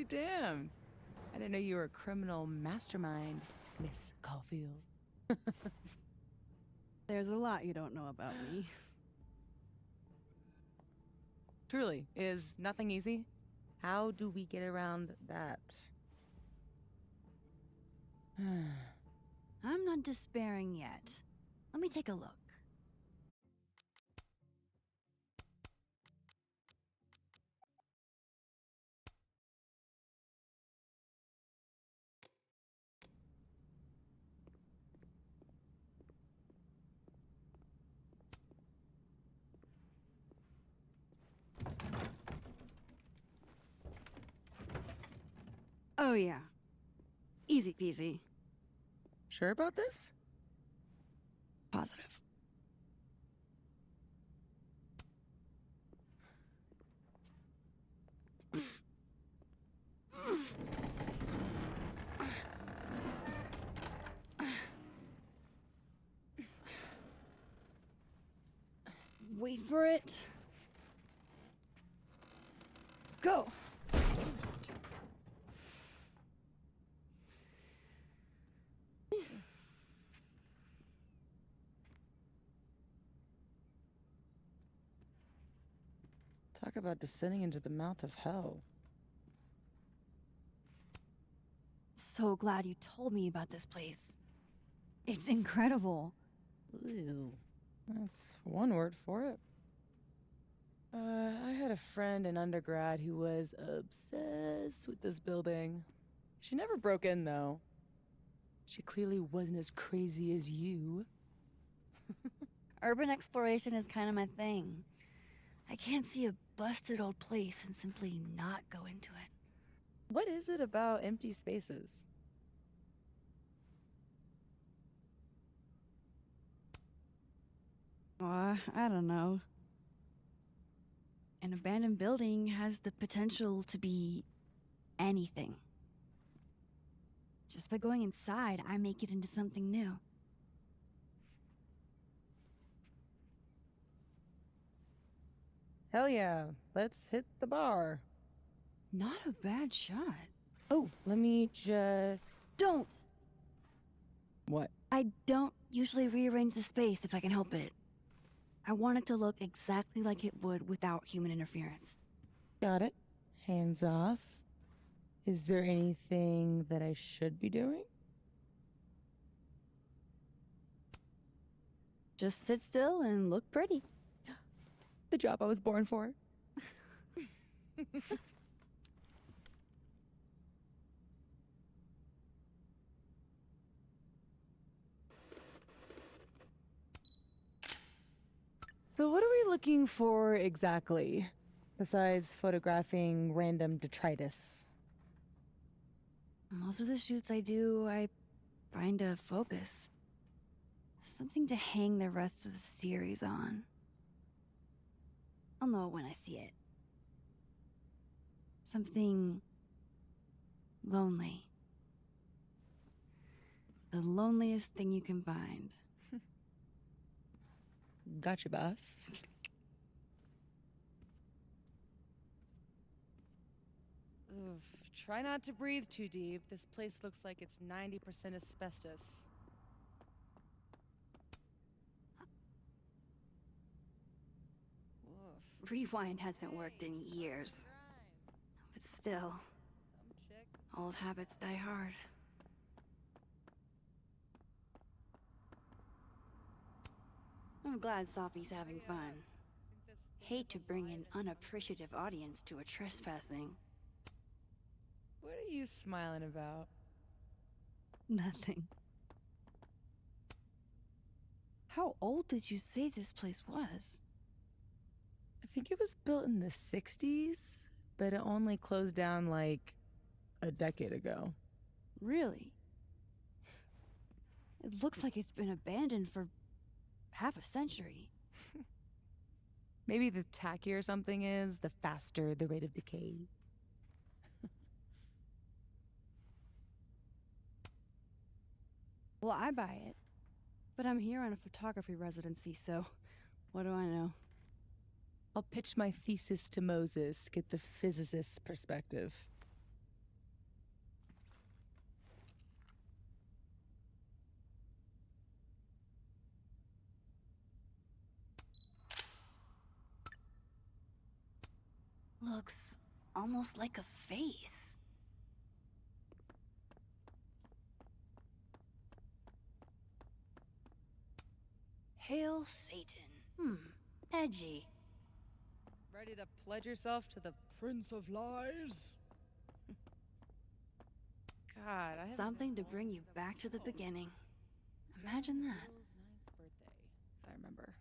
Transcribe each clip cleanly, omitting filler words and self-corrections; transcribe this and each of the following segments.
be damned. I didn't know you were a criminal mastermind, Miss Caulfield. There's a lot you don't know about me. Truly, is nothing easy? How do we get around that? I'm not despairing yet. Let me take a look. Oh yeah. Easy peasy. Sure about this? Positive. Wait for it. Go! Talk about descending into the mouth of hell. So glad you told me about this place. It's incredible. Ew. That's one word for it. I had a friend in undergrad who was obsessed with this building. She never broke in, though. She clearly wasn't as crazy as you. Urban exploration is kind of my thing. I can't see a busted old place and simply not go into it. What is it about empty spaces? I don't know. An abandoned building has the potential to be anything. Just by going inside, I make it into something new. Hell yeah, let's hit the bar. Not a bad shot. Oh, let me just... Don't! What? I don't usually rearrange the space if I can help it. I want it to look exactly like it would without human interference. Got it. Hands off. Is there anything that I should be doing? Just sit still and look pretty. The job I was born for. So what are we looking for exactly, besides photographing random detritus? Most of the shoots I do, I find a focus. Something to hang the rest of the series on. I'll know it when I see it. Something lonely. The loneliest thing you can find. Gotcha, boss. Oof. Try not to breathe too deep. This place looks like it's 90% asbestos. Oof. Rewind hasn't worked in years. But still, old habits die hard. I'm glad Sophie's having fun. Hate to bring an unappreciative audience to a trespassing. What are you smiling about? Nothing. How old did you say this place was? I think it was built in the 60s, but it only closed down like a decade ago. Really? It looks like it's been abandoned for half a century. Maybe the tackier something is, the faster the rate of decay. Well, I buy it. But I'm here on a photography residency, so what do I know? I'll pitch my thesis to Moses, get the physicist's perspective. Looks almost like a face. Hail Satan. Edgy. Ready to pledge yourself to the Prince of Lies? God, I haven't Something to been bring home you since back to the I was beginning. Imagine that. Will's 9th birthday, if I remember.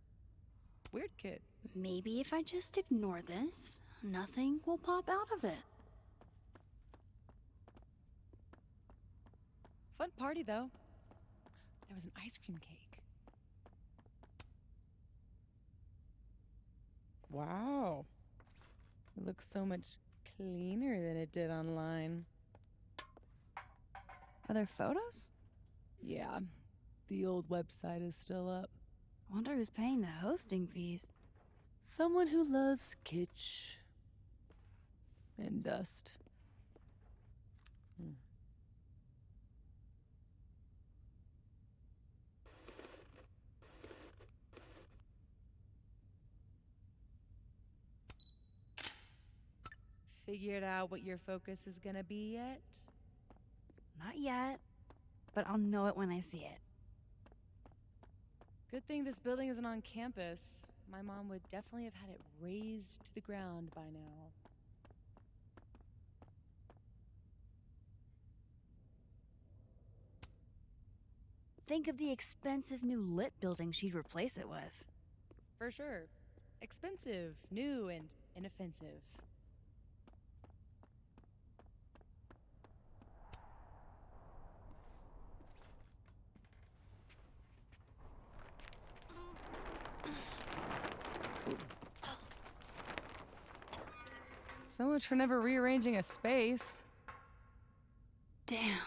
Weird kid. Maybe if I just ignore this, nothing will pop out of it. Fun party, though. There was an ice cream cake. Wow. It looks so much cleaner than it did online. Are there photos? Yeah, the old website is still up. I wonder who's paying the hosting fees. Someone who loves kitsch and dust. Figured out what your focus is gonna be yet? Not yet, but I'll know it when I see it. Good thing this building isn't on campus. My mom would definitely have had it razed to the ground by now. Think of the expensive new lit building she'd replace it with. For sure. Expensive, new, and inoffensive. So much for never rearranging a space. Damn.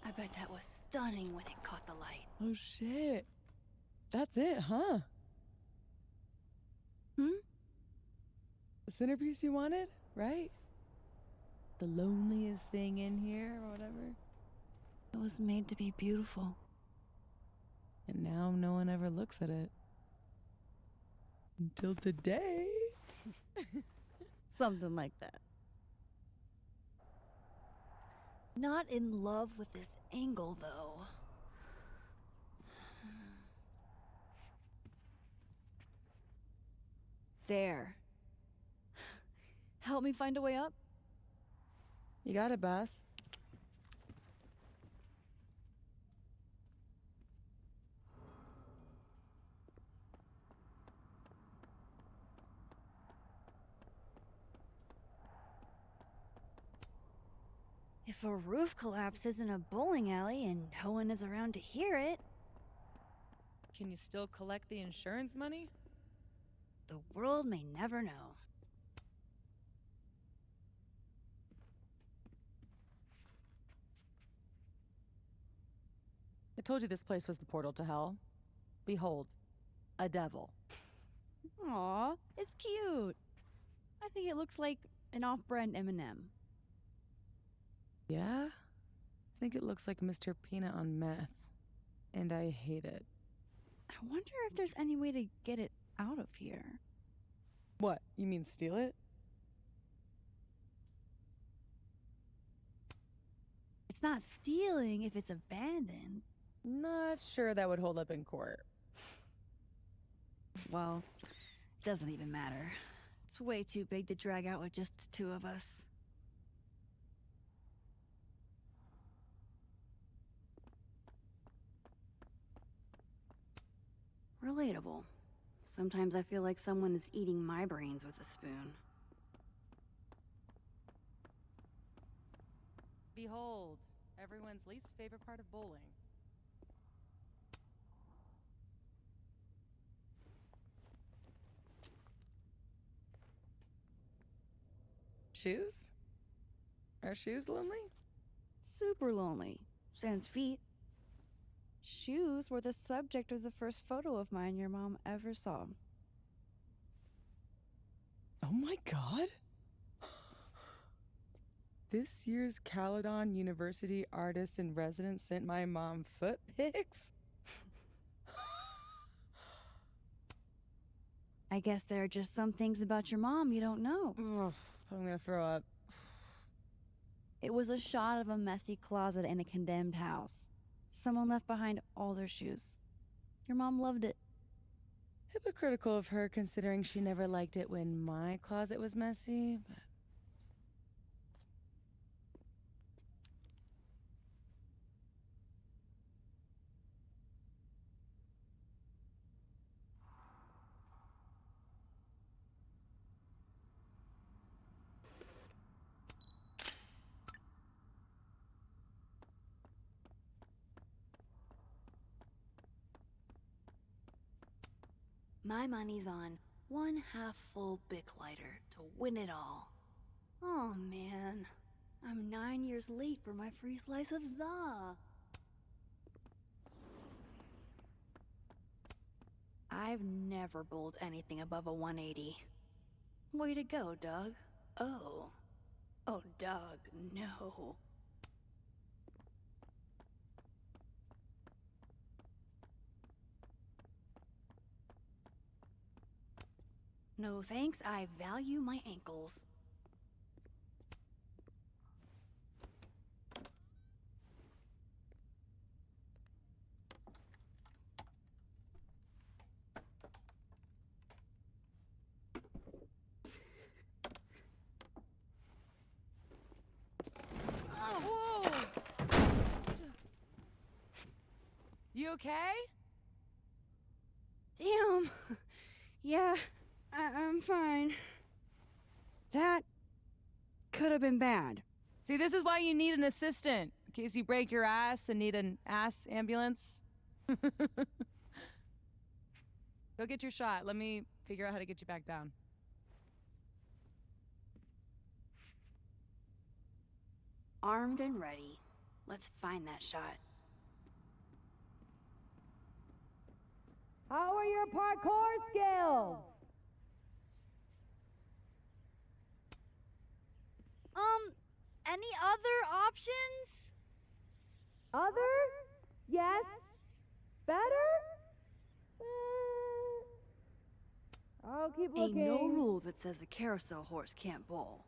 I bet that was stunning when it caught the light. Oh shit. That's it, huh? The centerpiece you wanted, right? The loneliest thing in here, or whatever. It was made to be beautiful. And now no one ever looks at it. Until today. Something like that. Not in love with this angle, though. There. Help me find a way up? You got it, boss. If a roof collapses in a bowling alley and no one is around to hear it, Can you still collect the insurance money? the world may never know. I told you this place was the portal to hell. Behold, a devil. Aw, it's cute. I think it looks like an off-brand M&M. Yeah? I think it looks like Mr. Peanut on meth. And I hate it. I wonder if there's any way to get it out of here. What, you mean steal it? It's not stealing if it's abandoned. Not sure that would hold up in court. Well, it doesn't even matter. It's way too big to drag out with just the two of us. Relatable. Sometimes I feel like someone is eating my brains with a spoon. Behold, everyone's least favorite part of bowling. Shoes? Are shoes lonely? Super lonely. Sans feet. Shoes were the subject of the first photo of mine your mom ever saw. Oh my god! This year's Caledon University artist in residence sent my mom foot pics? I guess there are just some things about your mom you don't know. Ugh, I'm gonna throw up. It was a shot of a messy closet in a condemned house. Someone left behind all their shoes. Your mom loved it. Hypocritical of her, considering she never liked it when my closet was messy, but... My money's on one half-full Bic lighter to win it all. Oh man, I'm 9 years late for my free slice of za. I've never bowled anything above a 180. Way to go, Doug. Oh. Oh, Doug, no. No thanks, I value my ankles. Whoa! You okay? Damn. Yeah, I'm fine. That could have been bad. See, this is why you need an assistant, in case you break your ass and need an ass ambulance. Go get your shot. Let me figure out how to get you back down. Armed and ready. Let's find that shot. How are your parkour skills? Any other options? Other? Yes. Better? I'll keep looking. Ain't no rule that says a carousel horse can't bowl.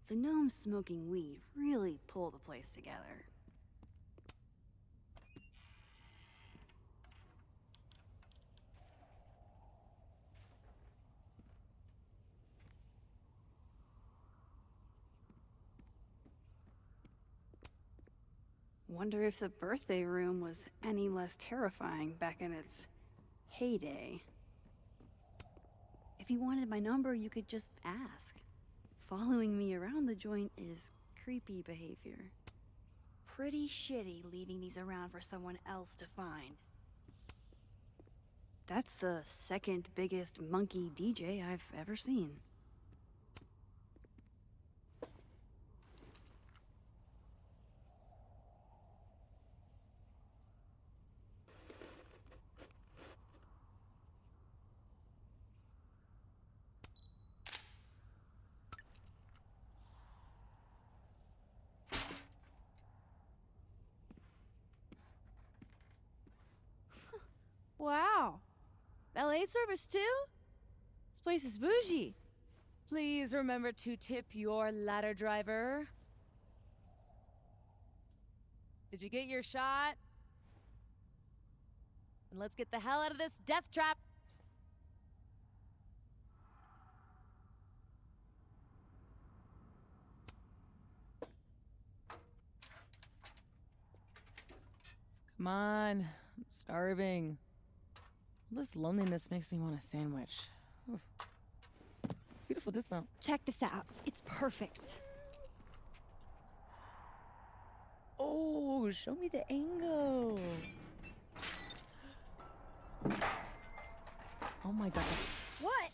The gnomes smoking weed really pull the place together. Wonder if the birthday room was any less terrifying back in its heyday. If you wanted my number, you could just ask. Following me around the joint is creepy behavior. Pretty shitty leaving these around for someone else to find. That's the second biggest monkey DJ I've ever seen. Wow. Valet service too? This place is bougie. Please remember to tip your ladder driver. Did you get your shot? And let's get the hell out of this death trap. Come on, I'm starving. This loneliness makes me want a sandwich. Oof. Beautiful dismount. Check this out. It's perfect. Oh, show me the angle. Oh my god. What?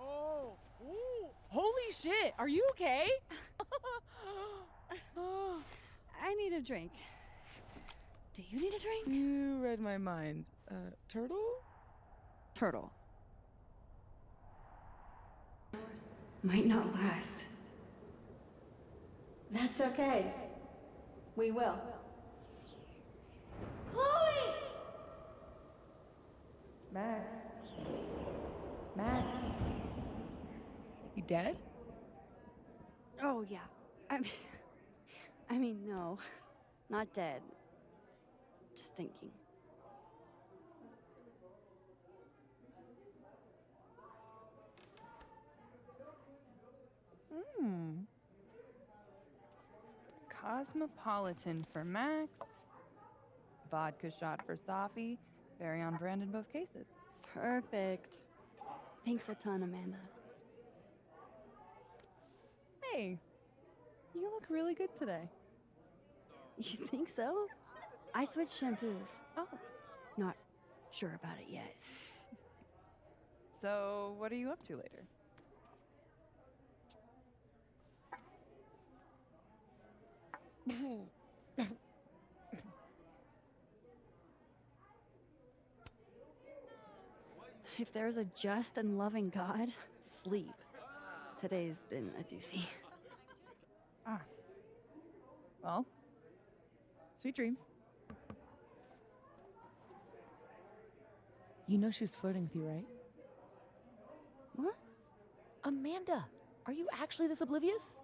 Oh, ooh, holy shit, are you okay? I need a drink. Do you need a drink? You read my mind. Turtle? Turtle. might not last. That's okay. We will. Chloe! Mac. Mac. You dead? Oh, yeah. I mean, no. Not dead. Just thinking. Cosmopolitan for Max. Vodka shot for Safi. Very on brand in both cases. Perfect. Thanks a ton, Amanda. Hey, you look really good today. You think so? I switched shampoos. Oh. Not sure about it yet. So, what are you up to later? If there's a just and loving God, sleep. Today's been a doozy. Ah. Well, sweet dreams. You know she was flirting with you, right? What? Amanda, are you actually this oblivious?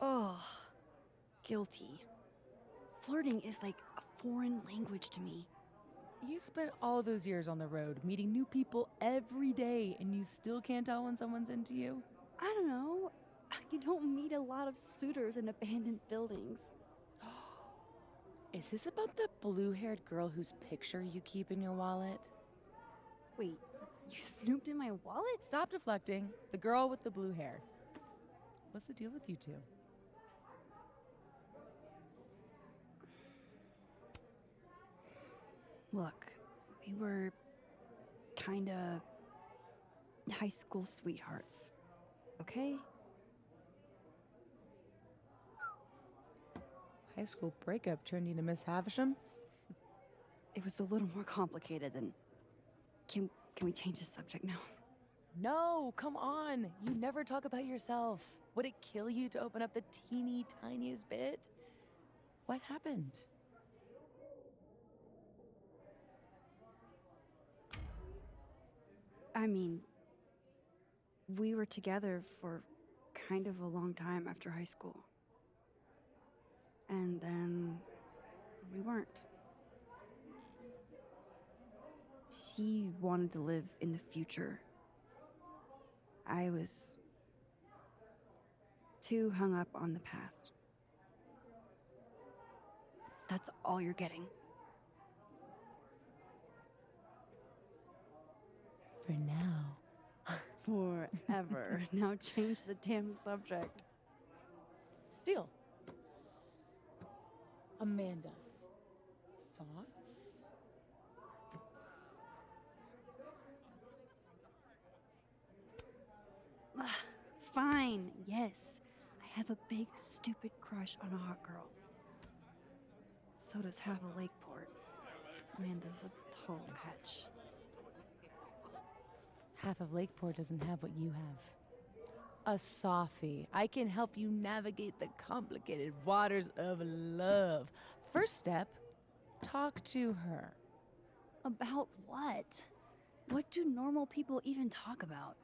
Oh, guilty. Flirting is like a foreign language to me. You spent all those years on the road, meeting new people every day, and you still can't tell when someone's into you? I don't know. You don't meet a lot of suitors in abandoned buildings. Is this about the blue-haired girl whose picture you keep in your wallet? Wait, you snooped in my wallet? Stop deflecting. The girl with the blue hair. What's the deal with you two? Look, we were kinda high school sweethearts, okay? High school breakup turned you to Miss Havisham? It was a little more complicated than... Can we change the subject now? No, come on. You never talk about yourself. Would it kill you to open up the teeny tiniest bit? What happened? I mean, we were together for kind of a long time after high school. And then we weren't. She wanted to live in the future. I was too hung up on the past. That's all you're getting. For now. Forever. Now change the damn subject. Deal. Amanda, thoughts? Fine, yes. I have a big, stupid crush on a hot girl. So does half of Lakeport. Amanda's a total catch. Half of Lakeport doesn't have what you have. A Safi. I can help you navigate the complicated waters of love. First step, talk to her. About what? What do normal people even talk about?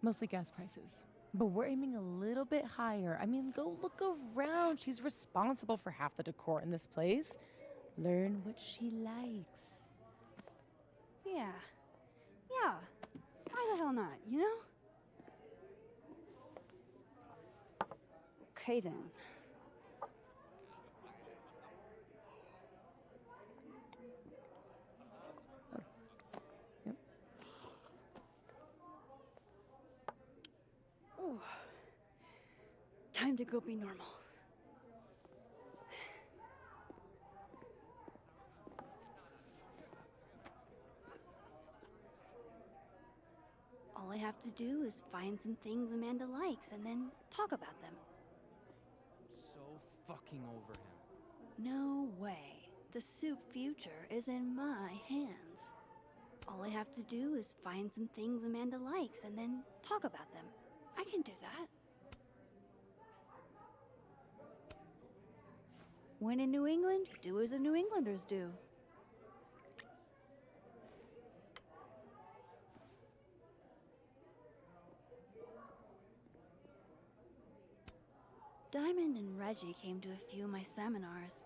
Mostly gas prices. But we're aiming a little bit higher. I mean, go look around. She's responsible for half the decor in this place. Learn what she likes. Yeah. Yeah. Why the hell not, you know? Okay then. Yep. Ooh. Time to go be normal. All I have to do is find some things Amanda likes and then talk about them. So fucking over him. No way. The soup future is in my hands. All I have to do is find some things Amanda likes and then talk about them. I can do that. When in New England, do as the New Englanders do. Diamond and Reggie came to a few of my seminars,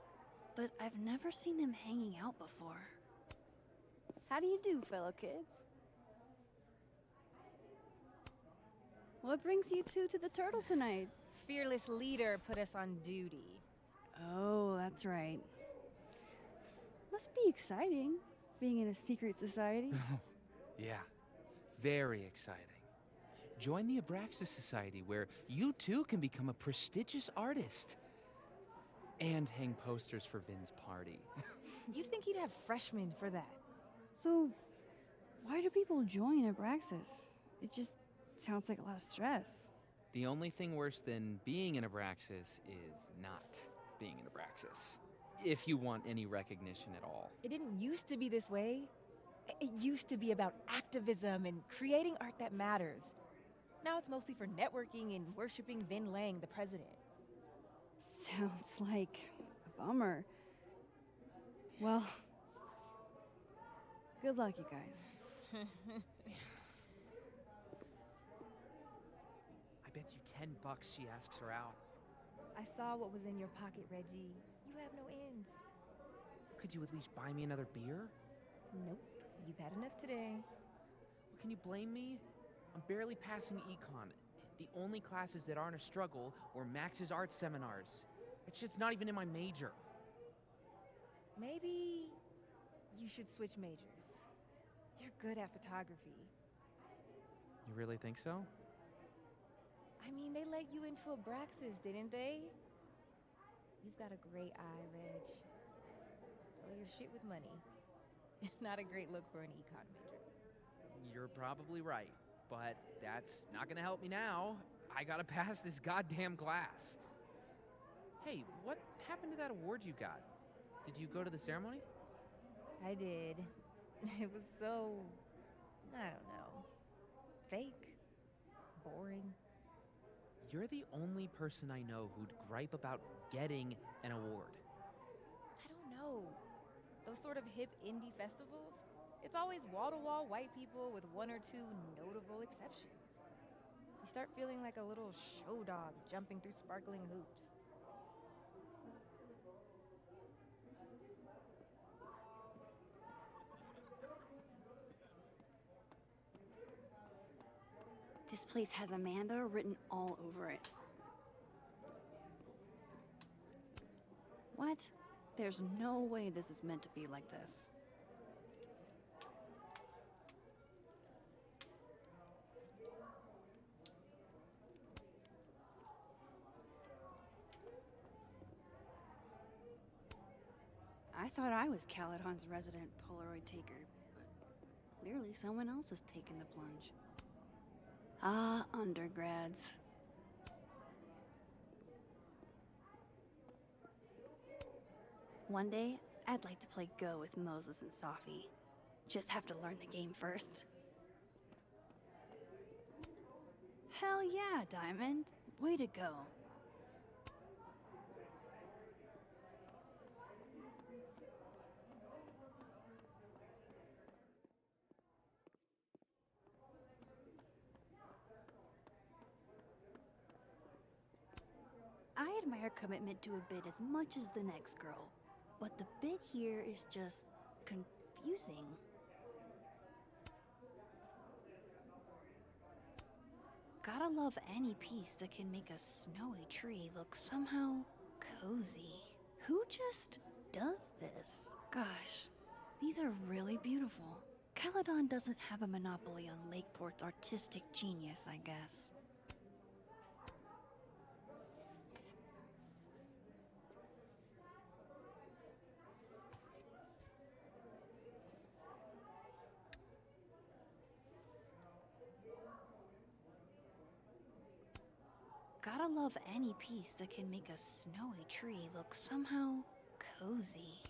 but I've never seen them hanging out before. How do you do, fellow kids? What brings you two to the Turtle tonight? Fearless leader put us on duty. Oh, that's right. Must be exciting, being in a secret society. Yeah, very exciting. Join the Abraxas Society, where you too can become a prestigious artist. And hang posters for Vin's party. You'd think he'd have freshmen for that. So, why do people join Abraxas? It just sounds like a lot of stress. The only thing worse than being in Abraxas is not being in Abraxas. If you want any recognition at all. It didn't used to be this way. It used to be about activism and creating art that matters. Now it's mostly for networking and worshiping Vin Lang, the president. Sounds like a bummer. Well, good luck, you guys. I bet you $10 she asks her out. I saw what was in your pocket, Reggie. You have no ends. Could you at least buy me another beer? Nope, you've had enough today. Well, can you blame me? I'm barely passing econ. The only classes that aren't a struggle were Max's art seminars. That shit's not even in my major. Maybe you should switch majors. You're good at photography. You really think so? I mean, they let you into Abraxas, didn't they? You've got a great eye, Reg. Throw your shit with money. Not a great look for an econ major. You're probably right, but that's not gonna help me now. I gotta pass this goddamn class. Hey, what happened to that award you got? Did you go to the ceremony? I did. It was so, I don't know, fake, boring. You're the only person I know who'd gripe about getting an award. I don't know. Those sort of hip indie festivals, it's always wall-to-wall white people with one or two notable exceptions. You start feeling like a little show dog jumping through sparkling hoops. This place has Amanda written all over it. What? There's no way this is meant to be like this. I thought I was Caledon's resident Polaroid taker, but clearly someone else has taken the plunge. Ah, undergrads. One day, I'd like to play Go with Moses and Safi. Just have to learn the game first. Hell yeah, Diamond. Way to go. I admire commitment to a bit as much as the next girl, but the bit here is just confusing. Gotta love any piece that can make a snowy tree look somehow cozy. Who just does this? Gosh, these are really beautiful. Caledon doesn't have a monopoly on Lakeport's artistic genius, I guess. Gotta love any piece that can make a snowy tree look somehow cozy.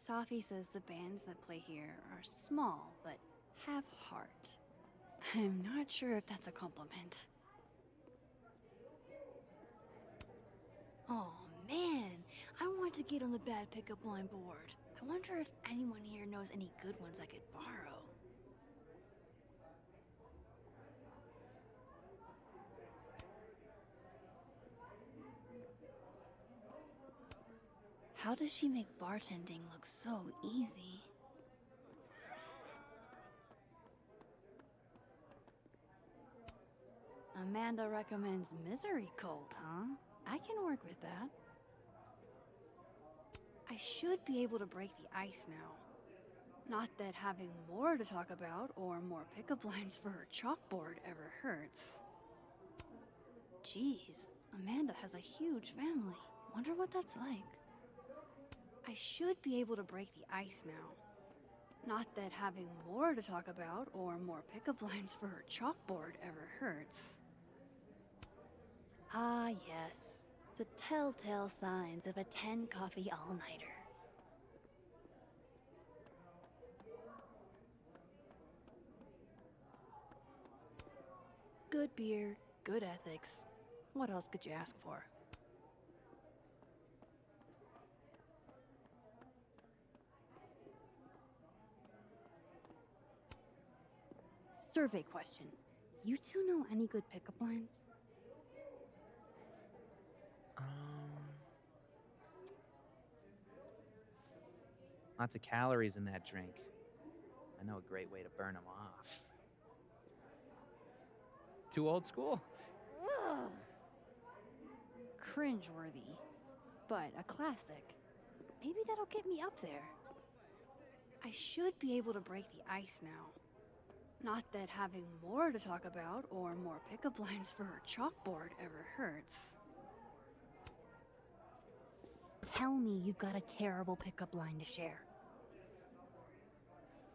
Safi says the bands that play here are small, but have heart. I'm not sure if that's a compliment. Oh man, I want to get on the bad pickup line board. I wonder if anyone here knows any good ones I could borrow. How does she make bartending look so easy? Amanda recommends Misery Cult, huh? I can work with that. I should be able to break the ice now. Not that having more to talk about or more pickup lines for her chalkboard ever hurts. Jeez, Amanda has a huge family. Wonder what that's like. I should be able to break the ice now. Not that having more to talk about or more pickup lines for her chalkboard ever hurts. Ah, yes. The telltale signs of a 10-coffee all-nighter. Good beer, good ethics. What else could you ask for? Survey question. You two know any good pickup lines? Lots of calories in that drink. I know a great way to burn them off. Too old school? Ugh. Cringeworthy, but a classic. Maybe that'll get me up there. I should be able to break the ice now. Not that having more to talk about or more pickup lines for her chalkboard ever hurts. Tell me you've got a terrible pickup line to share.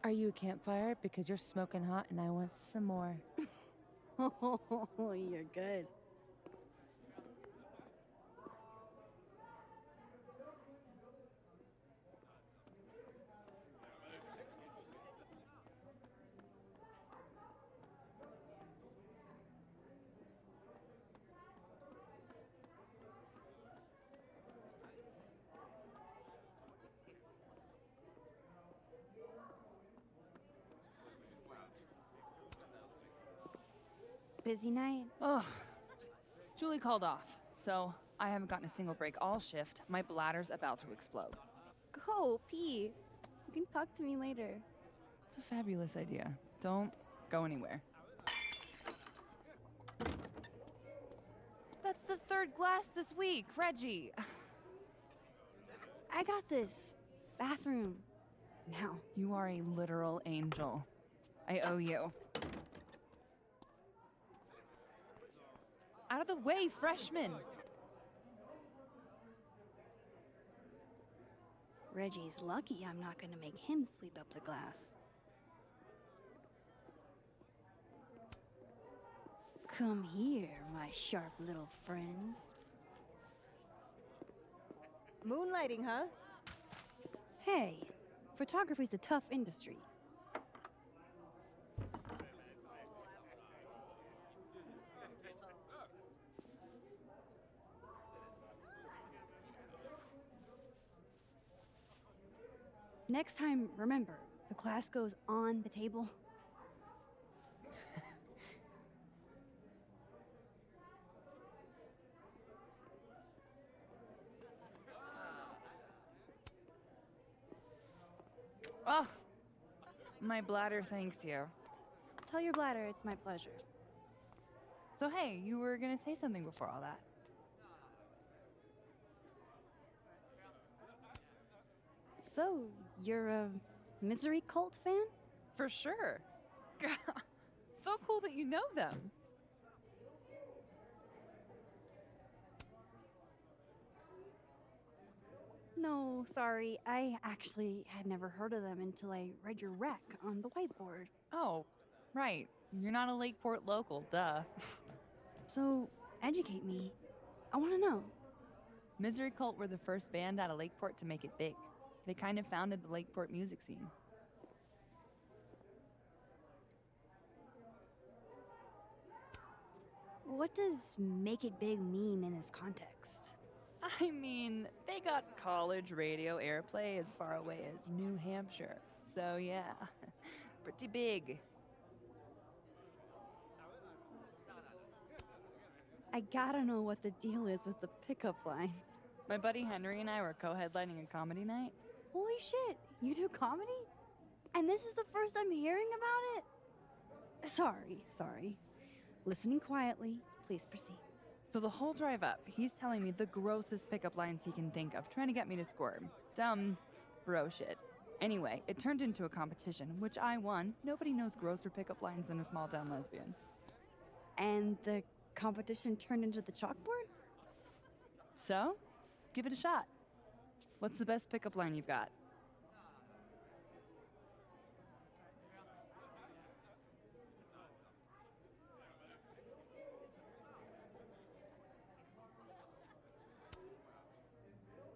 Are you a campfire? Because you're smoking hot and I want some more. Oh, you're good. Busy night? Oh, Julie called off, so I haven't gotten a single break all shift. My bladder's about to explode. Go, pee. You can talk to me later. It's a fabulous idea. Don't go anywhere. That's the third glass this week, Reggie. I got this. Bathroom. Now. You are a literal angel. I owe you. Out of the way, freshman! Reggie's lucky I'm not gonna make him sweep up the glass. Come here, my sharp little friends. Moonlighting, huh? Hey, photography's a tough industry. Next time, remember, the glass goes on the table. Oh, my bladder thanks you. Tell your bladder it's my pleasure. So hey, you were gonna say something before all that. So, you're a Misery Cult fan? For sure. So cool that you know them. No, sorry. I actually had never heard of them until I read your rec on the whiteboard. Oh, right. You're not a Lakeport local, duh. So, educate me. I want to know. Misery Cult were the first band out of Lakeport to make it big. They kind of founded the Lakeport music scene. What does make it big mean in this context? I mean, they got college radio airplay as far away as New Hampshire. So yeah, pretty big. I gotta know what the deal is with the pickup lines. My buddy Henry and I were co-headlining a comedy night. Holy shit, you do comedy? And this is the first I'm hearing about it? Sorry. Listening quietly, please proceed. So the whole drive up, he's telling me the grossest pickup lines he can think of, trying to get me to squirm. Dumb bro shit. Anyway, it turned into a competition, which I won. Nobody knows grosser pickup lines than a small town lesbian. And the competition turned into the chalkboard? So, give it a shot. What's the best pickup line you've got?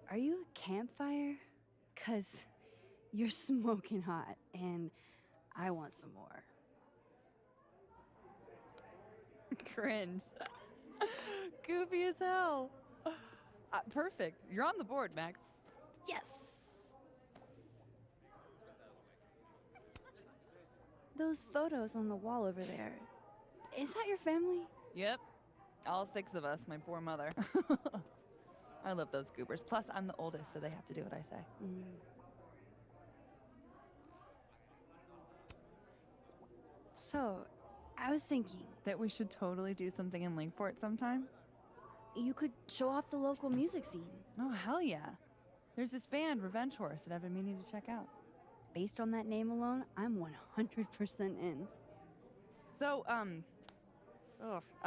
Are you a campfire? 'Cause you're smoking hot, and I want some more. Cringe. Goofy as hell. Perfect. You're on the board, Max. Yes! Those photos on the wall over there. Is that your family? Yep. All 6 of us, my poor mother. I love those goobers. Plus, I'm the oldest, so they have to do what I say. So, I was thinking, That we should totally do something in Lakeport sometime? you could show off the local music scene. Oh, hell yeah. There's this band, Revenge Horse, that I've been meaning to check out. Based on that name alone, I'm 100% in. So,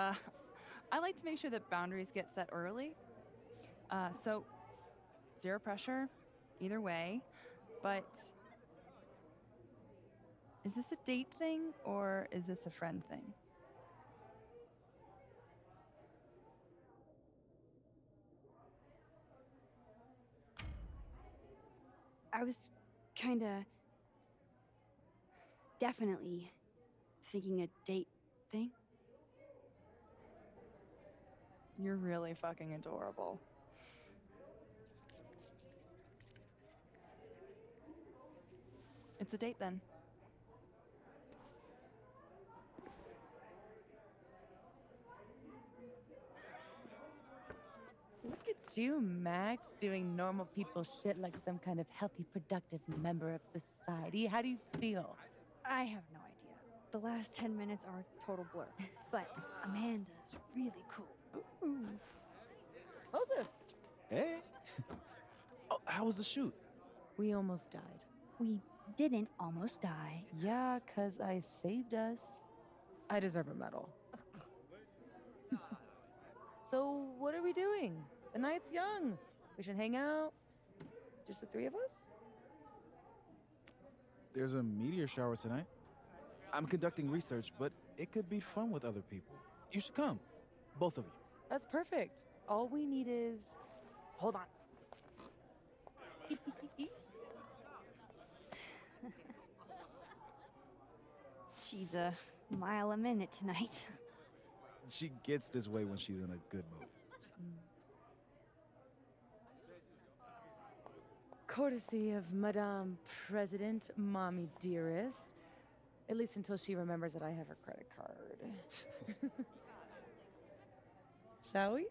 I like to make sure that boundaries get set early. So, zero pressure, either way. But, is this a date thing, or is this a friend thing? I was kinda... definitely thinking a date thing. You're really fucking adorable. It's a date then. Look at you, Max, doing normal people shit like some kind of healthy, productive member of society. How do you feel? I have no idea. The last 10 minutes are a total blur. But Amanda's really cool. Moses! Hey. Oh, how was the shoot? We almost died. We didn't almost die. Yeah, 'cause I saved us. I deserve a medal. So, what are we doing? The night's young. We should hang out. Just the 3 of us? There's a meteor shower tonight. I'm conducting research, but it could be fun with other people. You should come. Both of you. That's perfect. All we need is... Hold on. She's a mile a minute tonight. She gets this way when she's in a good mood. Courtesy of Madame President, Mommy Dearest. At least until she remembers that I have her credit card. Shall we?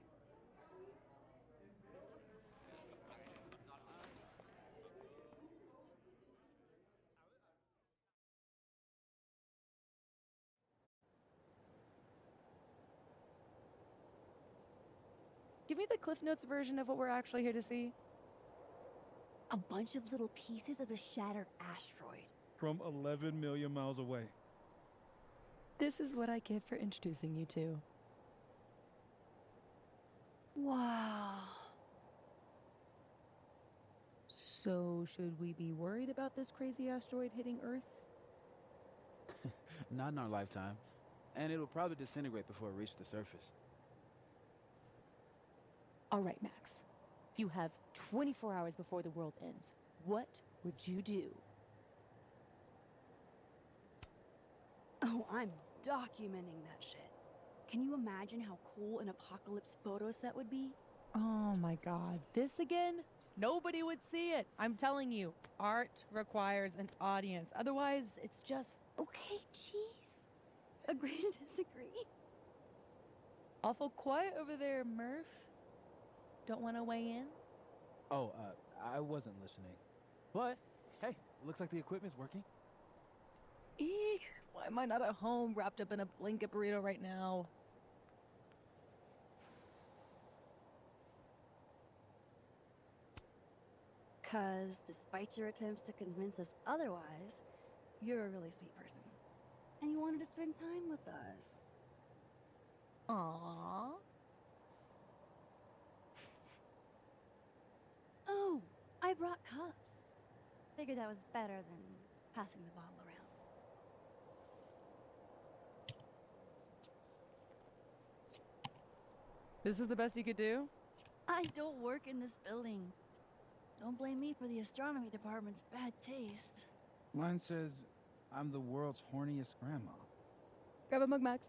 Give me the Cliff Notes version of what we're actually here to see. A bunch of little pieces of a shattered asteroid. From 11 million miles away. This is what I get for introducing you to. Wow. So, should we be worried about this crazy asteroid hitting Earth? Not in our lifetime. And it'll probably disintegrate before it reaches the surface. All right, Max. You have 24 hours before the world ends. what would you do? Oh, I'm documenting that shit. Can you imagine how cool an apocalypse photo set would be? Oh my god, this again? Nobody would see it. I'm telling you, art requires an audience. Otherwise, it's just Okay, jeez. Agree to disagree. awful quiet over there, Murph. Don't want to weigh in? Oh, I wasn't listening. But, hey, it looks like the equipment's working. Eek, why am I not at home wrapped up in a blanket burrito right now? Because despite your attempts to convince us otherwise, you're a really sweet person. And you wanted to spend time with us. Aww. Oh, I brought cups. Figured that was better than passing the bottle around. This is the best you could do? I don't work in this building. Don't blame me for the astronomy department's bad taste. Mine says I'm the world's horniest grandma. Grab a mug, Max.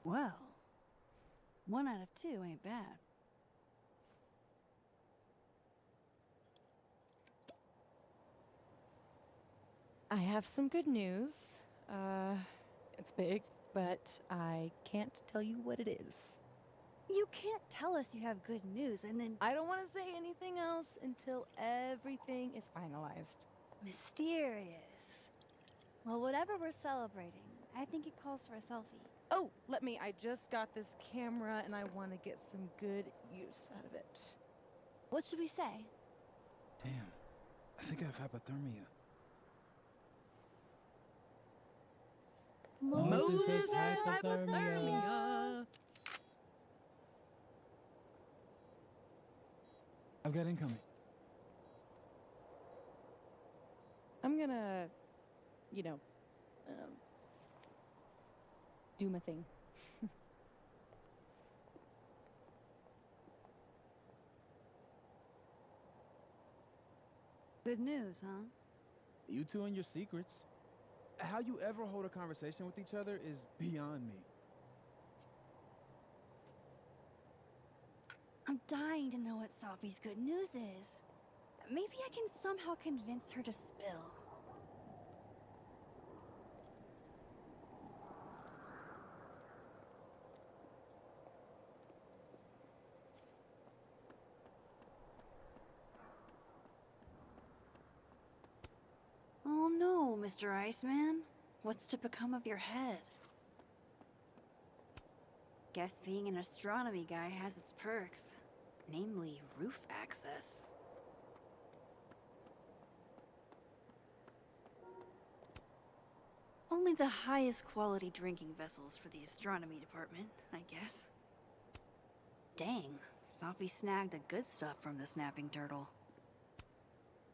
Well, 1 out of 2 ain't bad. I have some good news. It's big, but I can't tell you what it is. You can't tell us you have good news and then I don't want to say anything else until everything is finalized. mysterious. Well, whatever we're celebrating, I think it calls for a selfie. Oh, I just got this camera and I want to get some good use out of it. What should we say? Damn, I think I have hypothermia. Moses has hypothermia. I've got incoming. I'm gonna, do my thing. Good news, huh? You two and your secrets. How you ever hold a conversation with each other is beyond me. I'm dying to know what Sophie's good news is. Maybe I can somehow convince her to spill. Oh no, Mr. Iceman. What's to become of your head? Guess being an astronomy guy has its perks. Namely, roof access. Only the highest quality drinking vessels for the astronomy department, I guess. Dang, Sophie snagged the good stuff from the snapping turtle.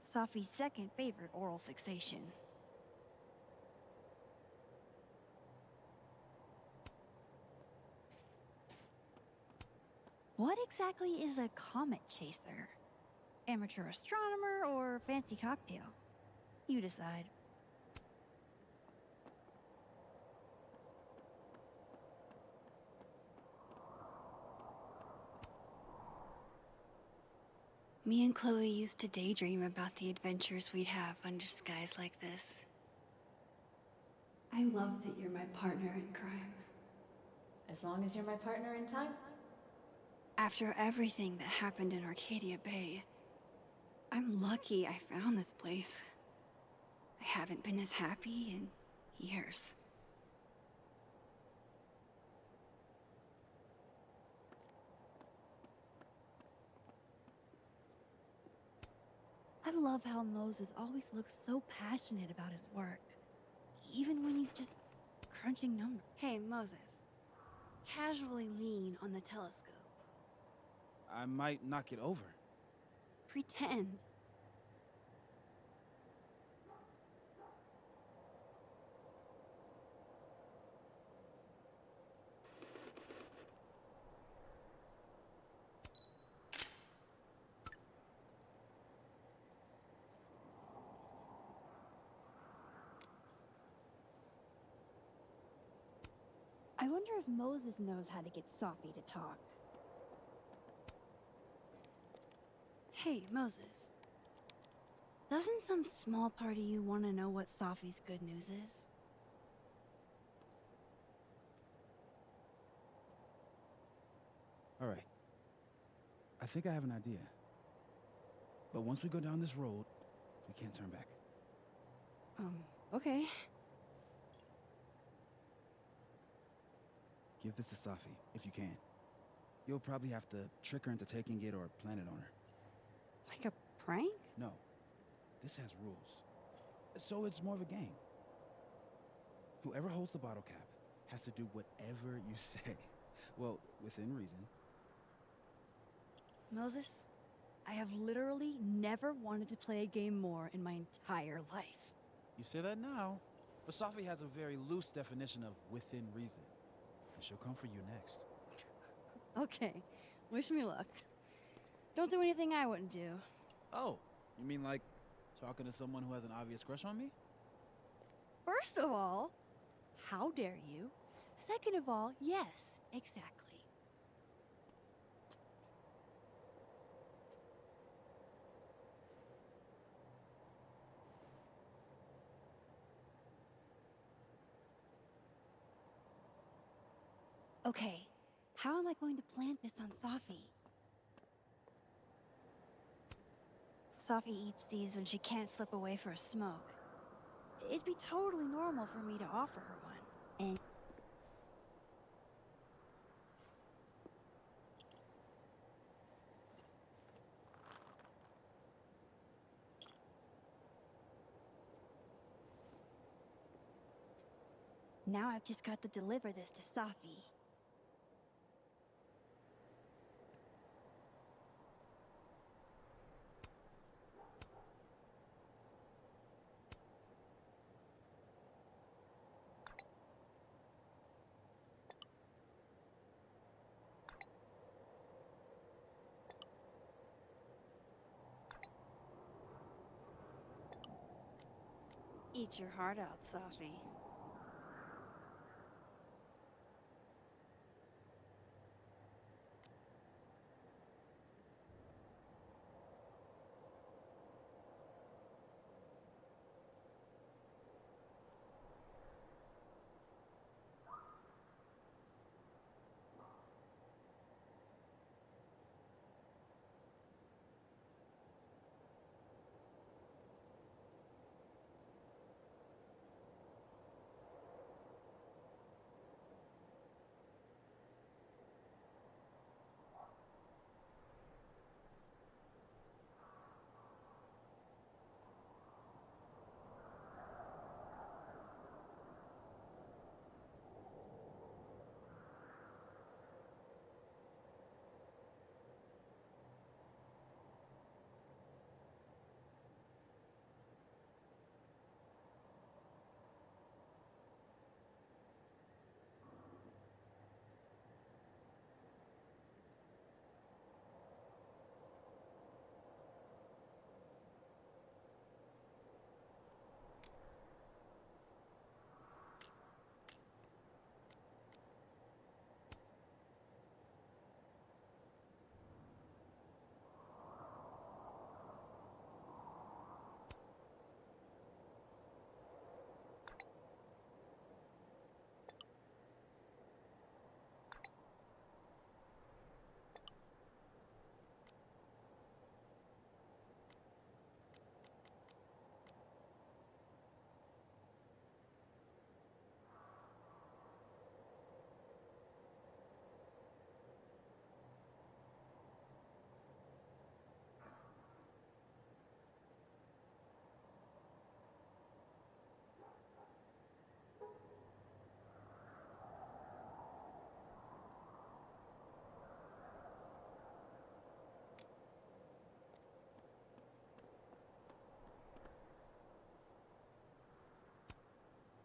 Sophie's second favorite oral fixation. What exactly is a comet chaser? Amateur astronomer or fancy cocktail? You decide. Me and Chloe used to daydream about the adventures we'd have under skies like this. I love that you're my partner in crime. As long as you're my partner in time. After everything that happened in Arcadia Bay, I'm lucky I found this place. I haven't been as happy in years. I love how Moses always looks so passionate about his work, even when he's just crunching numbers. Hey, Moses, casually lean on the telescope. I might knock it over. Pretend. I wonder if Moses knows how to get Sophie to talk. Hey, Moses. Doesn't some small part of you want to know what Sophie's good news is? All right. I think I have an idea. But once we go down this road, we can't turn back. Okay. Give this to Safi, if you can. You'll probably have to trick her into taking it or plant it on her. Like a prank? No. This has rules. So it's more of a game. Whoever holds the bottle cap has to do whatever you say. Well, within reason. Moses, I have literally never wanted to play a game more in my entire life. You say that now, but Safi has a very loose definition of within reason. And she'll come for you next. Okay, wish me luck. Don't do anything I wouldn't do. Oh, you mean like talking to someone who has an obvious crush on me? First of all, how dare you? Second of all, yes, exactly. Okay, how am I going to plant this on Safi? Safi eats these when she can't slip away for a smoke. It'd be totally normal for me to offer her one. And now I've just got to deliver this to Safi. Eat your heart out, Safi.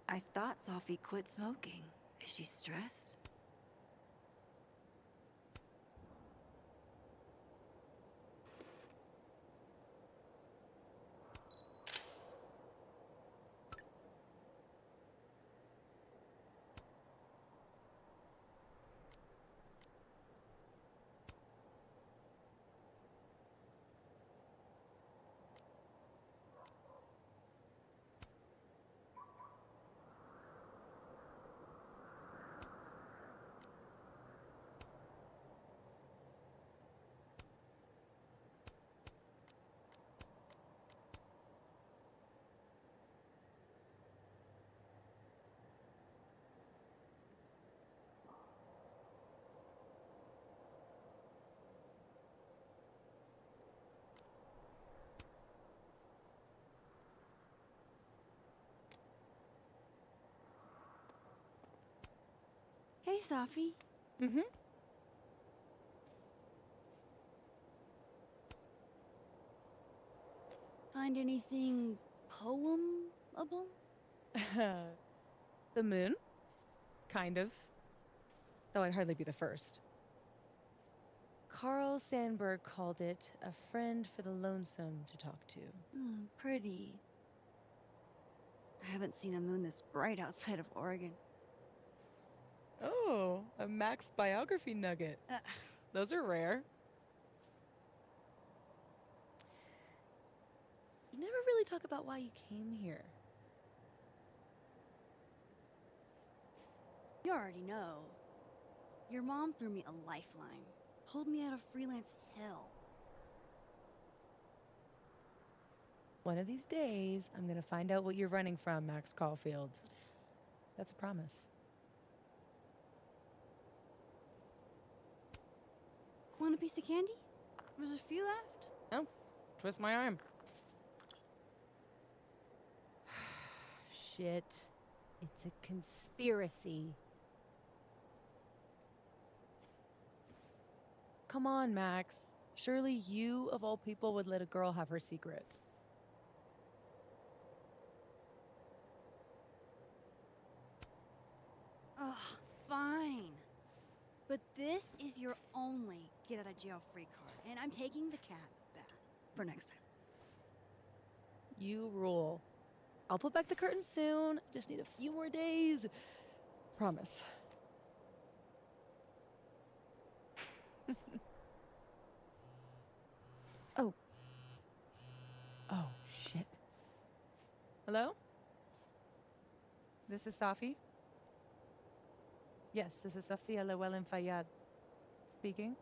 I thought Safi quit smoking. Is she stressed? Hey, Safi. Mm-hmm. Find anything poemable? The moon? Kind of. Though I'd hardly be the first. Carl Sandburg called it a friend for the lonesome to talk to. Pretty. I haven't seen a moon this bright outside of Oregon. Oh, a Max biography nugget. Those are rare. You never really talk about why you came here. You already know. Your mom threw me a lifeline. Pulled me out of freelance hell. One of these days, I'm gonna find out what you're running from, Max Caulfield. That's a promise. Want a piece of candy? There's a few left. Oh, twist my arm. Shit. It's a conspiracy. Come on, Max. Surely you, of all people, would let a girl have her secrets. Ugh, fine. But this is your only get out of jail free card, and I'm taking the cat back for next time. You rule. I'll put back the curtain soon. Just need a few more days. Promise. Oh. Oh, shit. Hello? This is Safi? Yes, this is Safia Llewellyn Fayyad speaking.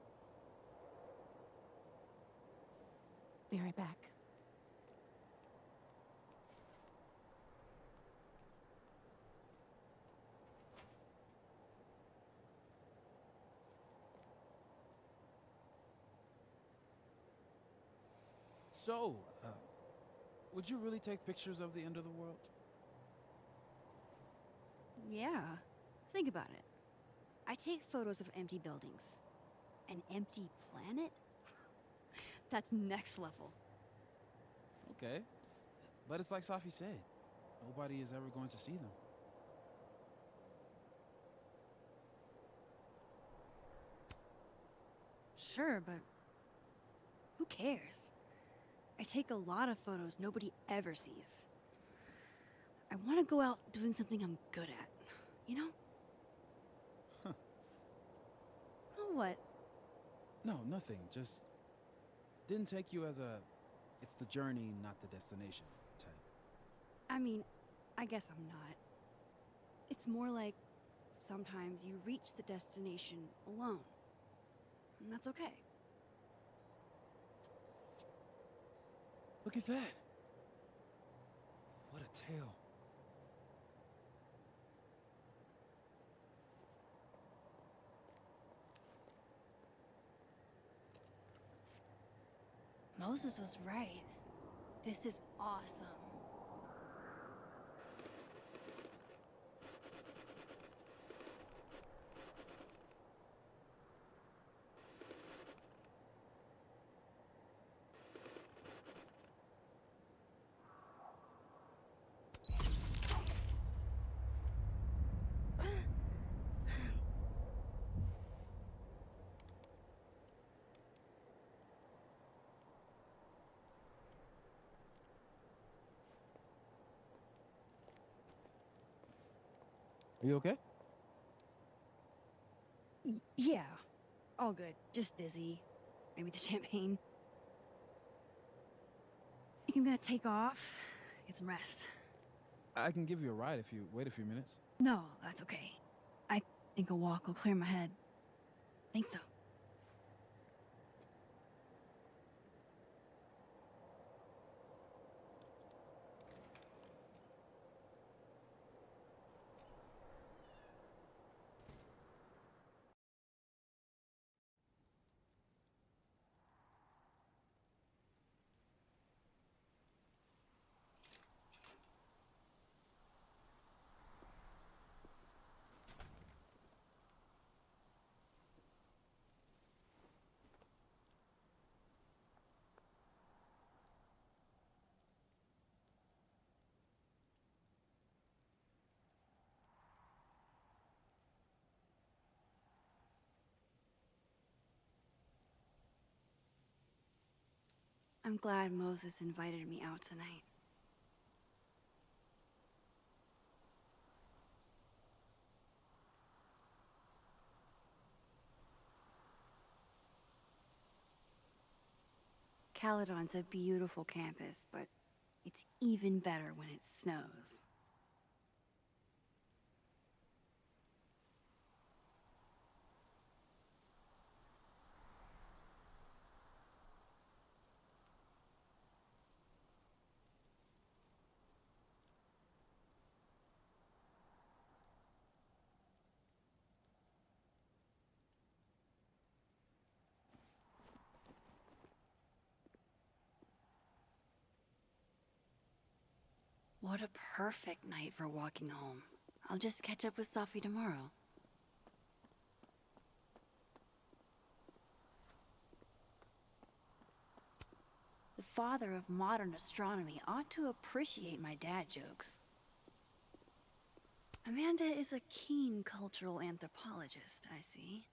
Be right back. So, would you really take pictures of the end of the world? Yeah, think about it. I take photos of empty buildings. An empty planet? That's next level. Okay. But it's like Safi said, nobody is ever going to see them. Sure, but who cares? I take a lot of photos nobody ever sees. I want to go out doing something I'm good at, you know? Huh. Oh, what? No, nothing. Just didn't take you as a it's the journey, not the destination type. I mean, I guess I'm not. It's more like sometimes you reach the destination alone. And that's okay. Look at that. What a tale. Moses was right. This is awesome. Are you okay? Yeah, all good. Just dizzy. Maybe the champagne. Think I'm gonna take off, get some rest. I can give you a ride if you wait a few minutes. No, that's okay. I think a walk will clear my head. Think so. I'm glad Moses invited me out tonight. Caledon's a beautiful campus, but it's even better when it snows. What a perfect night for walking home. I'll just catch up with Sophie tomorrow. The father of modern astronomy ought to appreciate my dad jokes. Amanda is a keen cultural anthropologist, I see.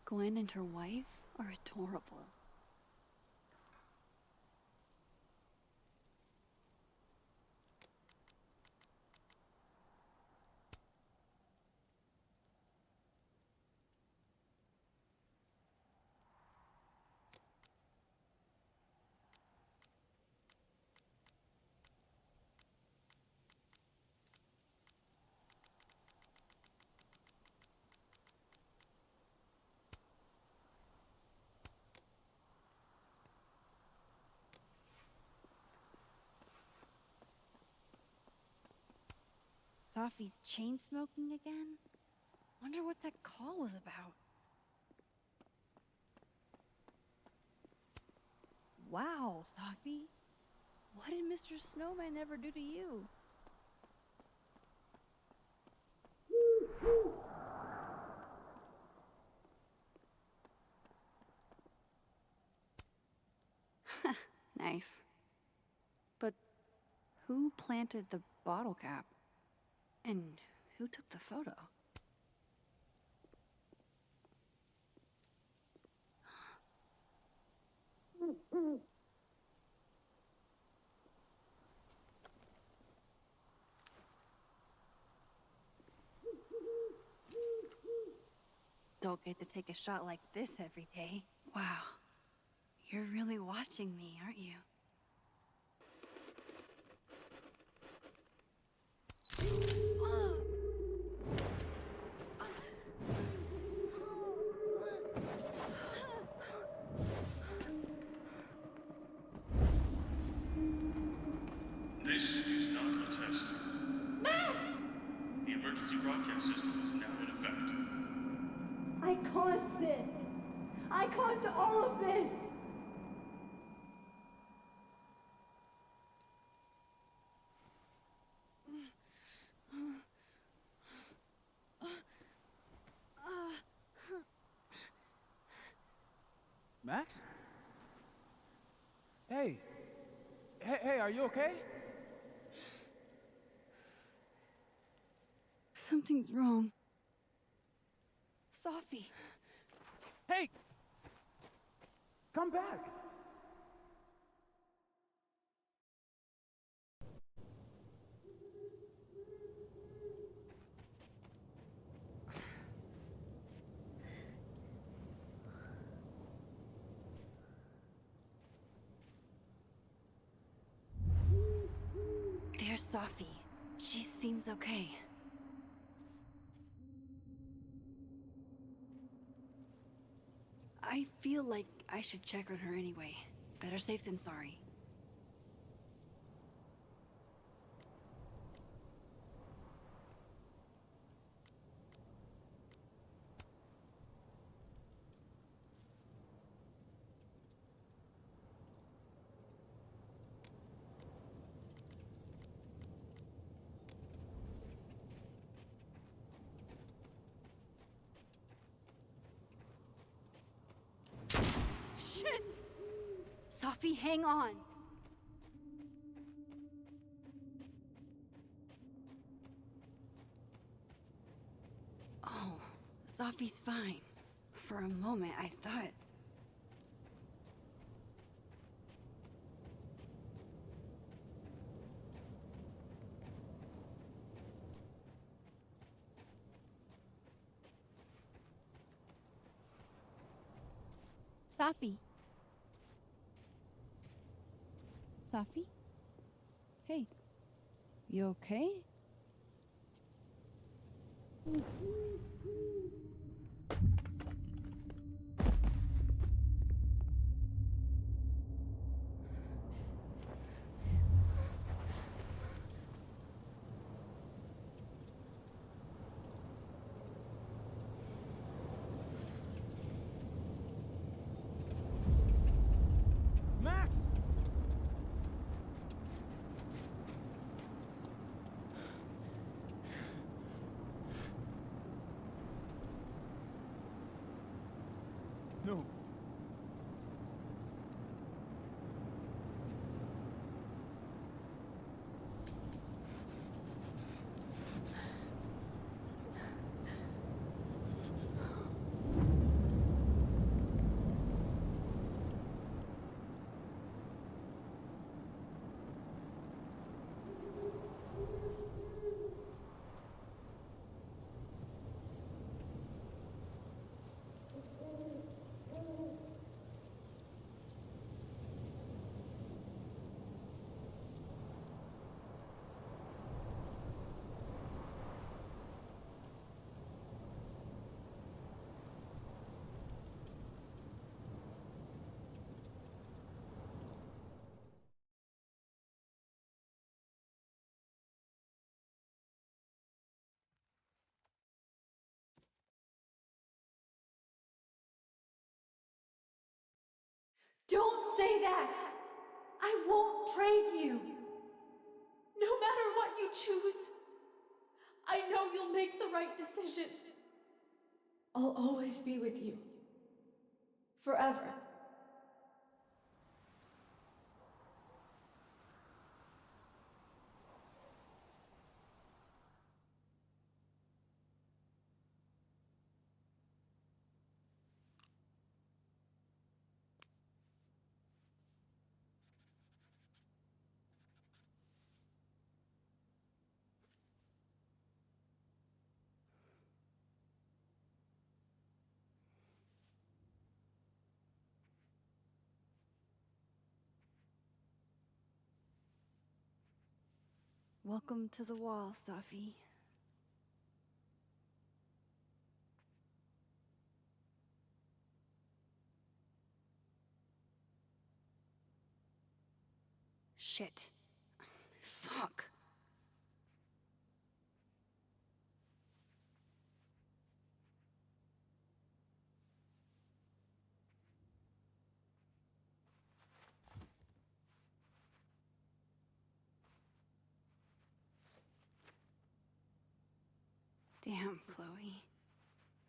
Gwen and her wife are adorable. Sophie's chain smoking again? Wonder what that call was about. Wow, Sophie. What did Mr. Snowman ever do to you? Nice. But who planted the bottle cap? And who took the photo? Don't get to take a shot like this every day. Wow. You're really watching me, aren't you? This is not a test. Max! The emergency broadcast system is now in effect. I caused this! I caused all of this! Max? Hey. Hey, are you okay? Something's wrong. Sophie. Hey! Come back! There's Sophie. She seems okay. I feel like I should check on her anyway. Better safe than sorry. Shit! Sophie, hang on! Oh, Sophie's fine. For a moment, I thought... Sophie. Sophie? Hey. You okay? Max! No. Don't say that! I won't trade you! No matter what you choose, I know you'll make the right decision. I'll always be with you. Forever. Welcome to the wall, Safi. Shit. Fuck. Damn, Chloe.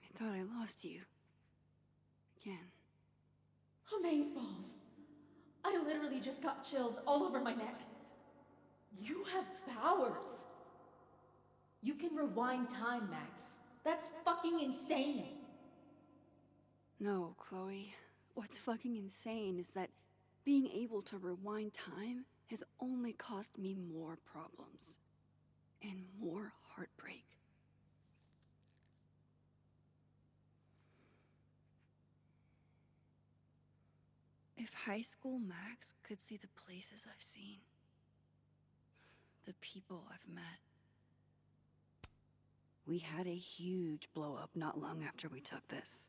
I thought I lost you. Again. Amazeballs! I literally just got chills all over my neck. You have powers! You can rewind time, Max. That's fucking insane! No, Chloe. What's fucking insane is that being able to rewind time has only caused me more problems. And more heartbreak. If high school Max could see the places I've seen, the people I've met. We had a huge blow-up not long after we took this.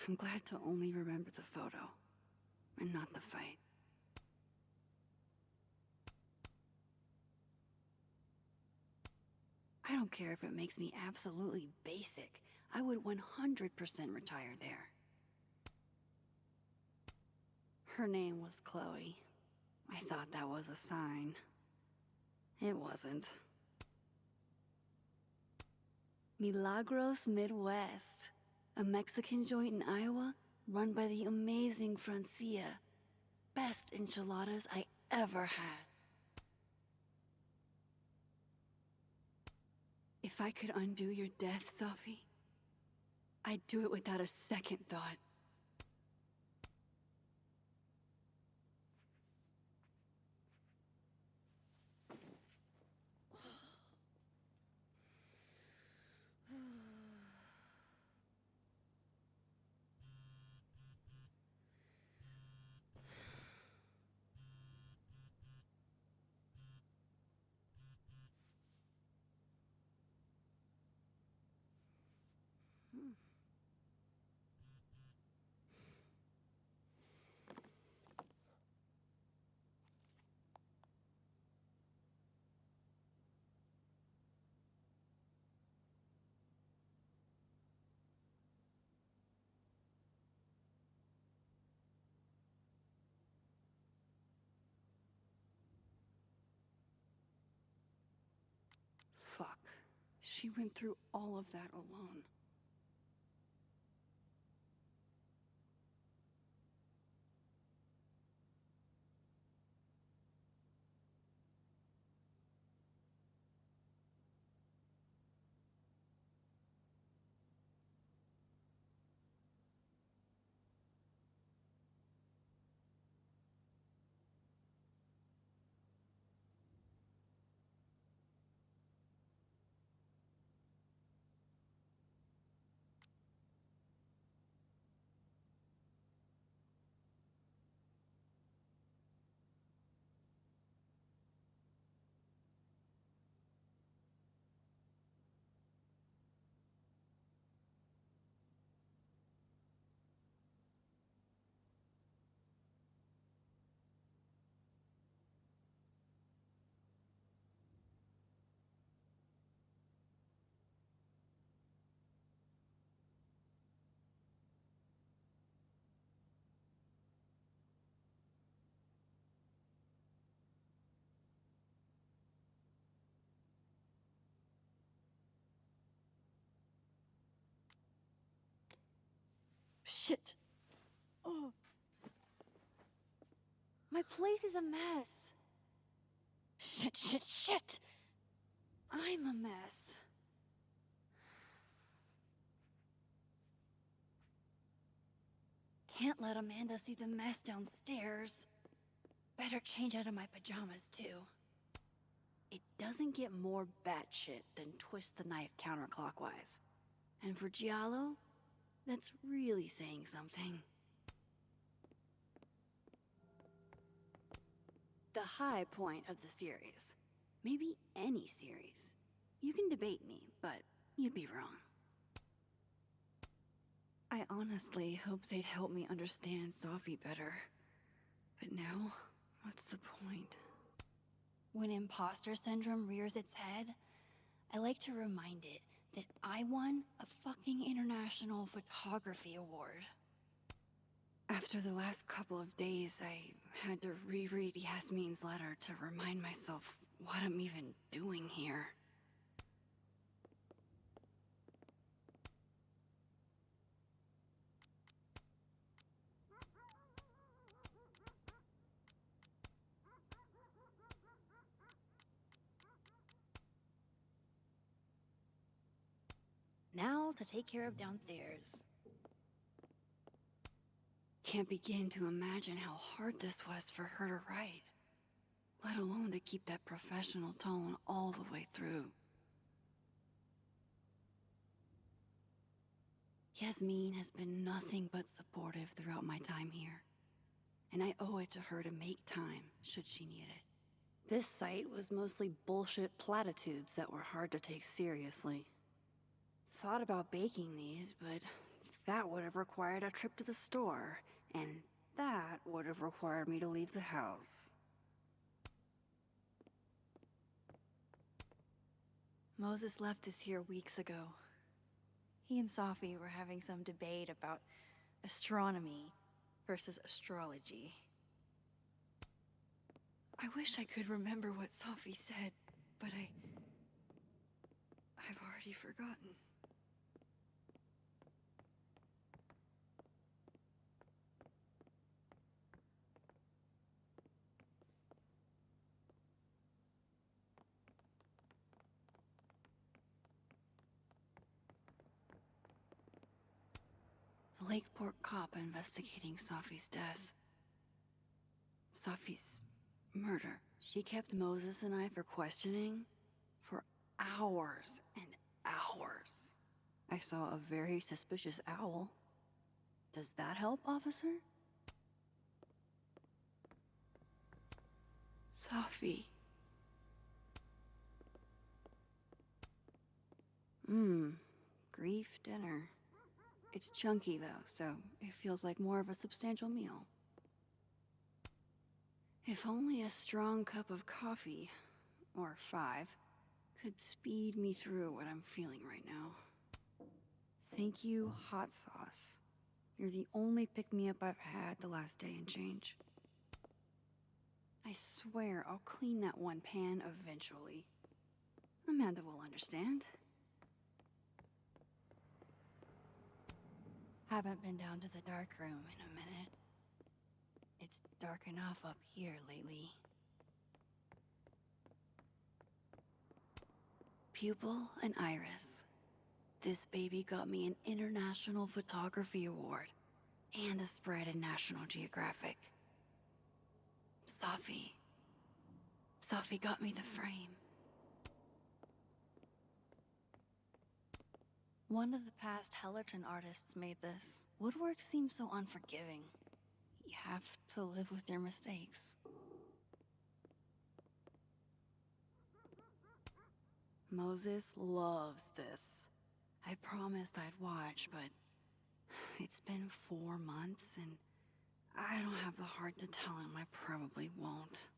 I'm glad to only remember the photo, and not the fight. I don't care if it makes me absolutely basic. I would 100% retire there. Her name was Chloe. I thought that was a sign. It wasn't. Milagros Midwest, a Mexican joint in Iowa run by the amazing Francia. Best enchiladas I ever had. If I could undo your death, Safi, I'd do it without a second thought. Fuck. She went through all of that alone. Shit. Oh. My place is a mess. Shit. I'm a mess. Can't let Amanda see the mess downstairs. Better change out of my pajamas, too. It doesn't get more batshit than twist the knife counterclockwise. And for Giallo, that's really saying something. The high point of the series. Maybe any series. You can debate me, but you'd be wrong. I honestly hoped they'd help me understand Sophie better. But now, what's the point? When imposter syndrome rears its head, I like to remind it that I won a fucking international photography award. After the last couple of days, I had to reread Yasmin's letter to remind myself what I'm even doing here. Now to take care of downstairs. Can't begin to imagine how hard this was for her to write, let alone to keep that professional tone all the way through. Yasmin has been nothing but supportive throughout my time here, and I owe it to her to make time should she need it. This site was mostly bullshit platitudes that were hard to take seriously. Thought about baking these, but that would have required a trip to the store, and that would have required me to leave the house. Moses left this year weeks ago. He and Sophie were having some debate about astronomy versus astrology. I wish I could remember what Sophie said, but I've already forgotten. The Lakeport cop investigating Sophie's death. Sophie's murder. She kept Moses and I for questioning for hours and hours. I saw a very suspicious owl. Does that help, officer? Sophie. Grief dinner. It's chunky though, so it feels like more of a substantial meal. If only a strong cup of coffee, or 5, could speed me through what I'm feeling right now. Thank you, hot sauce. You're the only pick-me-up I've had the last day and change. I swear I'll clean that one pan eventually. Amanda will understand. Haven't been down to the dark room in a minute. It's dark enough up here lately. Pupil and Iris. This baby got me an International Photography Award and a spread in National Geographic. Sophie got me the frame. One of the past Hellerton artists made this. Woodwork seems so unforgiving. You have to live with your mistakes. Moses loves this. I promised I'd watch, but it's been 4 months and I don't have the heart to tell him I probably won't.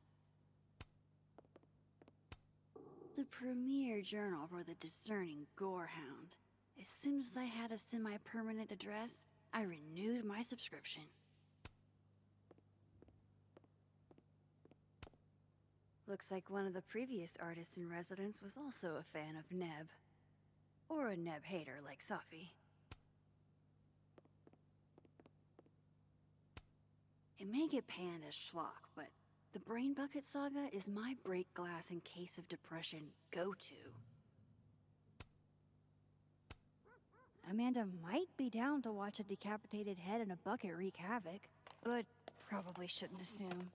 The premier journal for the discerning gorehound. As soon as I had a semi-permanent address, I renewed my subscription. Looks like one of the previous artists in residence was also a fan of Neb. Or a Neb hater like Sophie. It may get panned as schlock, but the Brain Bucket Saga is my break glass in case of depression go-to. Amanda might be down to watch a decapitated head in a bucket wreak havoc, but probably shouldn't assume.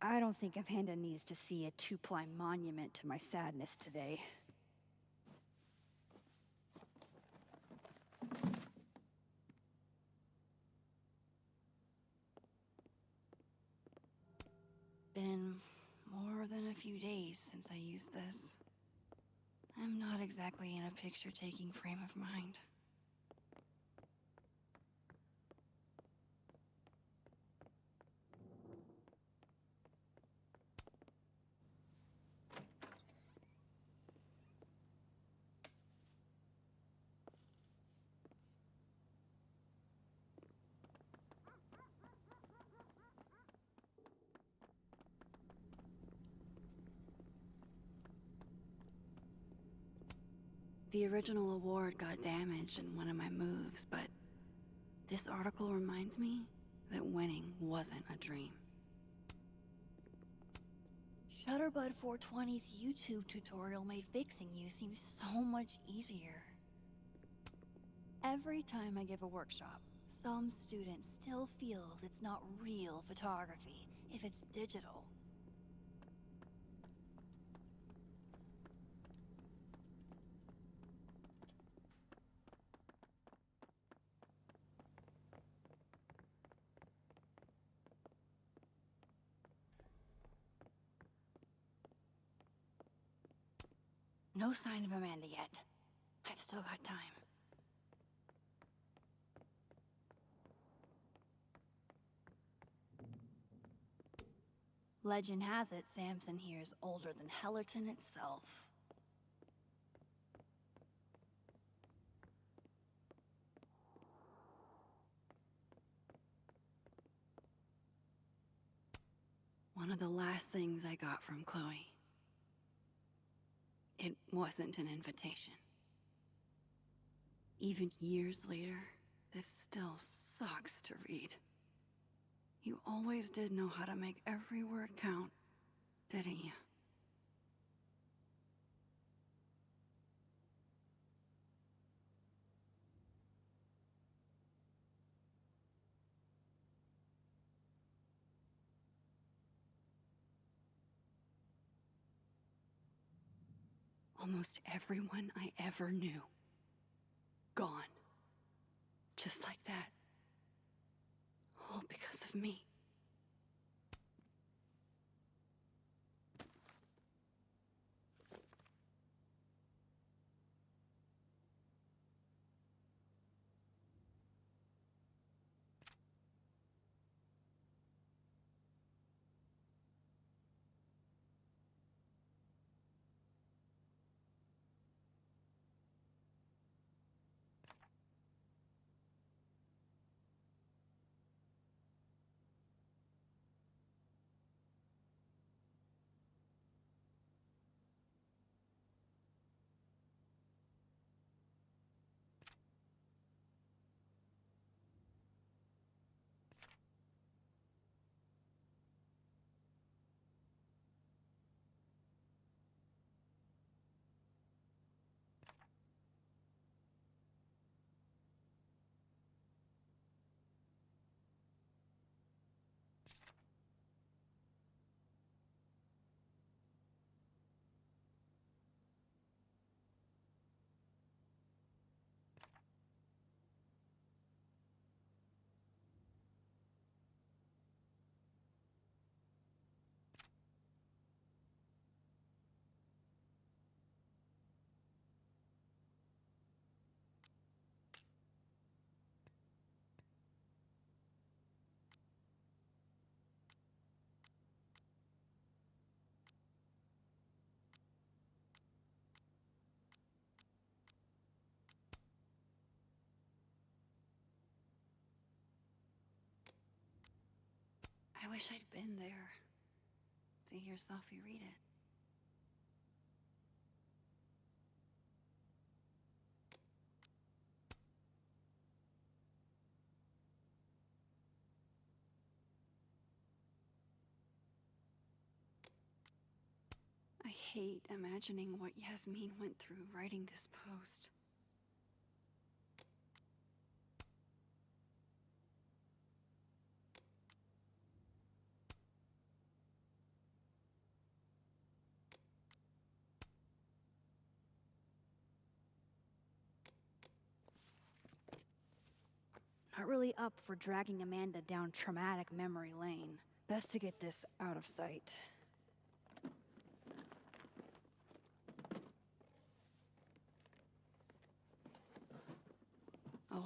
I don't think Amanda needs to see a 2-ply monument to my sadness today. few days since I used this. I'm not exactly in a picture-taking frame of mind. The original award got damaged in one of my moves, but this article reminds me that winning wasn't a dream. Shutterbud 420's YouTube tutorial made fixing you seem so much easier. Every time I give a workshop, some student still feels it's not real photography if it's digital. No sign of Amanda yet. I've still got time. Legend has it Samson here's older than Hellerton itself. One of the last things I got from Chloe. It wasn't an invitation. Even years later, this still sucks to read. You always did know how to make every word count, didn't you? Almost everyone I ever knew. Gone. Just like that. All because of me. I wish I'd been there to hear Sophie read it. I hate imagining what Yasmin went through writing this post. Not really up for dragging Amanda down traumatic memory lane. Best to get this out of sight.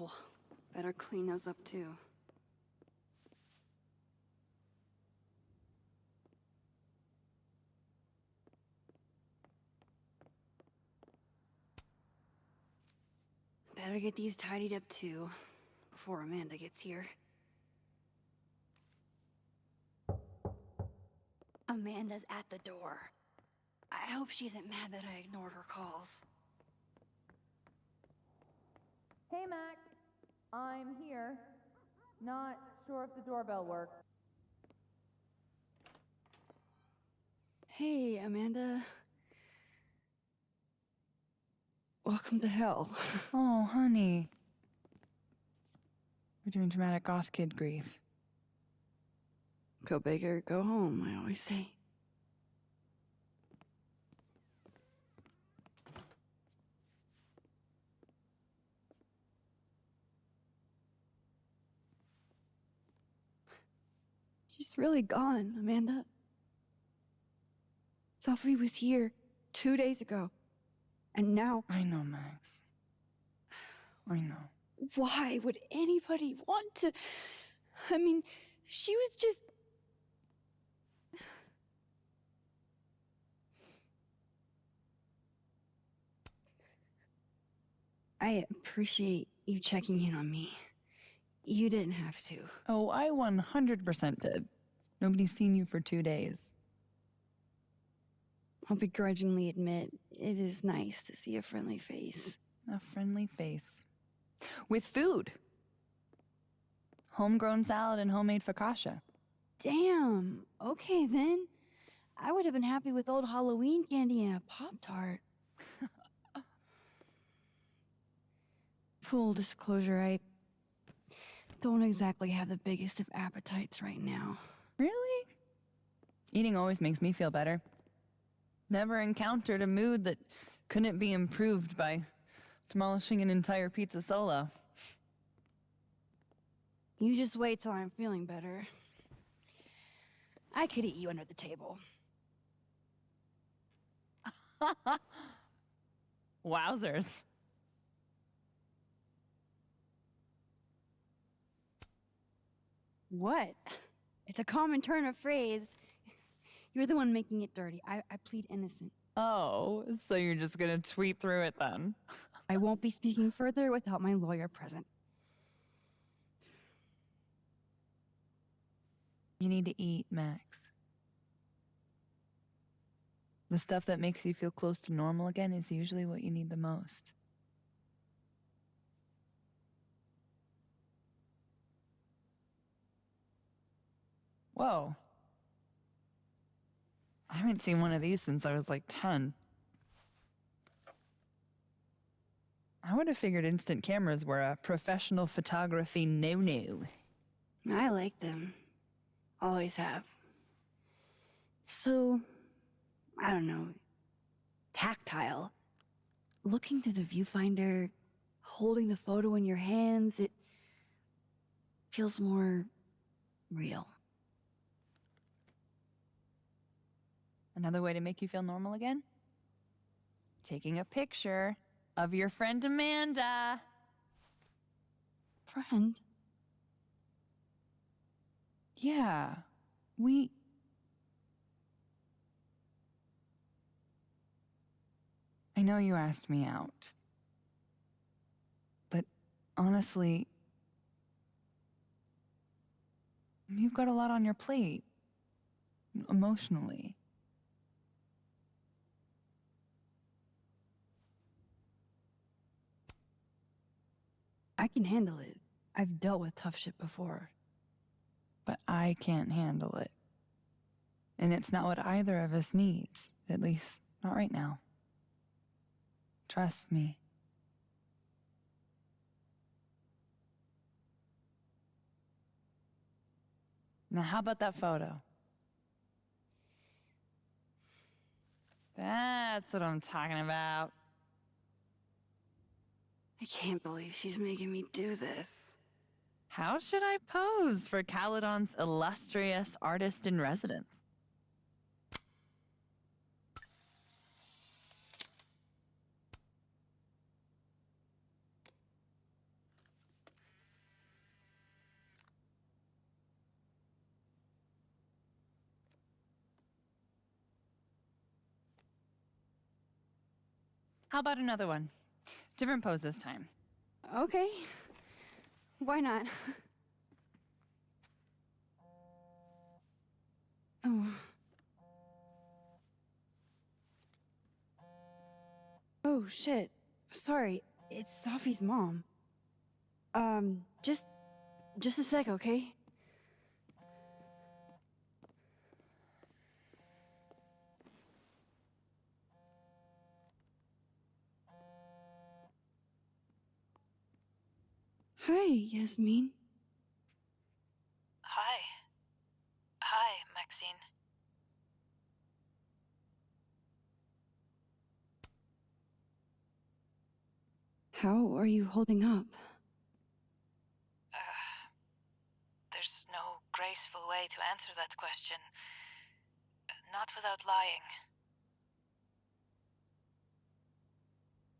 Oh, better clean those up too. Better get these tidied up too, before Amanda gets here. Amanda's at the door. I hope she isn't mad that I ignored her calls. Hey, Max. I'm here. Not sure if the doorbell works. Hey, Amanda. Welcome to hell. Oh, honey. We're doing dramatic goth kid grief. Go big or go home, I always say. She's really gone, Amanda. Sophie was here 2 days ago. And now... I know, Max. I know. Why would anybody want to... I mean, she was just... I appreciate you checking in on me. You didn't have to. Oh, I 100% did. Nobody's seen you for 2 days. I'll begrudgingly admit, it is nice to see a friendly face. A friendly face. With food. Homegrown salad and homemade focaccia. Damn. Okay, then. I would have been happy with old Halloween candy and a Pop-Tart. Full disclosure, I don't exactly have the biggest of appetites right now. Really? Eating always makes me feel better. Never encountered a mood that couldn't be improved by demolishing an entire pizza solo. You just wait till I'm feeling better. I could eat you under the table. Wowzers. What? It's a common turn of phrase. You're the one making it dirty. I plead innocent. Oh, so you're just gonna tweet through it then? I won't be speaking further without my lawyer present. You need to eat, Max. The stuff that makes you feel close to normal again is usually what you need the most. Whoa. I haven't seen one of these since I was like 10. I would have figured instant cameras were a professional photography no-no. I like them. Always have. So, I don't know, tactile. Looking through the viewfinder, holding the photo in your hands, it feels more real. Another way to make you feel normal again? Taking a picture of your friend Amanda. Friend? Yeah, I know you asked me out. But honestly, you've got a lot on your plate. Emotionally. I can handle it. I've dealt with tough shit before. But I can't handle it. And it's not what either of us needs. At least, not right now. Trust me. Now, how about that photo? That's what I'm talking about. I can't believe she's making me do this. How should I pose for Caledon's illustrious artist in residence? How about another one? Different pose this time. Okay. Why not? Oh. Oh, shit. Sorry, it's Sophie's mom. Just a sec, okay? Hi, Yasmin. Hi. Hi, Maxine. How are you holding up? There's no graceful way to answer that question. Not without lying.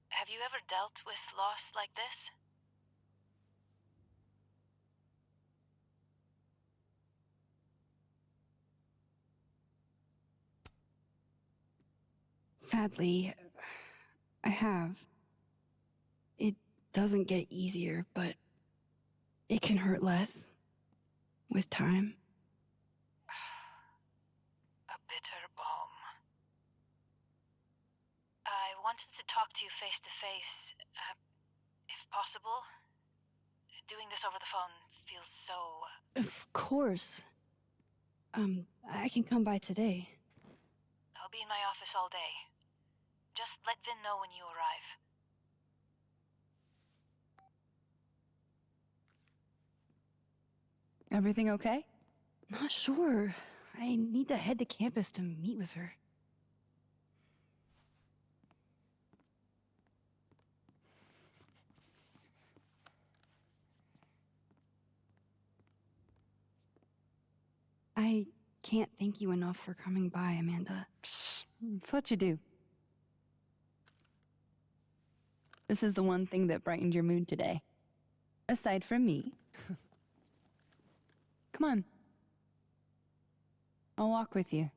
Have you ever dealt with loss like this? Sadly, I have. It doesn't get easier, but it can hurt less. With time. A bitter balm. I wanted to talk to you face to face, if possible. Doing this over the phone feels so... Of course. I can come by today. I'll be in my office all day. Just let Vin know when you arrive. Everything okay? Not sure. I need to head to campus to meet with her. I can't thank you enough for coming by, Amanda. It's what you do. This is the one thing that brightened your mood today. Aside from me. Come on. I'll walk with you.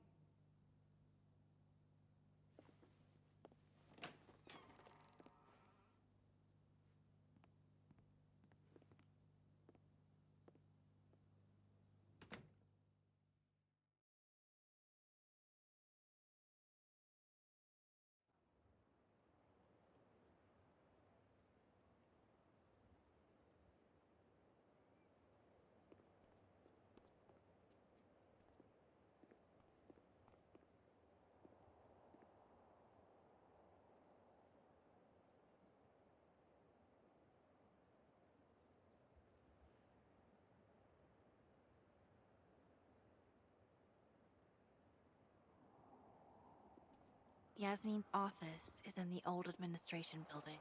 Yasmin's office is in the old administration building.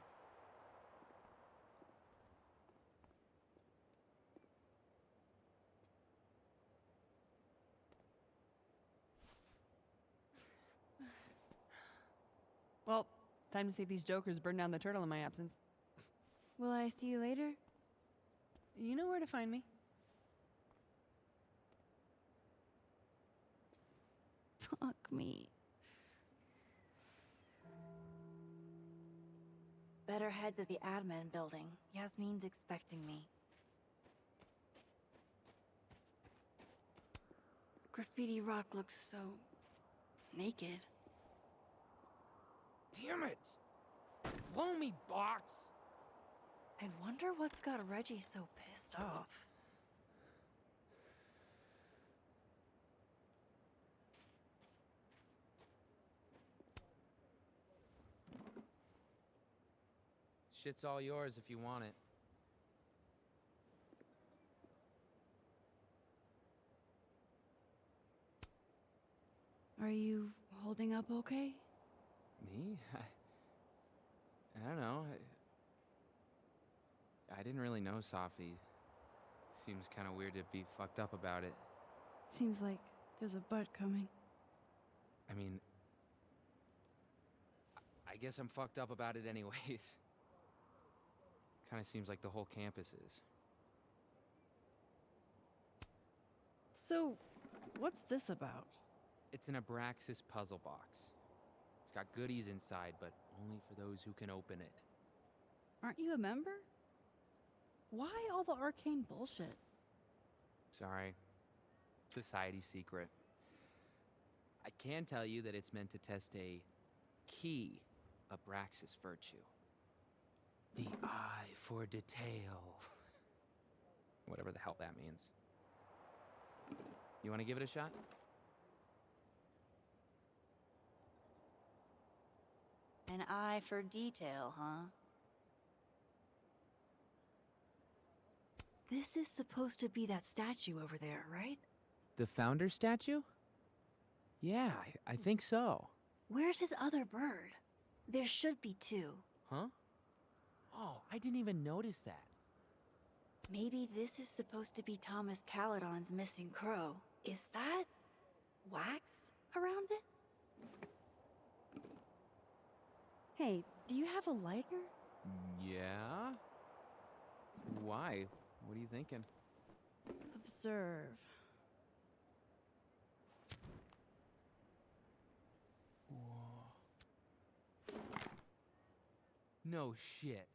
Well, time to see if these jokers burn down the turtle in my absence. Will I see you later? You know where to find me. Fuck me. Better head to the admin building. Yasmin's expecting me. Graffiti Rock looks so... naked. Damn it! Blow me, box! I wonder what's got Reggie so pissed off. Shit's all yours if you want it. Are you holding up okay? Me? I don't know. I didn't really know Sophie. Seems kind of weird to be fucked up about it. Seems like there's a but coming. I mean, I guess I'm fucked up about it anyways. Kind of seems like the whole campus is. So, what's this about? It's an Abraxas puzzle box. It's got goodies inside, but only for those who can open it. Aren't you a member? Why all the arcane bullshit? Sorry. Society secret. I can tell you that it's meant to test a key Abraxas virtue. The eye for detail. Whatever the hell that means. You want to give it a shot? An eye for detail, huh? This is supposed to be that statue over there, right? The founder statue? Yeah, I think so. Where's his other bird? There should be two. Huh? Oh, I didn't even notice that. Maybe this is supposed to be Thomas Caledon's missing crow. Is that wax around it? Hey, do you have a lighter? Yeah? Why? What are you thinking? Observe. No shit.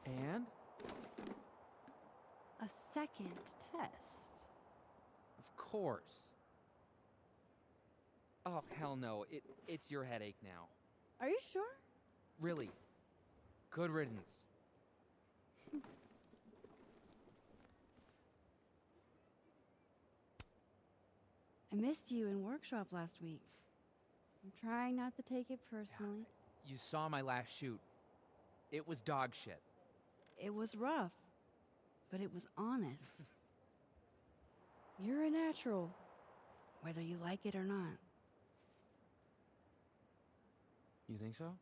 And? A second test. Of course. Oh, hell no. It's your headache now. Are you sure? Really. Good riddance. I missed you in workshop last week. I'm trying not to take it personally. You saw my last shoot. It was dog shit. It was rough, but it was honest. You're a natural, whether you like it or not. You think so?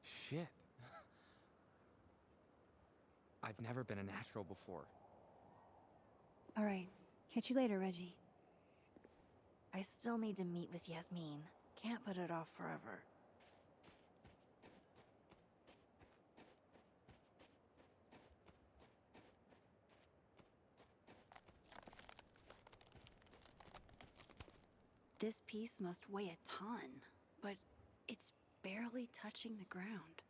Shit. I've never been a natural before. All right. Catch you later, Reggie. I still need to meet with Yasmin. Can't put it off forever. This piece must weigh a ton, but it's barely touching the ground.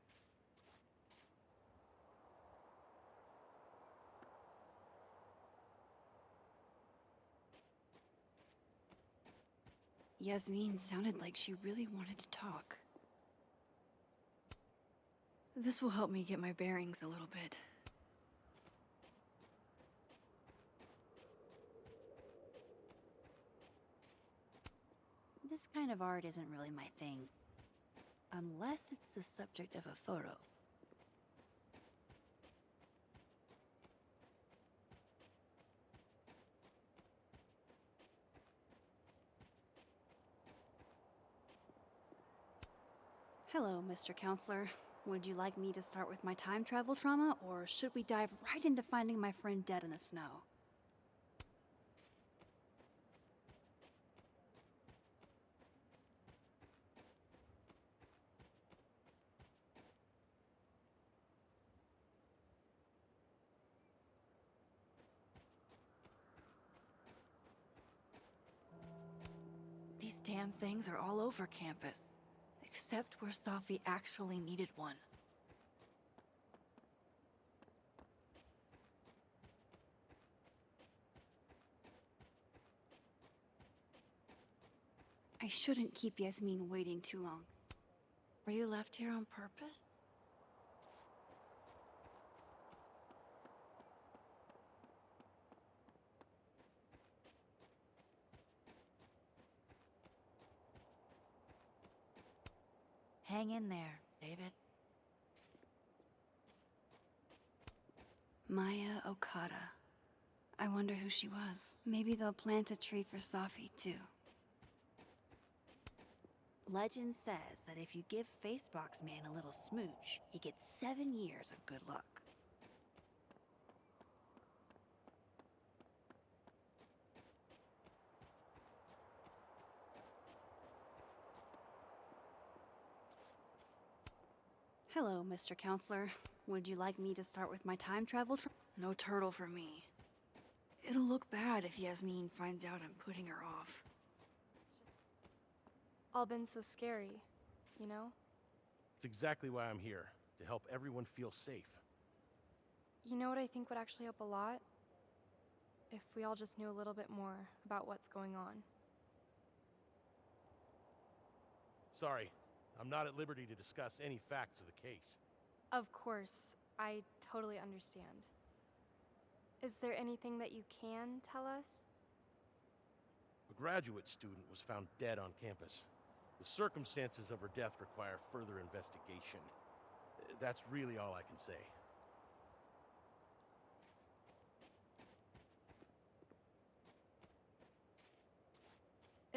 Yasmin sounded like she really wanted to talk. This will help me get my bearings a little bit. This kind of art isn't really my thing. Unless it's the subject of a photo. Hello, Mr. Counselor. Would you like me to start with my time travel trauma, or should we dive right into finding my friend dead in the snow? These damn things are all over campus. Except where Safi actually needed one. I shouldn't keep Yasmin waiting too long. Were you left here on purpose? Hang in there, David. Maya Okada. I wonder who she was. Maybe they'll plant a tree for Safi, too. Legend says that if you give Facebox Man a little smooch, he gets 7 years of good luck. Hello, Mr. Counselor. Would you like me to start with my time travel No turtle for me. It'll look bad if Yasmin finds out I'm putting her off. All been so scary, you know? It's exactly why I'm here, to help everyone feel safe. You know what I think would actually help a lot? If we all just knew a little bit more about what's going on. Sorry, I'm not at liberty to discuss any facts of the case. Of course, I totally understand. Is there anything that you can tell us? A graduate student was found dead on campus. The circumstances of her death require further investigation. That's really all I can say.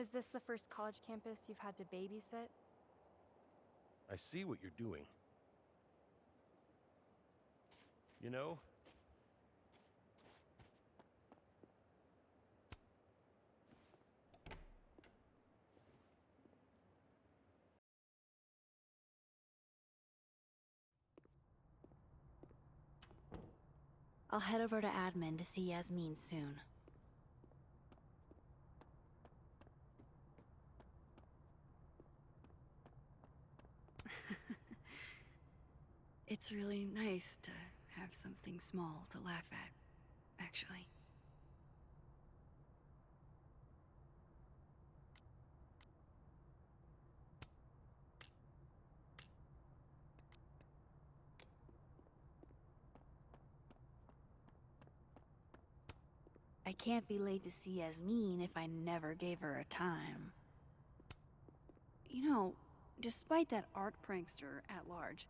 Is this the first college campus you've had to babysit? I see what you're doing. You know, I'll head over to admin to see Yasmin soon. It's really nice to have something small to laugh at, actually. I can't be late to see Yasmin if I never gave her a time. You know, despite that art prankster at large,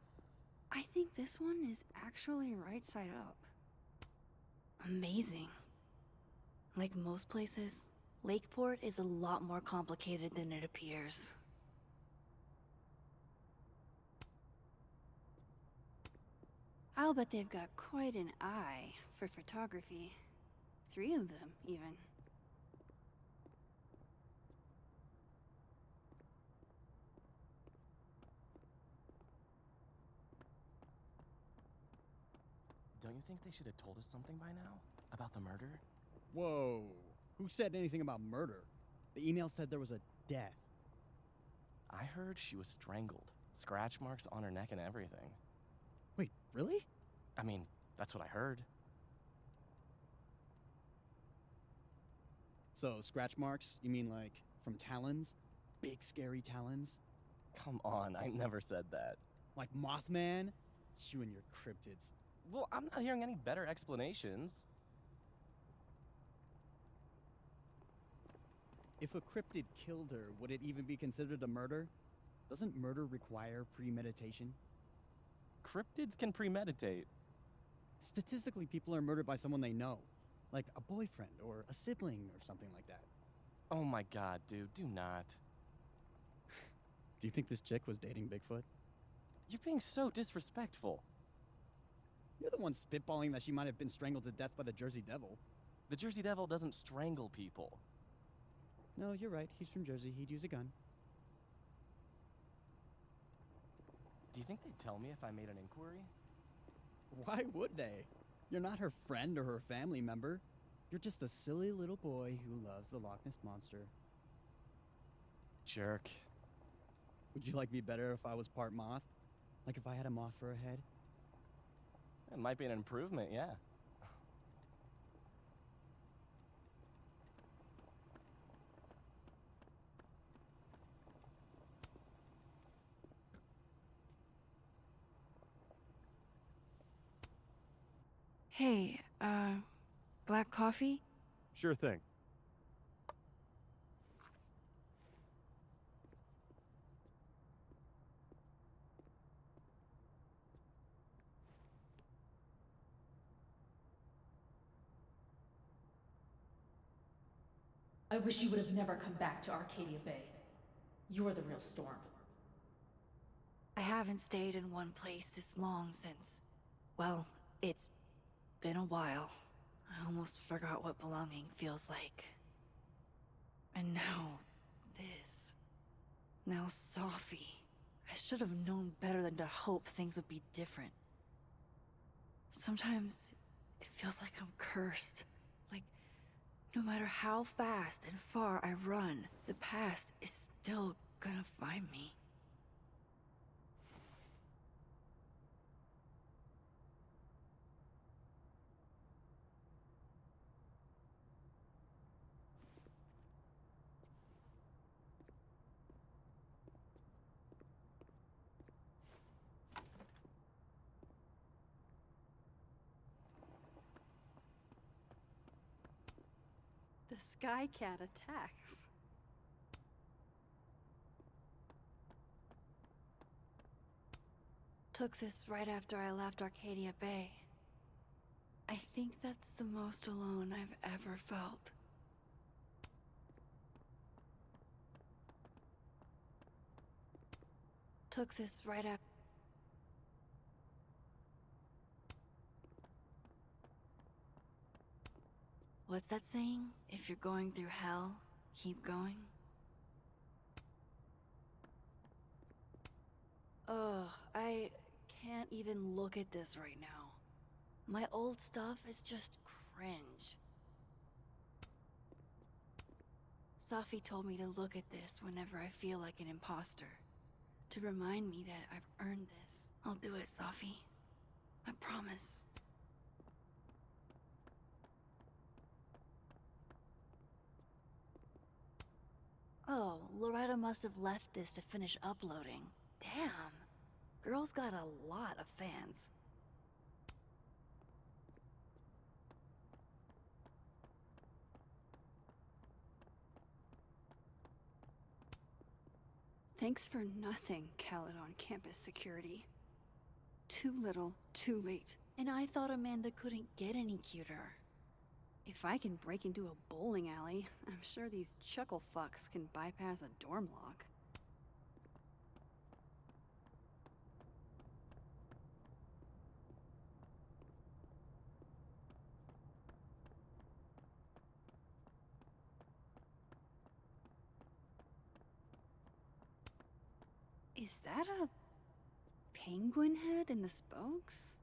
I think this one is actually right side up. Amazing. Like most places, Lakeport is a lot more complicated than it appears. I'll bet they've got quite an eye for photography. 3 of them, even. Don't you think they should have told us something by now? About the murder? Whoa. Who said anything about murder? The email said there was a death. I heard she was strangled. Scratch marks on her neck and everything. Wait, really? I mean, that's what I heard. So, scratch marks? You mean like from talons? Big scary talons? Come on, I never said that. Like Mothman? You and your cryptids. Well, I'm not hearing any better explanations. If a cryptid killed her, would it even be considered a murder? Doesn't murder require premeditation? Cryptids can premeditate. Statistically, people are murdered by someone they know. Like a boyfriend or a sibling or something like that. Oh my god, dude, do not. Do you think this chick was dating Bigfoot? You're being so disrespectful. You're the one spitballing that she might have been strangled to death by the Jersey Devil. The Jersey Devil doesn't strangle people. No, you're right. He's from Jersey. He'd use a gun. Do you think they'd tell me if I made an inquiry? Why would they? You're not her friend or her family member. You're just a silly little boy who loves the Loch Ness Monster. Jerk. Would you like me better if I was part moth? Like if I had a moth for a head? It might be an improvement, yeah. Hey, black coffee? Sure thing. I wish you would have never come back to Arcadia Bay. You're the real storm. I haven't stayed in one place this long since... Well, it's been a while. I almost forgot what belonging feels like. And now, this. Now Sophie. I should have known better than to hope things would be different. Sometimes it feels like I'm cursed. Like, no matter how fast and far I run, the past is still gonna find me. The Sky Cat attacks. Took this right after I left Arcadia Bay. I think that's the most alone I've ever felt. Took this right after. What's that saying? If you're going through hell, keep going? Ugh, I can't even look at this right now. My old stuff is just cringe. Safi told me to look at this whenever I feel like an imposter. To remind me that I've earned this. I'll do it, Safi. I promise. Oh, Loretta must have left this to finish uploading. Damn. Girl's got a lot of fans. Thanks for nothing, Khaled on campus security. Too little, too late. And I thought Amanda couldn't get any cuter. If I can break into a bowling alley, I'm sure these chuckle fucks can bypass a dorm lock. Is that a penguin head in the spokes?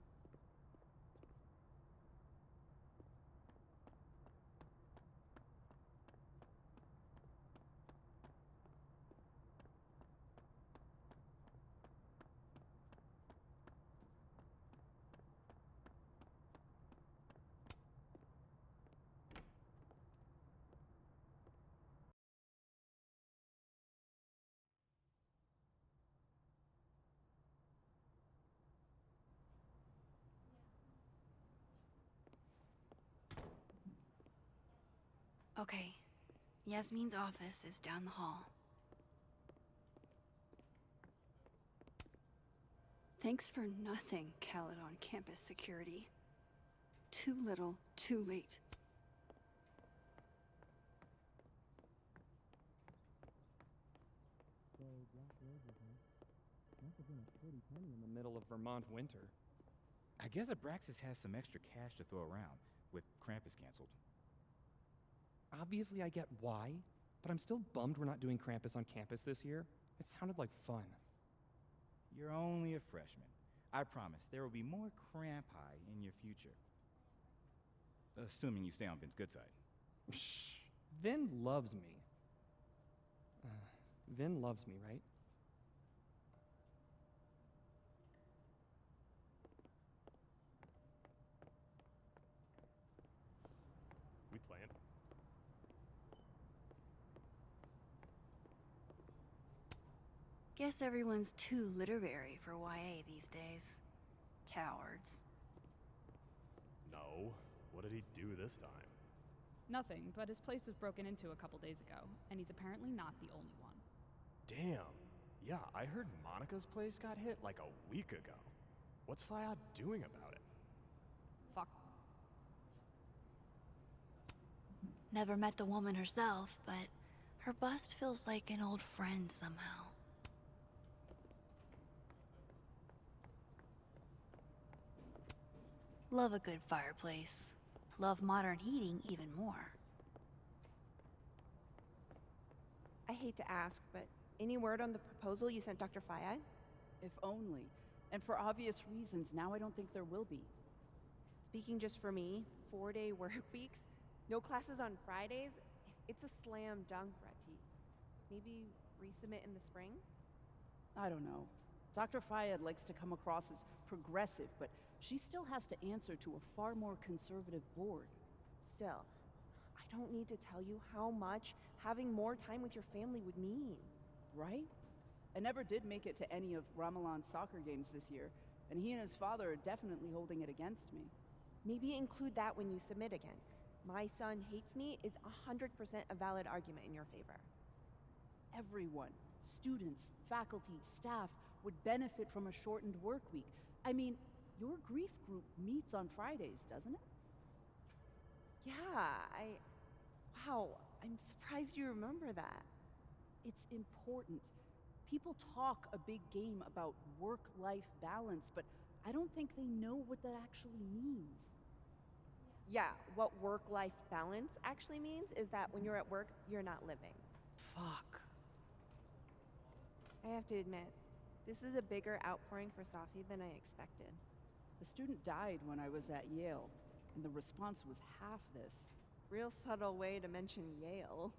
Okay, Yasmin's office is down the hall. Thanks for nothing, Khaled on campus security. Too little, too late. So, black roses, huh? Must have been a pretty penny in the middle of Vermont winter. I guess Abraxas has some extra cash to throw around, with Krampus canceled. Obviously I get why, but I'm still bummed we're not doing Krampus on campus this year. It sounded like fun. You're only a freshman. I promise there will be more Krampi in your future. Assuming you stay on Vin's good side. Vin loves me. Vin loves me, right? We playing? Guess everyone's too literary for YA these days. Cowards. No. What did he do this time? Nothing, but his place was broken into a couple days ago, and he's apparently not the only one. Damn. Yeah, I heard Monica's place got hit like a week ago. What's Fayad doing about it? Fuck. Never met the woman herself, but her bust feels like an old friend somehow. Love a good fireplace. Love modern heating even more. I hate to ask, but any word on the proposal you sent Dr. Fayad? If only. And for obvious reasons, now I don't think there will be. Speaking just for me, 4-day work weeks, no classes on Fridays, it's a slam dunk, Reti. Maybe resubmit in the spring? I don't know. Dr. Fayed likes to come across as progressive, but she still has to answer to a far more conservative board. Still, I don't need to tell you how much having more time with your family would mean. Right? I never did make it to any of Ramalan's soccer games this year, and he and his father are definitely holding it against me. Maybe include that when you submit again. My son hates me is 100% a valid argument in your favor. Everyone, students, faculty, staff, would benefit from a shortened work week. I mean, your grief group meets on Fridays, doesn't it? Yeah, Wow, I'm surprised you remember that. It's important. People talk a big game about work-life balance, but I don't think they know what that actually means. Yeah, what work-life balance actually means is that when you're at work, you're not living. Fuck. I have to admit, this is a bigger outpouring for Safi than I expected. The student died when I was at Yale, and the response was half this. Real subtle way to mention Yale.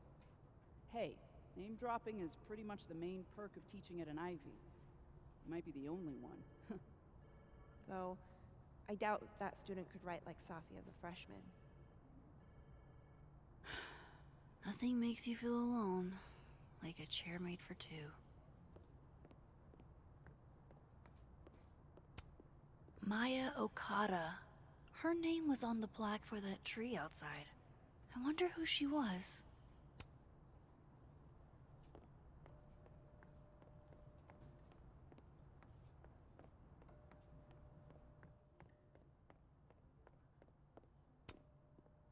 Hey, name dropping is pretty much the main perk of teaching at an Ivy. It might be the only one. Though, I doubt that student could write like Safi as a freshman. Nothing makes you feel alone like a chair made for two. Maya Okada. Her name was on the plaque for that tree outside. I wonder who she was.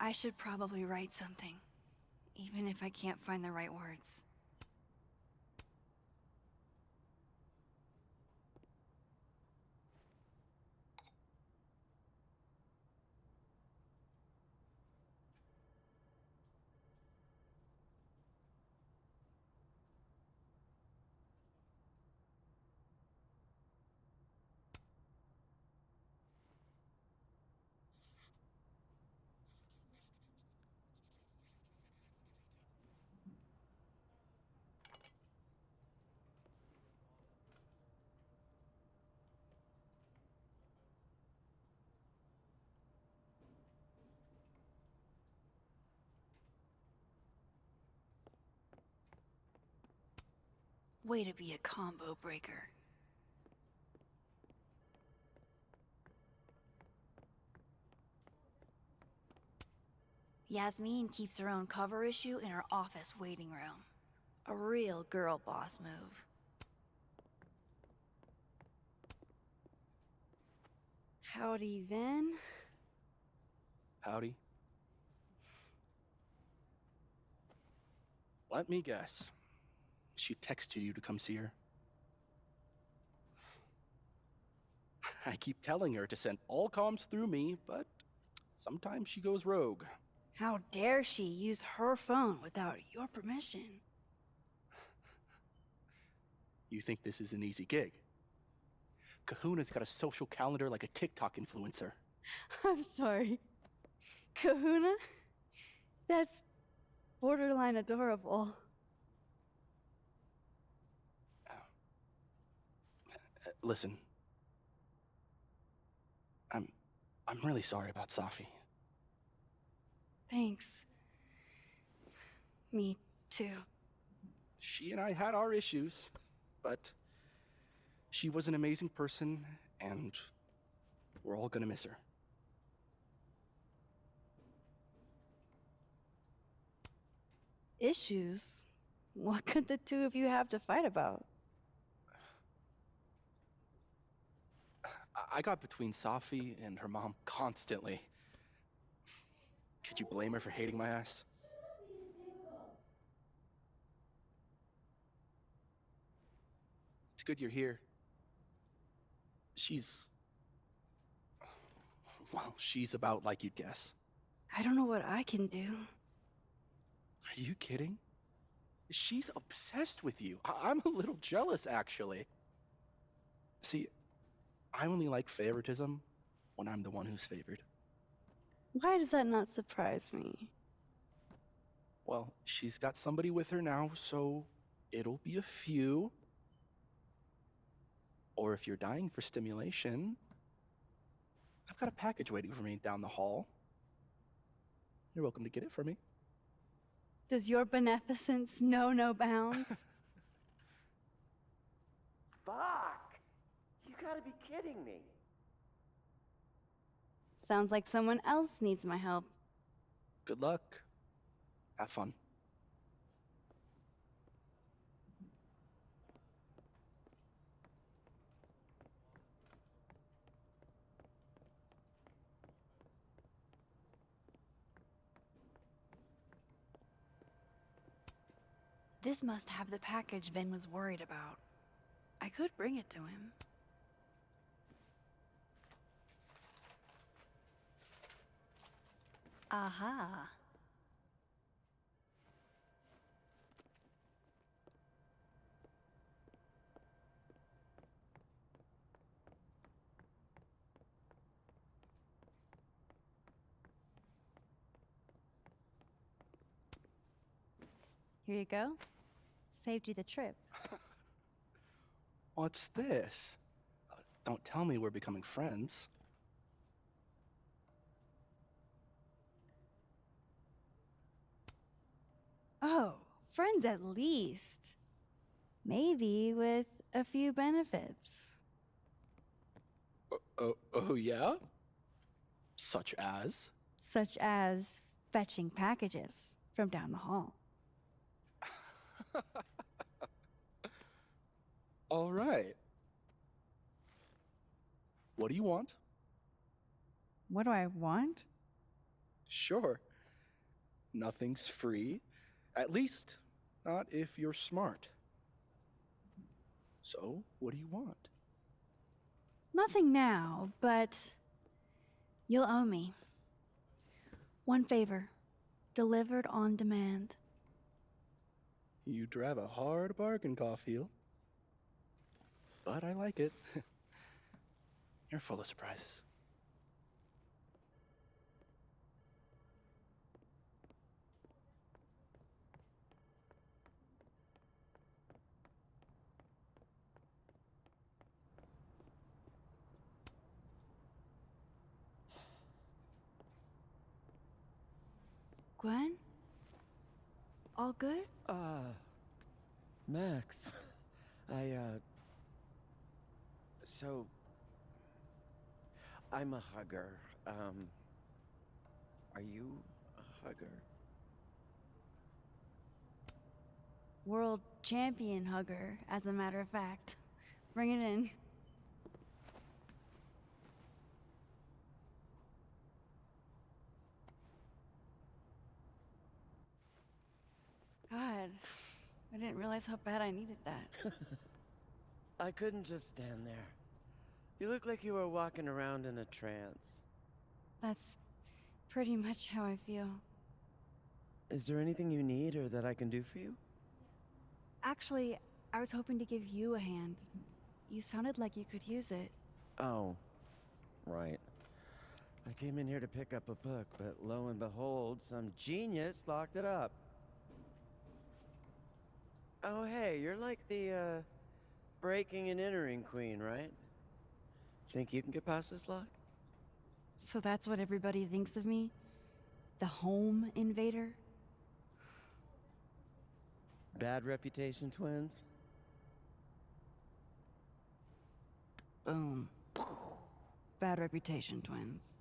I should probably write something, even if I can't find the right words. Way to be a combo breaker. Yasmin keeps her own cover issue in her office waiting room. A real girl boss move. Howdy, Vin. Howdy. Let me guess. She texted you to come see her? I keep telling her to send all comms through me, but sometimes she goes rogue. How dare she use her phone without your permission? You think this is an easy gig? Kahuna's got a social calendar like a TikTok influencer. I'm sorry. Kahuna? That's borderline adorable. Listen. I'm really sorry about Safi. Thanks. Me too. She and I had our issues, but she was an amazing person, and we're all gonna miss her. Issues? What could the two of you have to fight about? I got between Safi and her mom constantly. Could you blame her for hating my ass? It's good you're here. Well, she's about like you'd guess. I don't know what I can do. Are you kidding? She's obsessed with you. I'm a little jealous, actually. See, I only like favoritism when I'm the one who's favored. Why does that not surprise me? Well, she's got somebody with her now, so it'll be a few. Or if you're dying for stimulation, I've got a package waiting for me down the hall. You're welcome to get it for me. Does your beneficence know no bounds? Fuck! You gotta be kidding me. Sounds like someone else needs my help. Good luck. Have fun. This must have the package Vin was worried about. I could bring it to him. Aha. Here you go. Saved you the trip. What's this? Don't tell me we're becoming friends. Oh, friends at least. Maybe with a few benefits. Oh yeah? Such as? Such as fetching packages from down the hall. All right. What do you want? What do I want? Sure. Nothing's free. At least, not if you're smart. So, what do you want? Nothing now, but you'll owe me. One favor, delivered on demand. You drive a hard bargain, Caulfield. But I like it. You're full of surprises. Gwen? All good? Max. So... I'm a hugger. Are you a hugger? World champion hugger, as a matter of fact. Bring it in. God, I didn't realize how bad I needed that. I couldn't just stand there. You look like you were walking around in a trance. That's pretty much how I feel. Is there anything you need or that I can do for you? Actually, I was hoping to give you a hand. You sounded like you could use it. Oh, right. I came in here to pick up a book, but lo and behold, some genius locked it up. Oh, hey, you're like the, breaking and entering queen, right? Think you can get past this lock? So that's what everybody thinks of me? The home invader? Bad reputation, twins? Boom. Bad reputation, twins.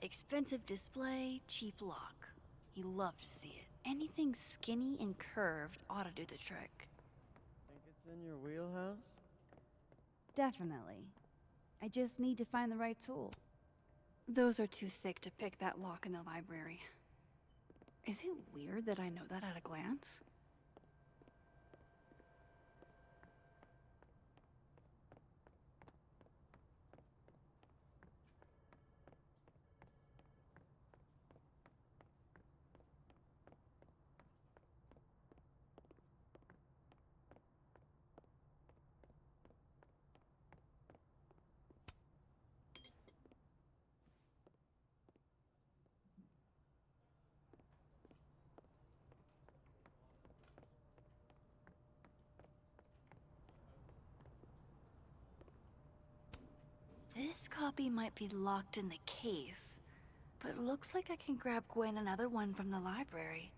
Expensive display, cheap lock. You love to see it. Anything skinny and curved ought to do the trick. Think it's in your wheelhouse? Definitely. I just need to find the right tool. Those are too thick to pick that lock in the library. Is it weird that I know that at a glance? This copy might be locked in the case, but it looks like I can grab Gwen another one from the library.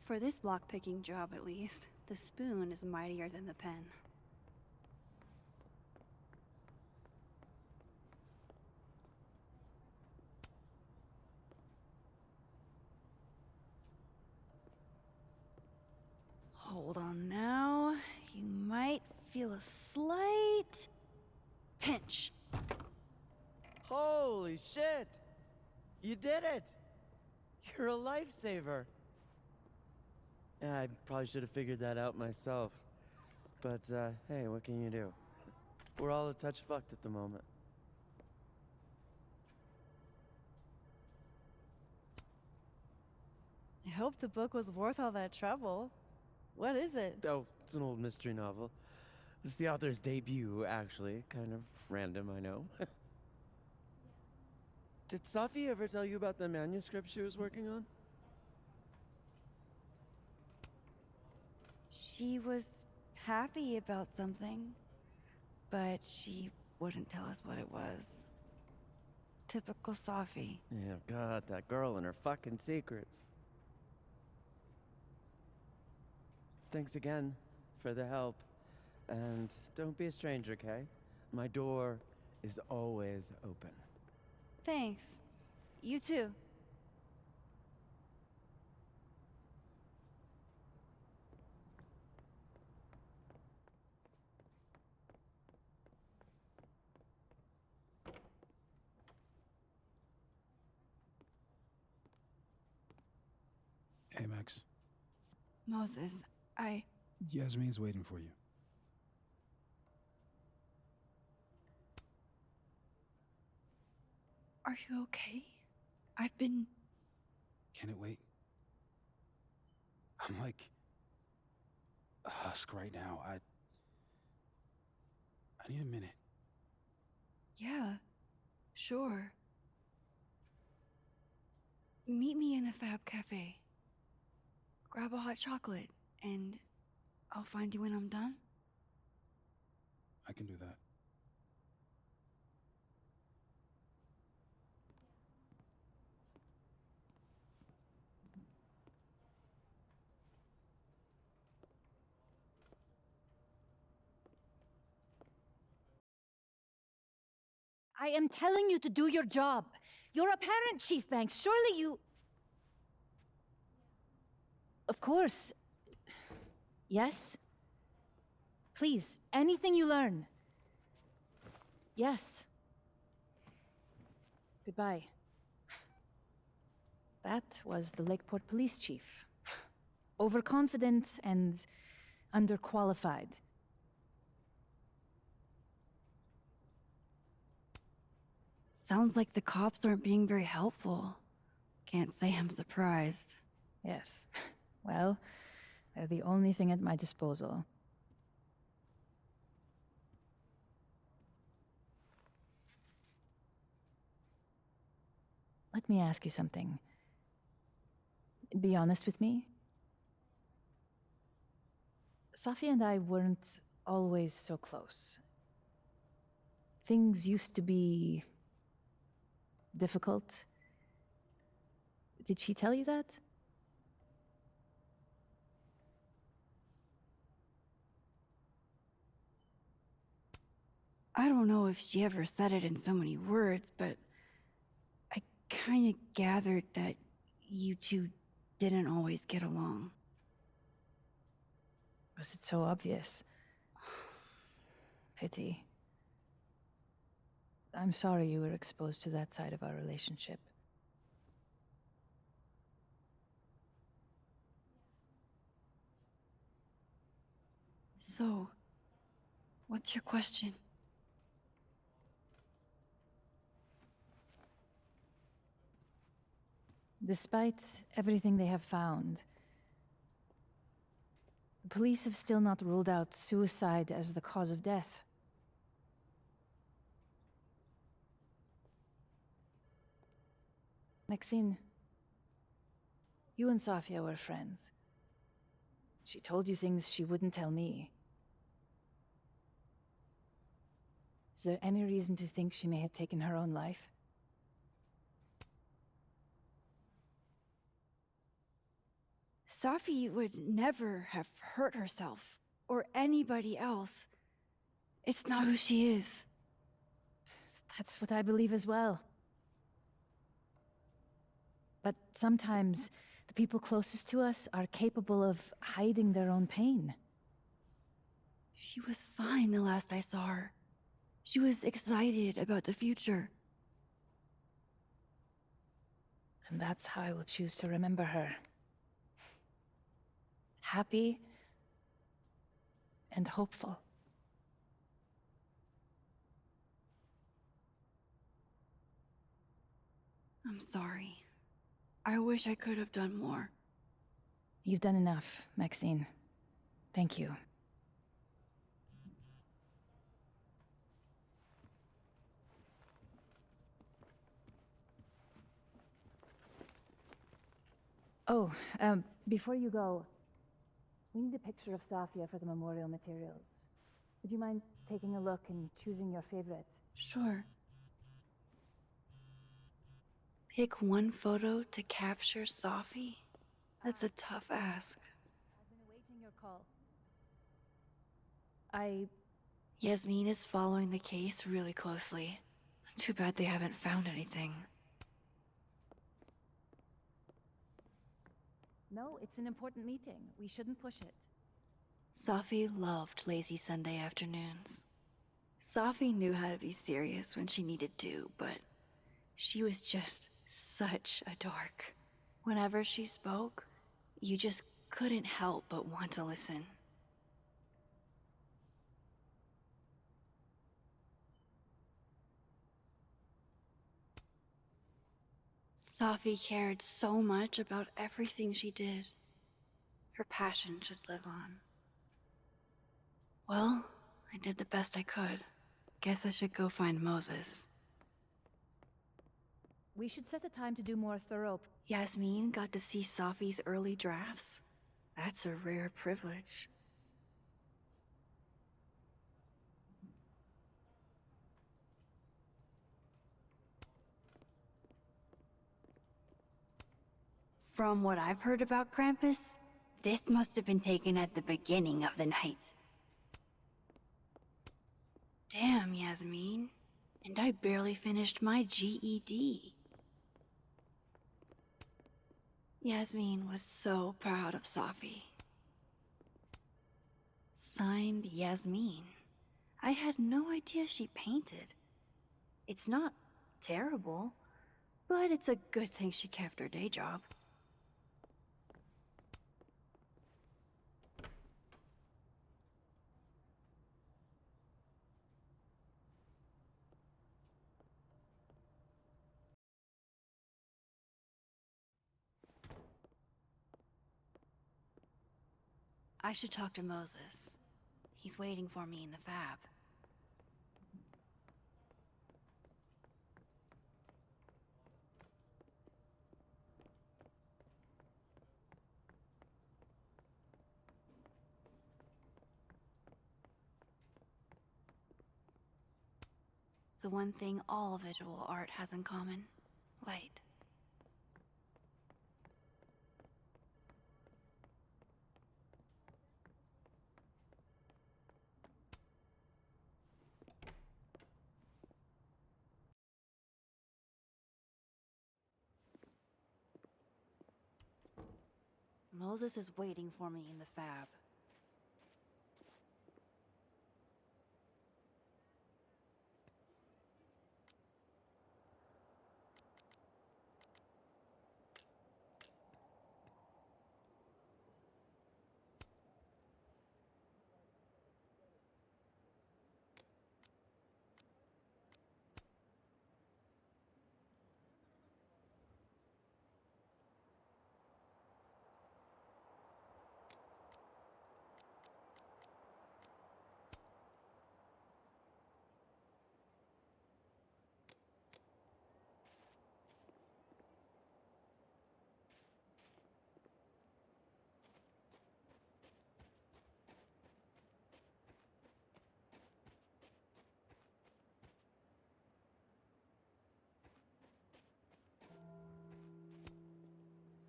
For this lockpicking job, at least, the spoon is mightier than the pen. Hold on now. You might feel a slight pinch. Holy shit! You did it! You're a lifesaver. Yeah, I probably should have figured that out myself. But, hey, what can you do? We're all a touch fucked at the moment. I hope the book was worth all that trouble. What is it? Oh, it's an old mystery novel. It's the author's debut, actually. Kind of random, I know. Did Safi ever tell you about the manuscript she was working on? She was happy about something, but she wouldn't tell us what it was. Typical Safi. Yeah, God, that girl and her fucking secrets. Thanks again for the help. And don't be a stranger, Kay. My door is always open. Thanks. You too. Hey, Max. Moses, Yasmin's waiting for you. Are you okay? I've been... Can it wait? I'm like a husk right now. I need a minute. Yeah, sure. Meet me in the Fab Cafe. Grab a hot chocolate, and I'll find you when I'm done. I can do that. I am telling you to do your job. You're a parent, Chief Banks. Surely you... Of course. Yes? Please, anything you learn. Yes. Goodbye. That was the Lakeport Police Chief. Overconfident and underqualified. Sounds like the cops aren't being very helpful. Can't say I'm surprised. Yes. Well, they're the only thing at my disposal. Let me ask you something. Be honest with me. Safi and I weren't always so close. Things used to be... difficult. Did she tell you that? I don't know if she ever said it in so many words, but I kinda gathered that you two didn't always get along. Was it so obvious? Pity. I'm sorry you were exposed to that side of our relationship. So, what's your question? Despite everything they have found, the police have still not ruled out suicide as the cause of death. Maxine, you and Sofia were friends. She told you things she wouldn't tell me. Is there any reason to think she may have taken her own life? Safi would never have hurt herself or anybody else. It's not who she is. That's what I believe as well. But sometimes the people closest to us are capable of hiding their own pain. She was fine the last I saw her. She was excited about the future. And that's how I will choose to remember her. Happy and hopeful. I'm sorry. I wish I could have done more. You've done enough, Maxine. Thank you. Oh, before you go, we need a picture of Sofia for the memorial materials. Would you mind taking a look and choosing your favorite? Sure. Pick one photo to capture Safi? That's a tough ask. I've been awaiting your call. Yasmin is following the case really closely. Too bad they haven't found anything. No, it's an important meeting. We shouldn't push it. Safi loved lazy Sunday afternoons. Safi knew how to be serious when she needed to, but she was just such a dork. Whenever she spoke, you just couldn't help but want to listen. Safi cared so much about everything she did. Her passion should live on. Well, I did the best I could. Guess I should go find Moses. We should set a time to do more thorough... Yasmin got to see Safi's early drafts. That's a rare privilege. From what I've heard about Krampus, this must have been taken at the beginning of the night. Damn, Yasmin. And I barely finished my GED. Yasmin was so proud of Safi. Signed, Yasmin. I had no idea she painted. It's not terrible, but it's a good thing she kept her day job. I should talk to Moses. He's waiting for me in the fab. The one thing all visual art has in common: light. Moses is waiting for me in the fab.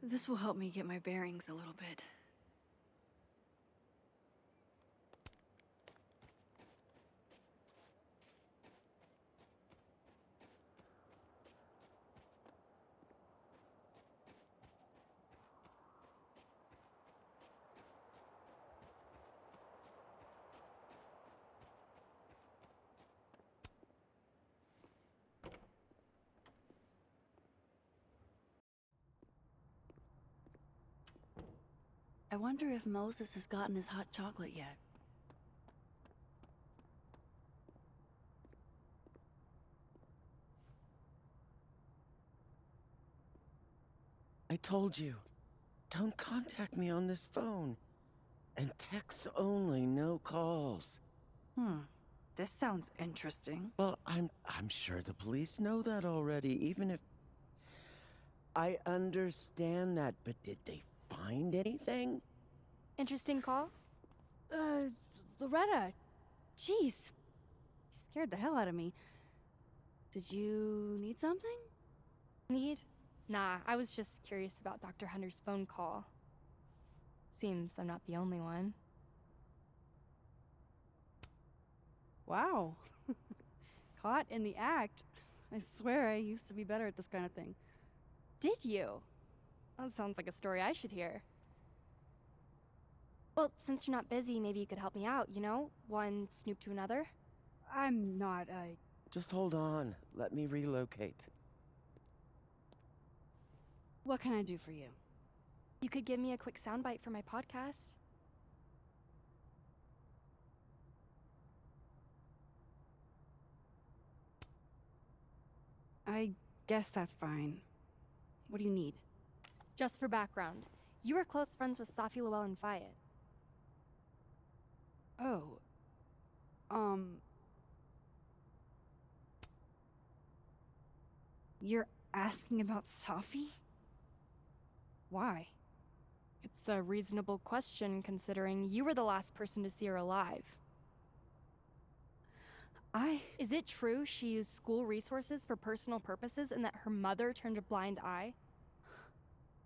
This will help me get my bearings a little bit. I wonder if Moses has gotten his hot chocolate yet. I told you, don't contact me on this phone. And texts only, no calls. This sounds interesting. Well, I'm sure the police know that already, even if... I understand that, but did they find anything? Interesting call? Loretta, jeez. You scared the hell out of me. Did you need something? Need? Nah, I was just curious about Dr. Hunter's phone call. Seems I'm not the only one. Wow. Caught in the act. I swear I used to be better at this kind of thing. Did you? That sounds like a story I should hear. Well, since you're not busy, maybe you could help me out, you know? One snoop to another? I'm not, Just hold on. Let me relocate. What can I do for you? You could give me a quick soundbite for my podcast. I guess that's fine. What do you need? Just for background, you were close friends with Safi, Lowell, and Fayed. Oh. You're asking about Safi? Why? It's a reasonable question, considering you were the last person to see her alive. Is it true she used school resources for personal purposes and that her mother turned a blind eye?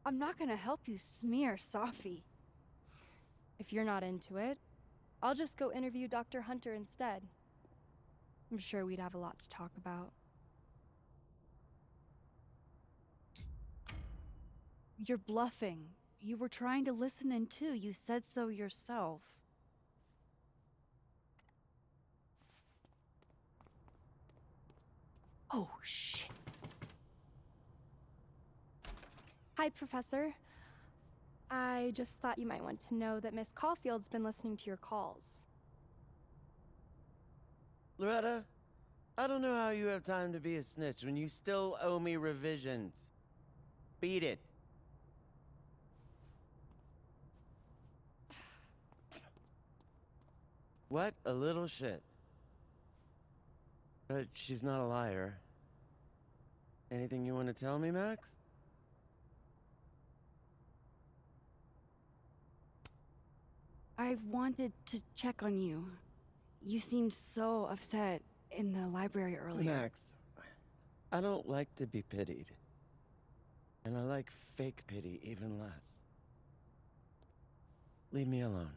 I'm not gonna help you smear Safi. If you're not into it, I'll just go interview Dr. Hunter instead. I'm sure we'd have a lot to talk about. You're bluffing. You were trying to listen in too. You said so yourself. Oh, shit. Hi, Professor. I just thought you might want to know that Miss Caulfield's been listening to your calls. Loretta, I don't know how you have time to be a snitch when you still owe me revisions. Beat it. What a little shit. But she's not a liar. Anything you want to tell me, Max? I wanted to check on you. You seemed so upset in the library earlier. Max, I don't like to be pitied. And I like fake pity even less. Leave me alone.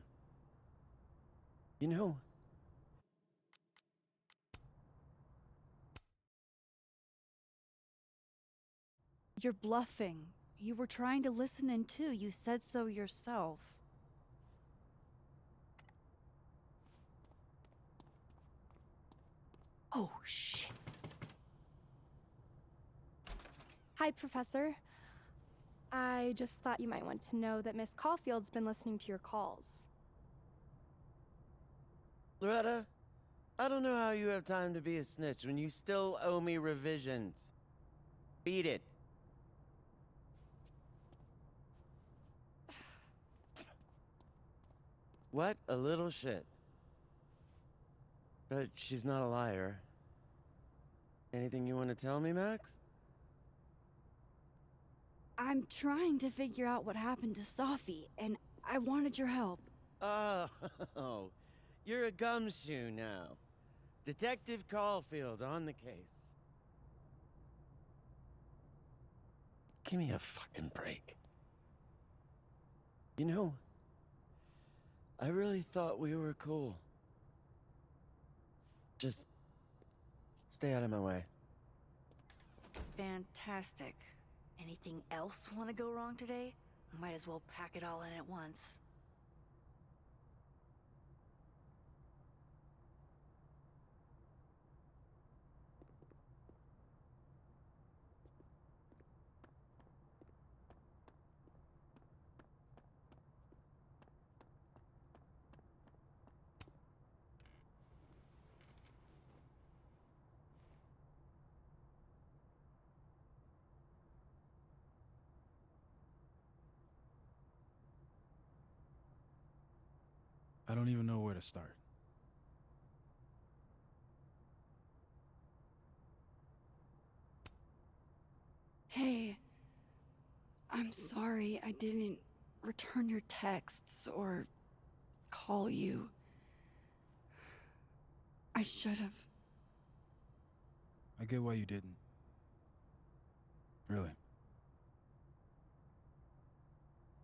You know... You're bluffing. You were trying to listen in too. You said so yourself. Oh, shit. Hi, Professor. I just thought you might want to know that Miss Caulfield's been listening to your calls. Loretta, I don't know how you have time to be a snitch when you still owe me revisions. Beat it. What a little shit. But she's not a liar. Anything you want to tell me, Max? I'm trying to figure out what happened to Safi, and I wanted your help. Oh, you're a gumshoe now. Detective Caulfield on the case. Give me a fucking break. You know, I really thought we were cool. Just stay out of my way. Fantastic. Anything else want to go wrong today? Might as well pack it all in at once. I don't even know where to start. Hey, I'm sorry I didn't return your texts or call you. I should have. I get why you didn't. Really.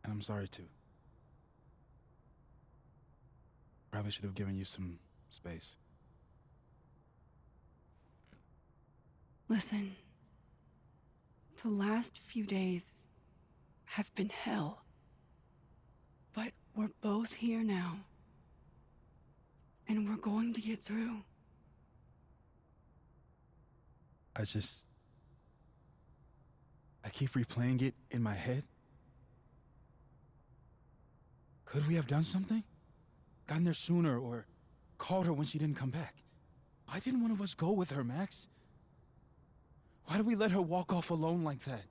And I'm sorry too. Probably should have given you some space. Listen, the last few days have been hell. But we're both here now. And we're going to get through. I keep replaying it in my head. Could we have done something? Gotten there sooner or called her when she didn't come back? Why didn't one of us go with her, Max? Why did we let her walk off alone like that?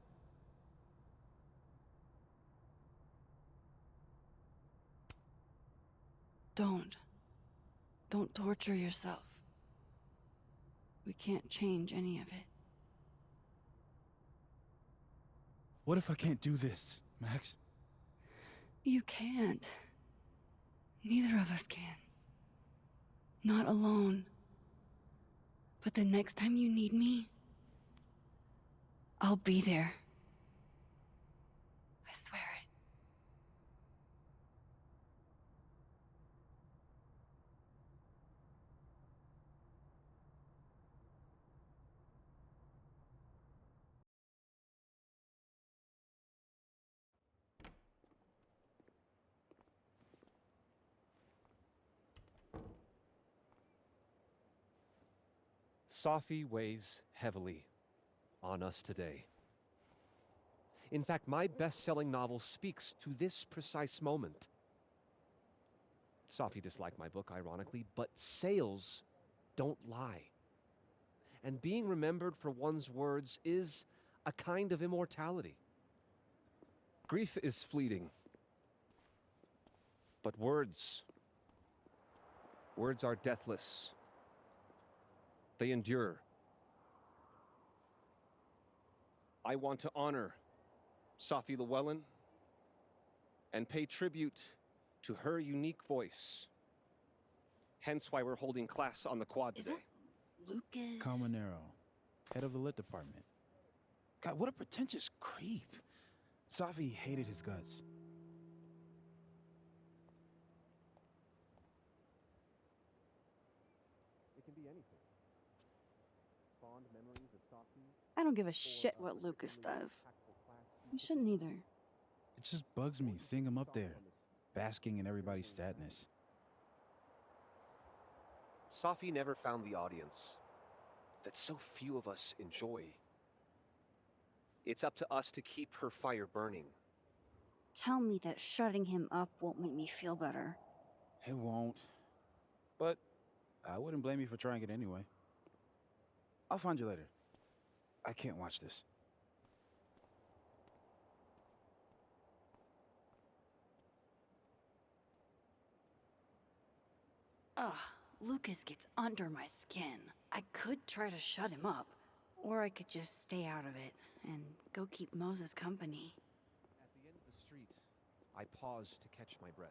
Don't torture yourself. We can't change any of it. What if I can't do this, Max? You can't. Neither of us can. Not alone. But the next time you need me, I'll be there. I swear it. Safi weighs heavily on us today. In fact, my best-selling novel speaks to this precise moment. Safi disliked my book, ironically, but sales don't lie. And being remembered for one's words is a kind of immortality. Grief is fleeting, but words are deathless. They endure. I want to honor Safi Llewellyn and pay tribute to her unique voice. Hence why we're holding class on the quad today. Lucas? Camonero, head of the lit department. God, what a pretentious creep. Safi hated his guts. It can be anything. Fond memories of Safi. I don't give a shit what Lucas does. You shouldn't either. It just bugs me seeing him up there, basking in everybody's sadness. Safi never found the audience that so few of us enjoy. It's up to us to keep her fire burning. Tell me that shutting him up won't make me feel better. It won't. But I wouldn't blame you for trying it anyway. I'll find you later. I can't watch this. Ugh, Lucas gets under my skin. I could try to shut him up, or I could just stay out of it and go keep Moses company. At the end of the street, I paused to catch my breath.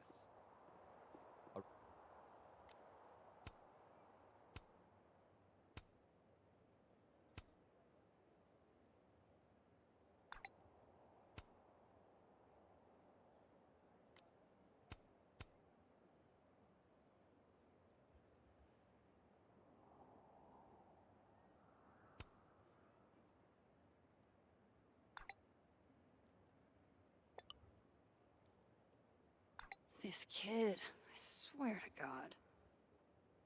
This kid, I swear to God.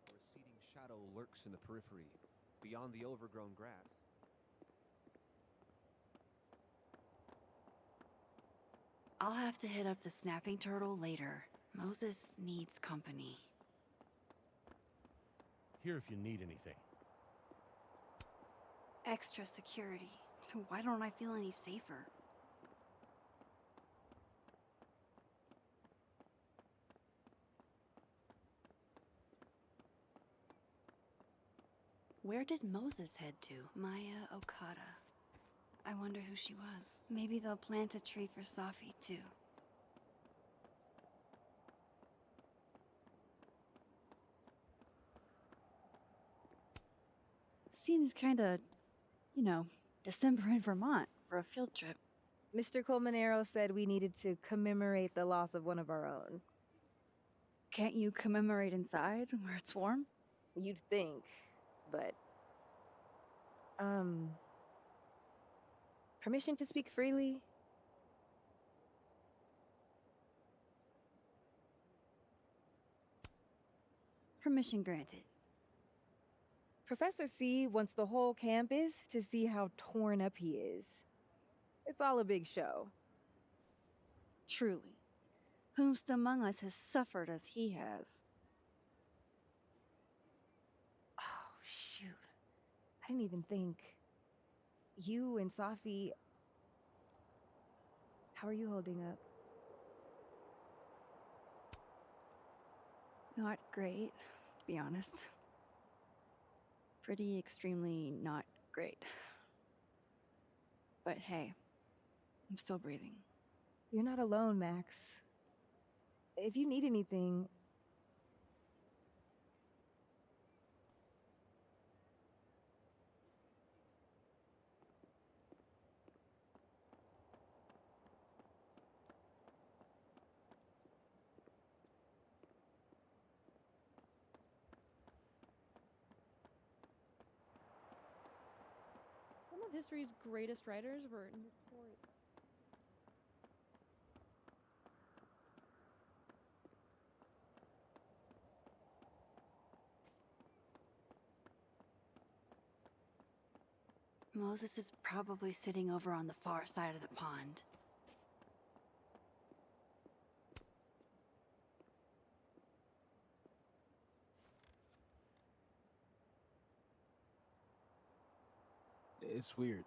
A receding shadow lurks in the periphery, beyond the overgrown grass. I'll have to hit up the snapping turtle later. Moses needs company. Here if you need anything. Extra security. So why don't I feel any safer? Where did Moses head to? Maya Okada. I wonder who she was. Maybe they'll plant a tree for Safi, too. Seems kinda, December in Vermont for a field trip. Mr. Colmenero said we needed to commemorate the loss of one of our own. Can't you commemorate inside, where it's warm? You'd think, but... Permission to speak freely? Permission granted. Professor C wants the whole campus to see how torn up he is. It's all a big show. Truly. Whomst among us has suffered as he has? Oh, shoot. I didn't even think. You and Safi... How are you holding up? Not great, to be honest. Pretty extremely not great. But hey, I'm still breathing. You're not alone, Max. If you need anything... Some of history's greatest writers were notorious. Moses is probably sitting over on the far side of the pond. It's weird.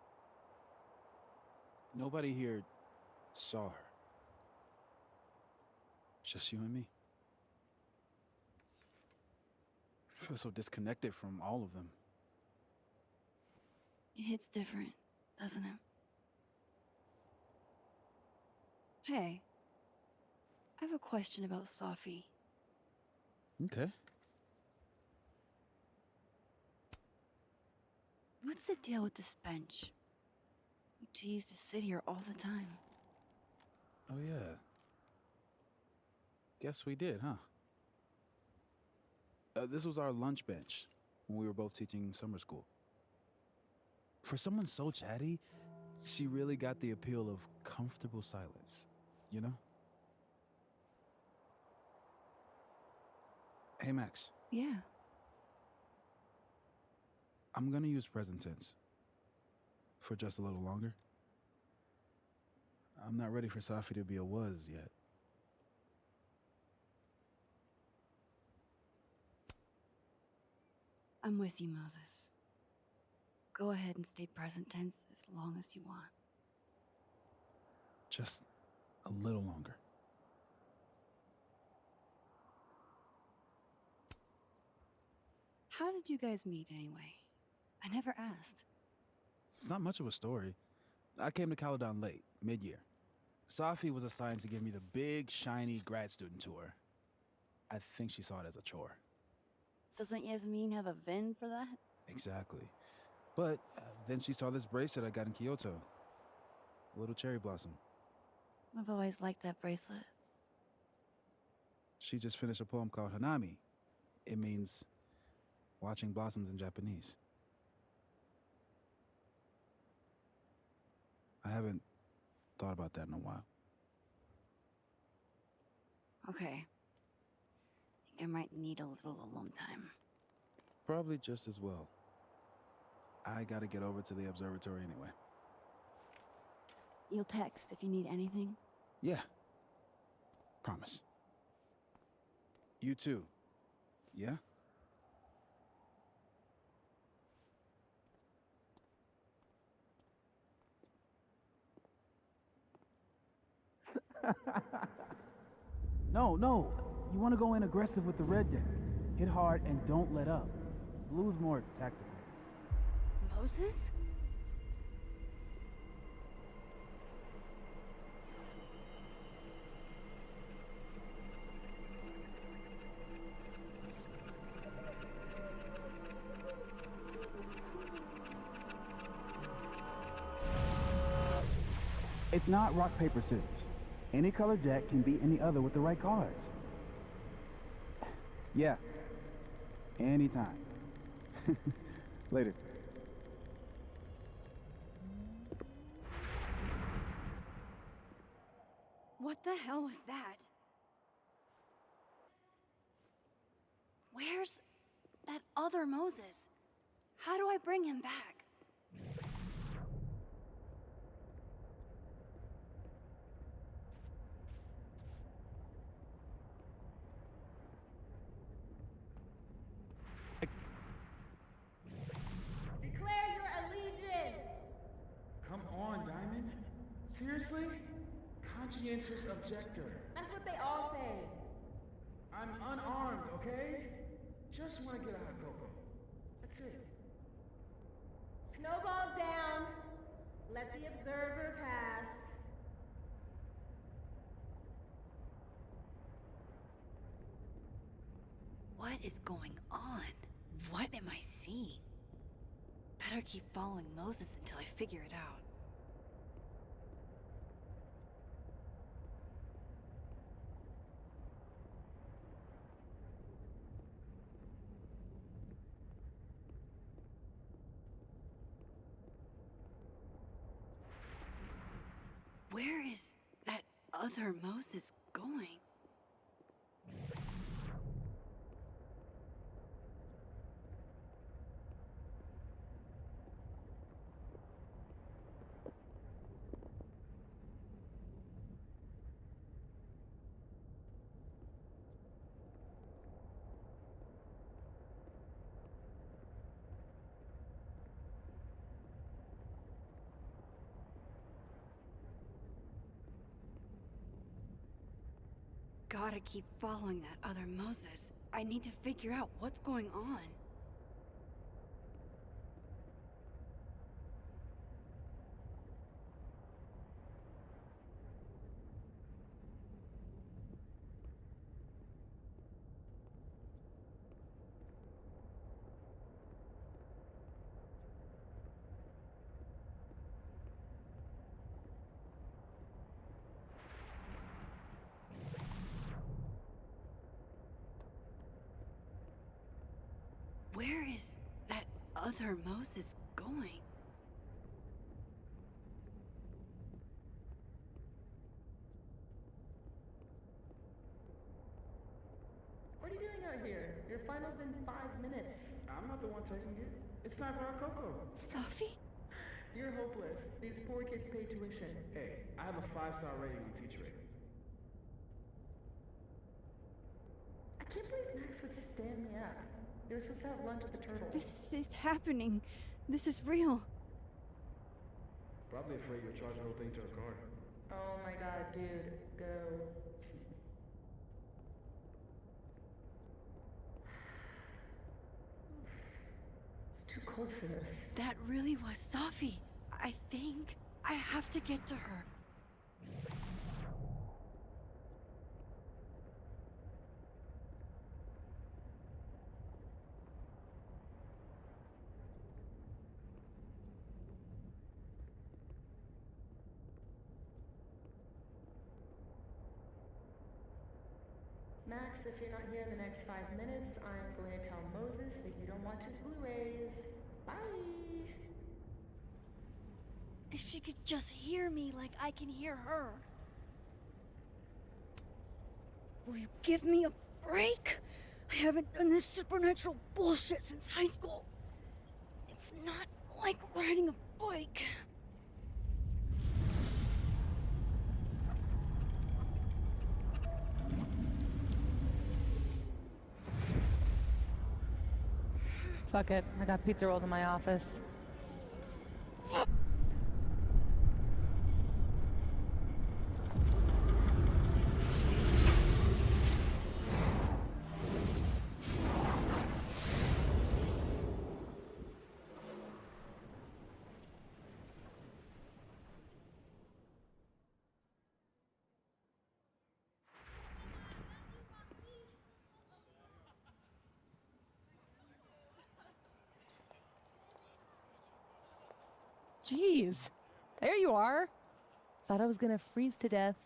Nobody here saw her. Just you and me. I feel so disconnected from all of them. It hits different, doesn't it? Hey, I have a question about Safi. Okay. What's the deal with this bench? We used to sit here all the time. Oh, yeah. Guess we did, huh? This was our lunch bench when we were both teaching summer school. For someone so chatty, she really got the appeal of comfortable silence, you know? Hey, Max. Yeah. I'm gonna use present tense. For just a little longer. I'm not ready for Safi to be a was yet. I'm with you, Moses. Go ahead and stay present tense as long as you want. Just a little longer. How did you guys meet anyway? I never asked. It's not much of a story. I came to Caledon late, mid-year. Safi was assigned to give me the big, shiny grad student tour. I think she saw it as a chore. Doesn't Yasmin have a VIN for that? Exactly. But then she saw this bracelet I got in Kyoto. A little cherry blossom. I've always liked that bracelet. She just finished a poem called Hanami. It means watching blossoms in Japanese. I haven't thought about that in a while. Okay. I think I might need a little alone time. Probably just as well. I gotta get over to the observatory anyway. You'll text if you need anything? Yeah. Promise. You too. Yeah? No. You want to go in aggressive with the red deck. Hit hard and don't let up. Blue's more tactical. Moses? It's not rock, paper, scissors. Any color deck can beat any other with the right cards. Yeah. Anytime. Later. What the hell was that? Where's that other Moses? How do I bring him back? Declare your allegiance! Come on, Diamond. Seriously? Conscientious objector. That's what they all say. I'm unarmed, okay? Just want to get a hot cocoa. That's it. Snowballs down. Let the observer pass. What is going on? What am I seeing? Better keep following Moses until I figure it out. Where is that other Moses going? Gotta keep following that other Moses. I need to figure out what's going on. Where is that other Moses going? What are you doing out here? Your final's in 5 minutes. I'm not the one taking it. It's time for our cocoa. Sophie? You're hopeless. These poor kids pay tuition. Hey, I have a 5-star rating on Teacher Rating. I can't believe Max would stand me up. You were supposed to have lunch at the Turtle. This is happening. This is real. Probably afraid you'll charge the whole thing to her car. Oh my god, dude. Go. It's too cold for this. That really was Sophie. I think I have to get to her. Max, if you're not here in the next 5 minutes, I'm going to tell Moses that you don't watch his Blu-rays. Bye! If she could just hear me like I can hear her. Will you give me a break? I haven't done this supernatural bullshit since high school. It's not like riding a bike. Fuck it. I got pizza rolls in my office. Jeez, there you are. Thought I was gonna freeze to death.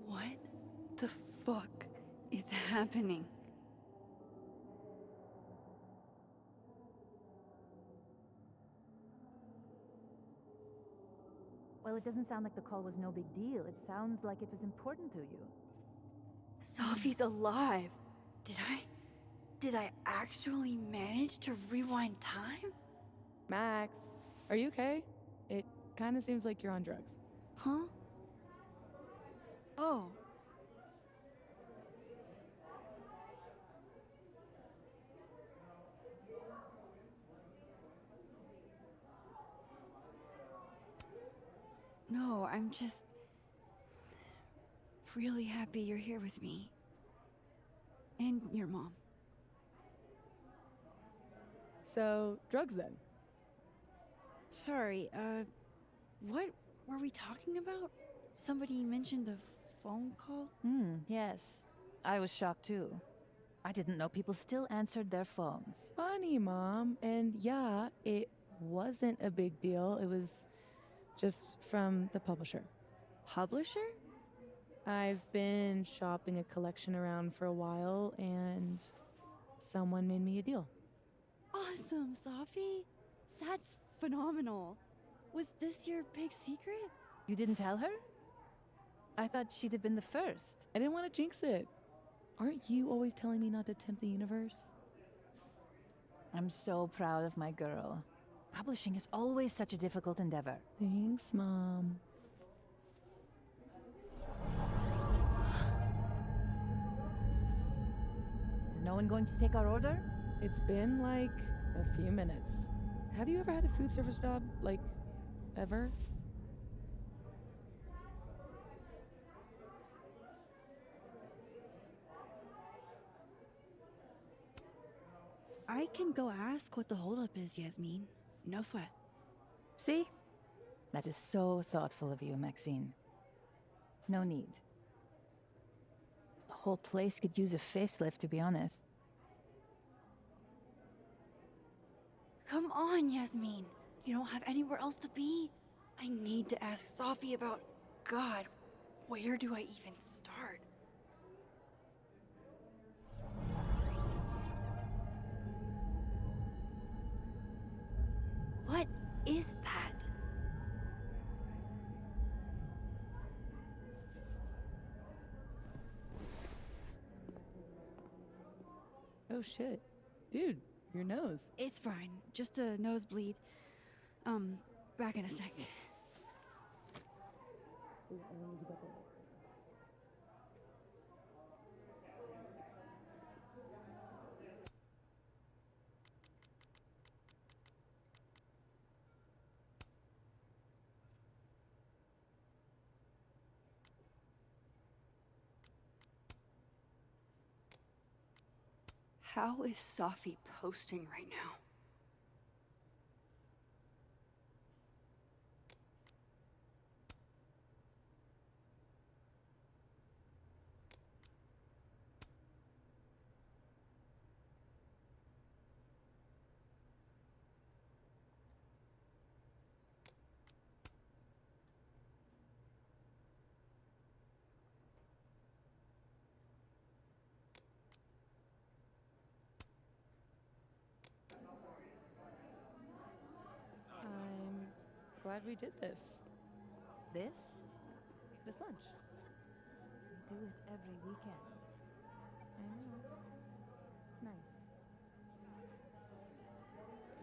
What the fuck is happening? Well, it doesn't sound like the call was no big deal. It sounds like it was important to you. Sophie's alive. Did I actually manage to rewind time? Max, are you okay? It kind of seems like you're on drugs. Huh? Oh. No, I'm just really happy you're here with me. And your mom. So, drugs then? Sorry, what were we talking about? Somebody mentioned a phone call? Yes. I was shocked too. I didn't know people still answered their phones. Funny, Mom. And yeah, it wasn't a big deal. It was just from the publisher. Publisher? I've been shopping a collection around for a while, and someone made me a deal. Awesome, Sophie. That's phenomenal. Was this your big secret? You didn't tell her? I thought she'd have been the first. I didn't want to jinx it. Aren't you always telling me not to tempt the universe? I'm so proud of my girl. Publishing is always such a difficult endeavor. Thanks, Mom. Is no one going to take our order? It's been like a few minutes. Have you ever had a food service job? Like, ever? I can go ask what the holdup is, Yasmin. No sweat. See? That is so thoughtful of you, Maxine. No need. The whole place could use a facelift, to be honest. Come on, Yasmin. You don't have anywhere else to be? I need to ask Sophie about... God, where do I even start? What Oh shit. Dude, your nose. It's fine. Just a nosebleed. Back in a sec. How is Safi posting right now? I'm glad we did this. This lunch. We do it every weekend. I know. Nice.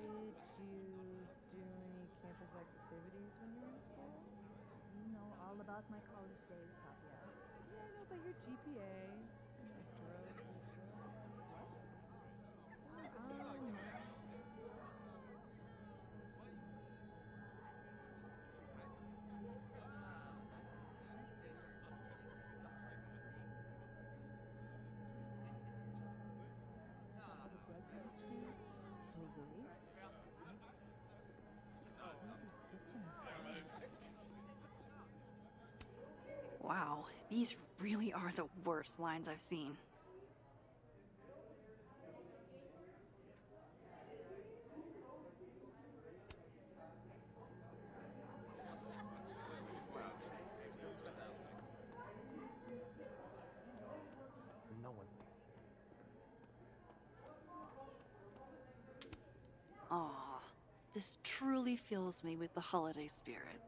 Did you do any campus activities when you were in school? You know all about my college days, Sophia. Yeah, I know about your GPA and like drugs and stuff. What? Wow, these really are the worst lines I've seen. No one. Aw, this truly fills me with the holiday spirit.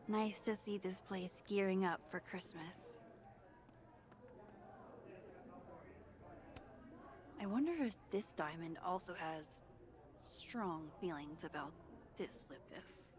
Nice to see this place gearing up for Christmas. I wonder if this diamond also has strong feelings about this Lucas.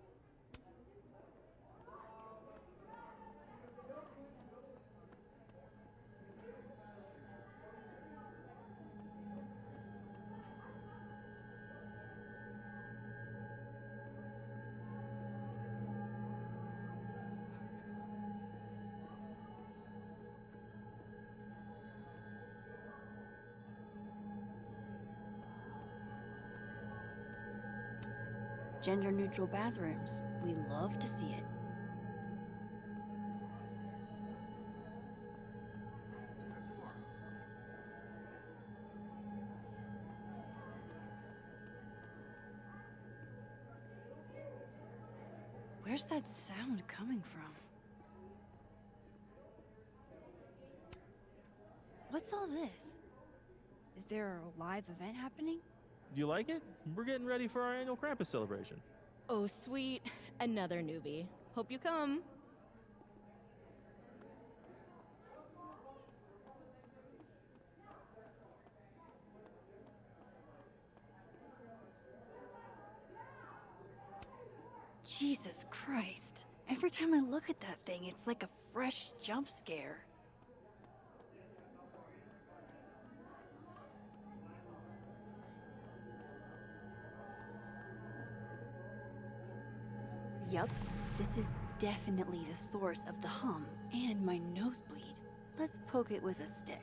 Gender-neutral bathrooms. We love to see it. Where's that sound coming from? What's all this? Is there a live event happening? Do you like it? We're getting ready for our annual Krampus celebration. Oh, sweet. Another newbie. Hope you come. Jesus Christ. Every time I look at that thing, it's like a fresh jump scare. Yup, this is definitely the source of the hum and my nosebleed. Let's poke it with a stick.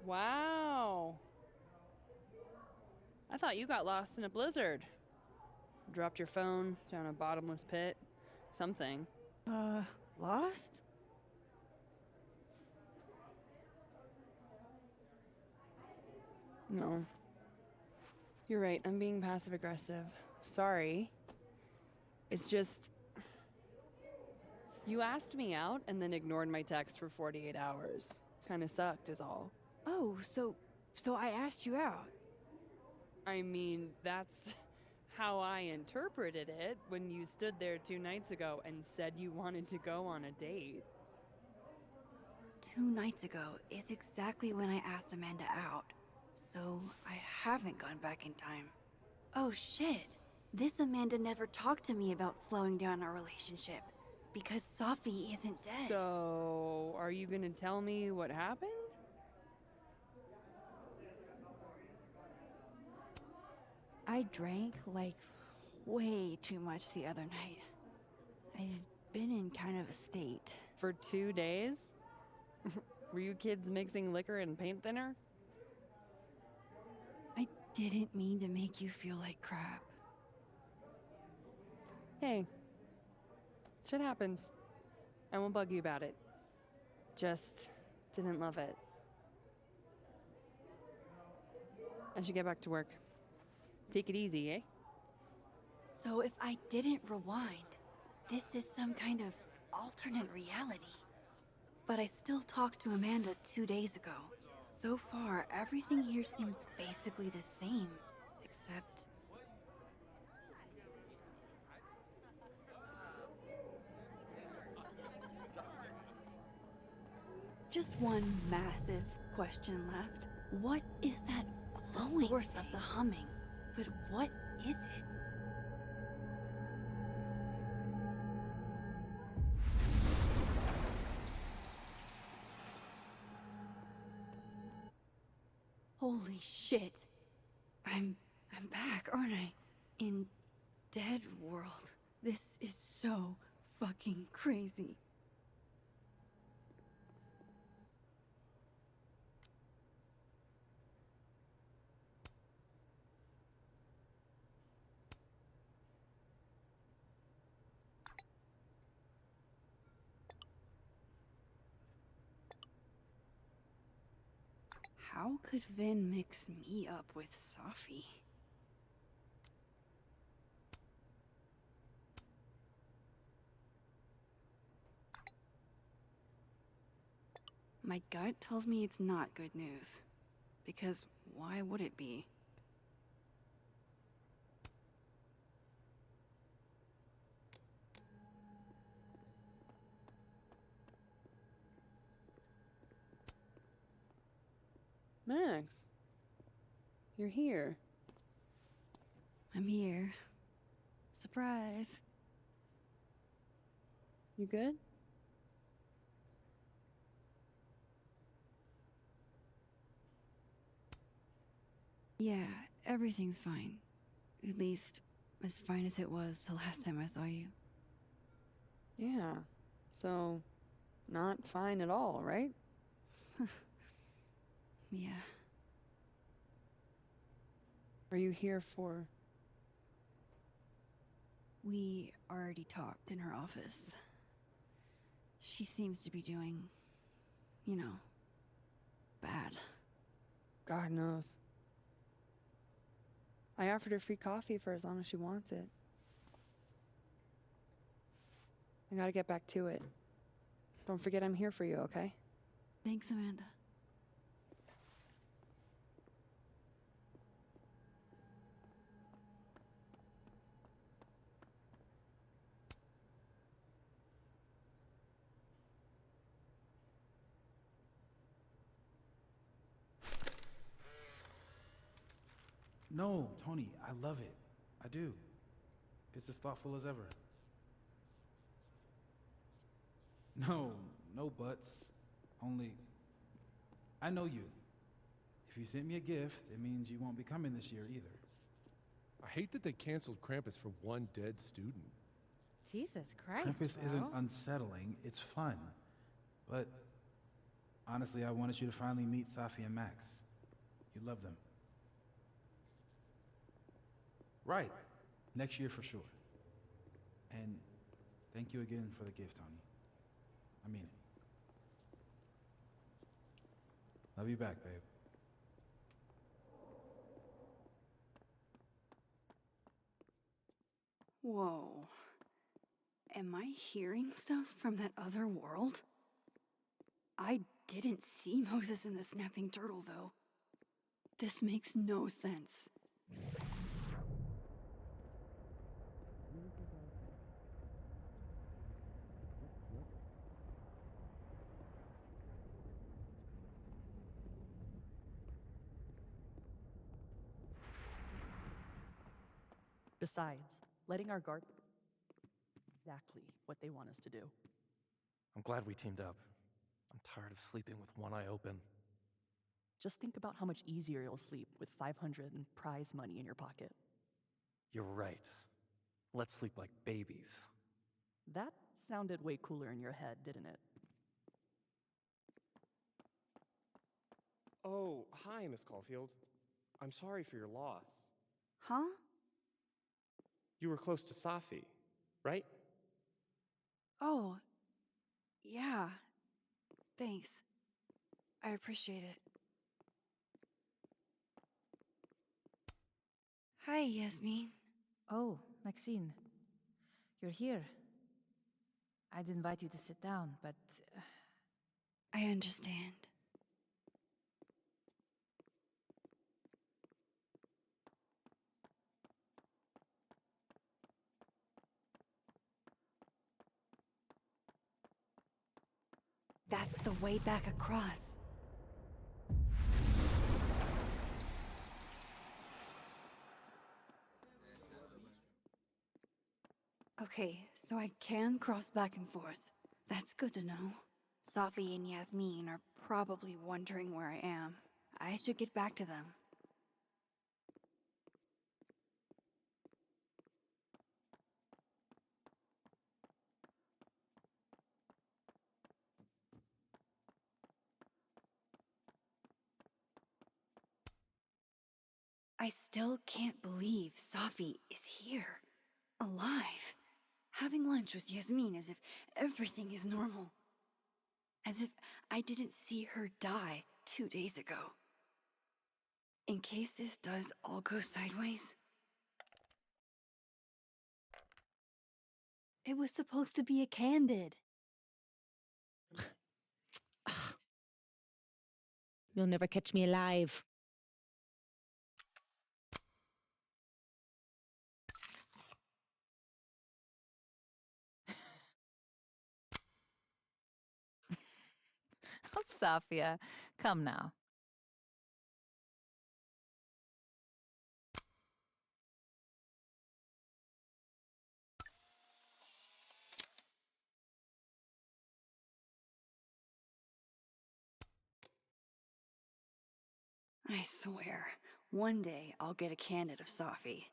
Wow. I thought you got lost in a blizzard. Dropped your phone down a bottomless pit. Something. Lost? No. You're right, I'm being passive aggressive. Sorry. It's just... You asked me out and then ignored my text for 48 hours. Kinda sucked is all. Oh, so So I asked you out. I mean, that's how I interpreted it when you stood there 2 nights ago and said you wanted to go on a date. 2 nights ago is exactly when I asked Amanda out, so I haven't gone back in time. Oh shit! This Amanda never talked to me about slowing down our relationship, because Sophie isn't dead. So, are you gonna tell me what happened? I drank, like, way too much the other night. I've been in kind of a state. For 2 days? Were you kids mixing liquor and paint thinner? I didn't mean to make you feel like crap. Hey, shit happens. I won't bug you about it. Just didn't love it. I should get back to work. Take it easy, eh? So if I didn't rewind, this is some kind of alternate reality. But I still talked to Amanda 2 days ago. So far, everything here seems basically the same, except... Just one massive question left. What is that glowing source of the humming? But what is it? Holy shit. I'm back, aren't I? In Dead World. This is so fucking crazy. How could Vin mix me up with Sophie? My gut tells me it's not good news. Because why would it be? Max, you're here. I'm here. Surprise. You good? Yeah, everything's fine. At least, as fine as it was the last time I saw you. Yeah. So, not fine at all, right? Yeah. Are you here for... We already talked in her office. She seems to be doing, you know, bad. God knows. I offered her free coffee for as long as she wants it. I gotta get back to it. Don't forget I'm here for you, okay? Thanks, Amanda. No, Tony, I love it. I do. It's as thoughtful as ever. No, no buts. Only, I know you. If you sent me a gift, it means you won't be coming this year either. I hate that they canceled Krampus for one dead student. Jesus Christ, Krampus bro. isn't unsettling, it's fun. But honestly, I wanted you to finally meet Safi and Max. You love them. Right. Next year for sure. And thank you again for the gift, Tony. I mean it. Love you back, babe. Whoa. Am I hearing stuff from that other world? I didn't see Moses in the snapping turtle, though. This makes no sense. Besides, letting our guard exactly what they want us to do. I'm glad we teamed up. I'm tired of sleeping with one eye open. Just think about how much easier you'll sleep with 500 in prize money in your pocket. You're right. Let's sleep like babies. That sounded way cooler in your head, didn't it? Oh, hi, Miss Caulfield. I'm sorry for your loss. Huh? You were close to Safi, right? Oh, yeah. Thanks. I appreciate it. Hi, Yasmin. Oh, Maxine. You're here. I'd invite you to sit down, but... I understand. That's the way back across. Okay, so I can cross back and forth. That's good to know. Safi and Yasmin are probably wondering where I am. I should get back to them. I still can't believe Safi is here. Alive. Having lunch with Yasmin as if everything is normal. As if I didn't see her die 2 days ago. In case this does all go sideways. It was supposed to be a candid. You'll never catch me alive. Oh, Safia, come now. I swear, one day I'll get a candid of Safi.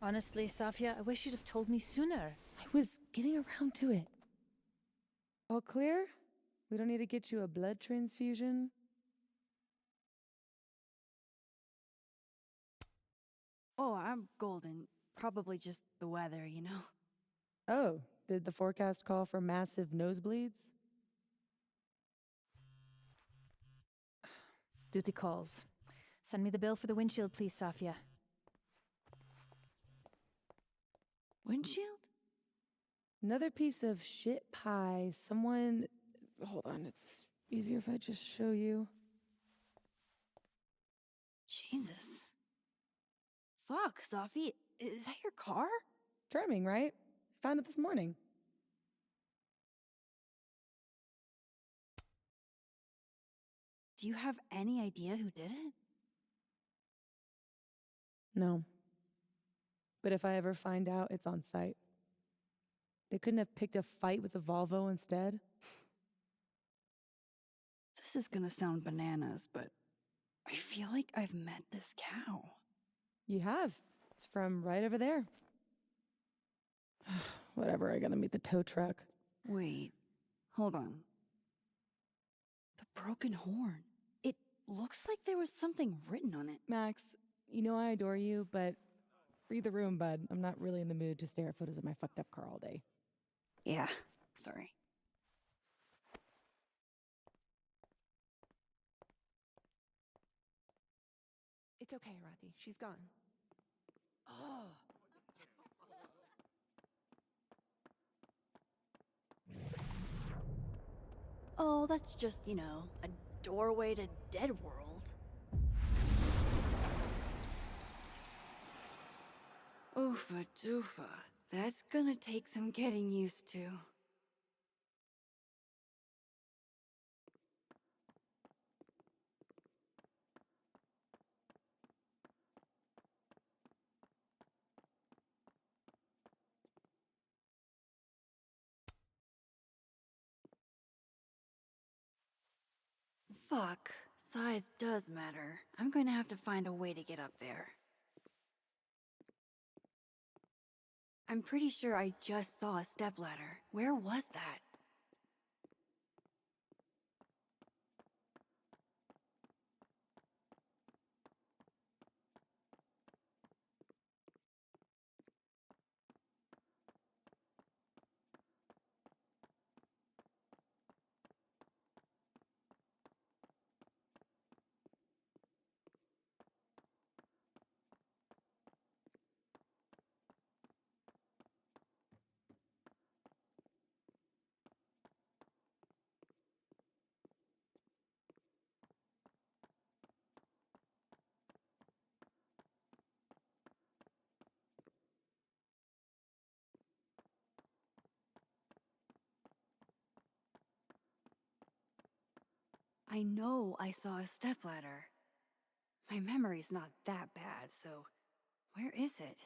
Honestly, Safia, I wish you'd have told me sooner. I was getting around to it. All clear? We don't need to get you a blood transfusion? Oh, I'm golden. Probably just the weather, you know? Oh, did the forecast call for massive nosebleeds? Duty calls. Send me the bill for the windshield, please, Safia. Windshield? Another piece of shit pie. Someone... Hold on, it's easier if I just show you. Jesus. Fuck, Safi. Is that your car? Charming, right? I found it this morning. Do you have any idea who did it? No. But if I ever find out, it's on site. They couldn't have picked a fight with the Volvo instead? This is gonna sound bananas, but I feel like I've met this cow. You have. It's from right over there. Whatever, I gotta meet the tow truck. Wait, hold on. The broken horn. It looks like there was something written on it. Max, you know I adore you, but read the room, bud. I'm not really in the mood to stare at photos of my fucked up car all day. Yeah, sorry. It's okay, Rati. She's gone. Oh. Oh, that's just, you know, a doorway to Dead World. Oofa doofa. That's gonna take some getting used to. Fuck. Size does matter. I'm going to have to find a way to get up there. I'm pretty sure I just saw a stepladder. Where was that? I know I saw a stepladder. My memory's not that bad, so where is it?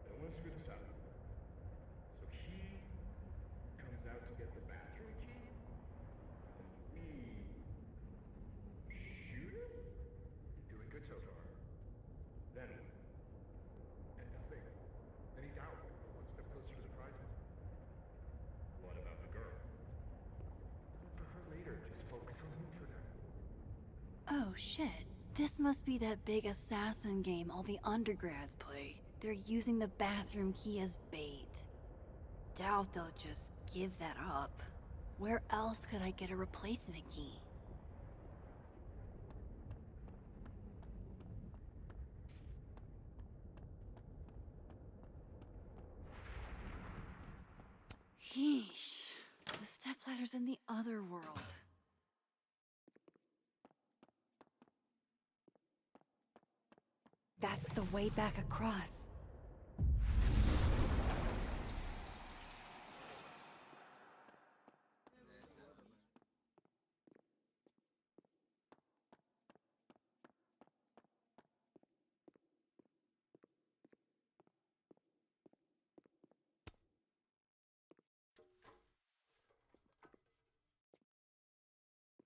I don't want to screw this up. So he comes out to get the bathroom key, and we shoot him? Doing good so far. Then what? And nothing. Then he's out, one step closer to the prize money. What about the girl? For her later, just focus on him for now. Oh shit. This must be that big assassin game all the undergrads play. They're using the bathroom key as bait. Doubt they'll just give that up. Where else could I get a replacement key? Yeesh. The stepladder's in the other world. That's the way back across.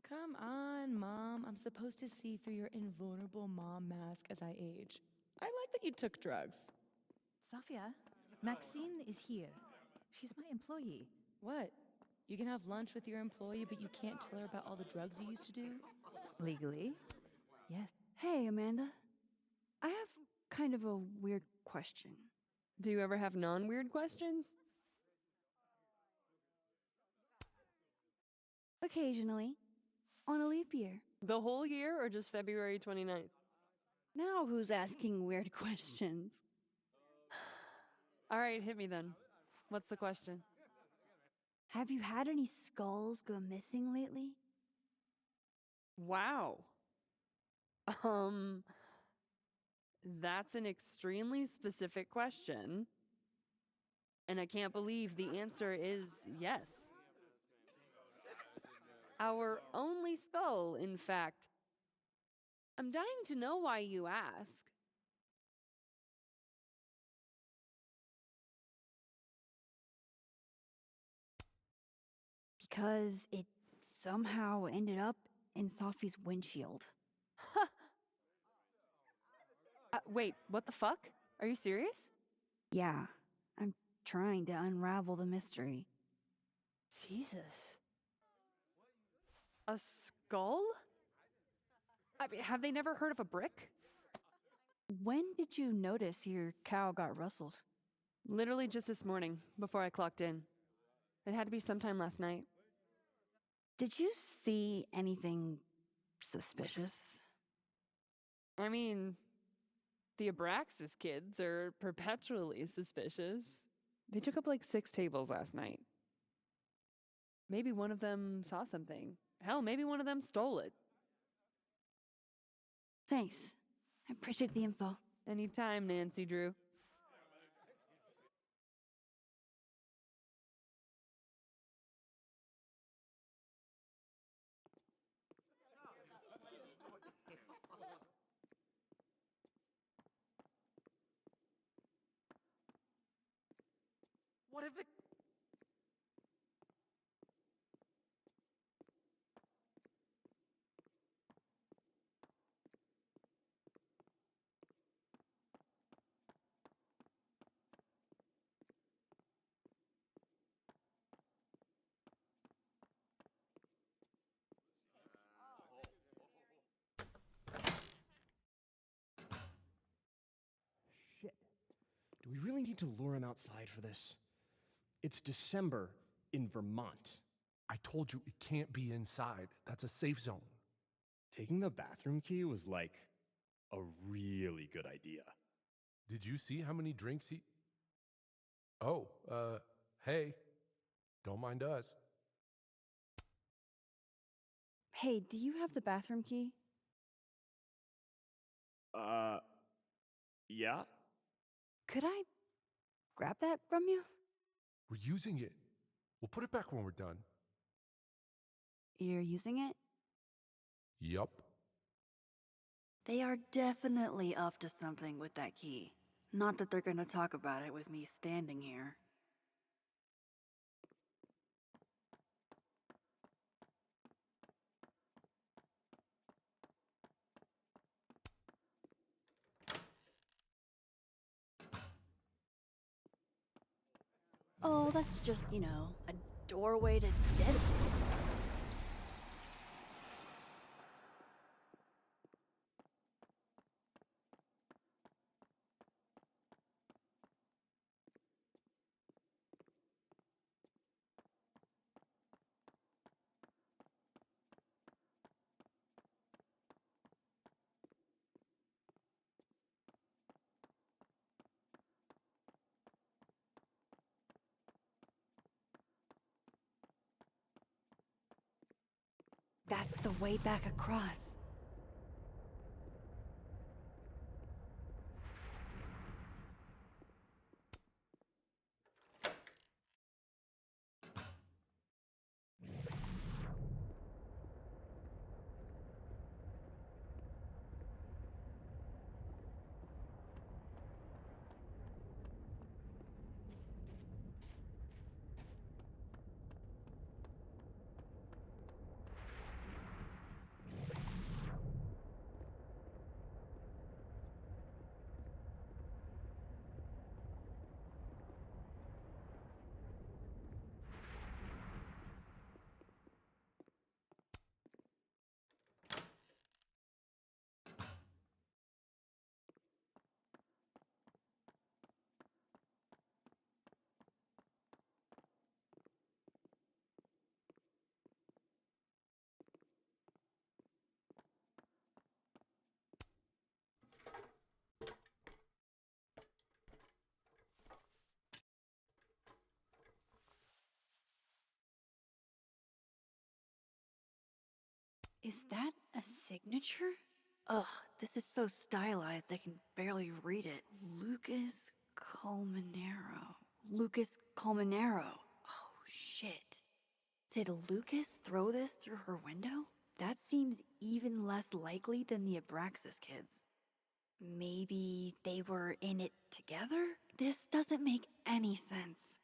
Come on, Mom. I'm supposed to see through your invulnerable mom mask as I age. I like that you took drugs. Sophia, Maxine is here. She's my employee. What? You can have lunch with your employee, but you can't tell her about all the drugs you used to do? Legally, yes. Hey, Amanda. I have kind of a weird question. Do you ever have non-weird questions? Occasionally. On a leap year. The whole year or just February 29th? Now who's asking weird questions? All right, hit me then. What's the question? Have you had any skulls go missing lately? Wow. That's an extremely specific question. And I can't believe the answer is yes. Our only skull, in fact. I'm dying to know why you ask. Because it somehow ended up in Sophie's windshield. Wait, what the fuck? Are you serious? Yeah, I'm trying to unravel the mystery. Jesus. A skull? I mean, have they never heard of a brick? When did you notice your cow got rustled? Literally just this morning, before I clocked in. It had to be sometime last night. Did you see anything suspicious? I mean, the Abraxas kids are perpetually suspicious. They took up like 6 tables last night. Maybe one of them saw something. Hell, maybe one of them stole it. Thanks. I appreciate the info. Anytime, Nancy Drew. What if it... Shit. Do we really need to lure him outside for this? It's December in Vermont. I told you it can't be inside. That's a safe zone. Taking the bathroom key was like a really good idea. Did you see how many drinks he... Oh, hey. Don't mind us. Hey, do you have the bathroom key? Yeah? Could I grab that from you? We're using it. We'll put it back when we're done. You're using it? Yup. They are definitely up to something with that key. Not that they're gonna talk about it with me standing here. Oh, that's just, a doorway to dead. That's the way back across. Is that a signature? Ugh, this is so stylized I can barely read it. Lucas Colmenero. Lucas Colmenero. Oh, shit. Did Lucas throw this through her window? That seems even less likely than the Abraxas kids. Maybe they were in it together? This doesn't make any sense.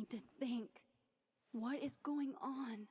need to think. What is going on?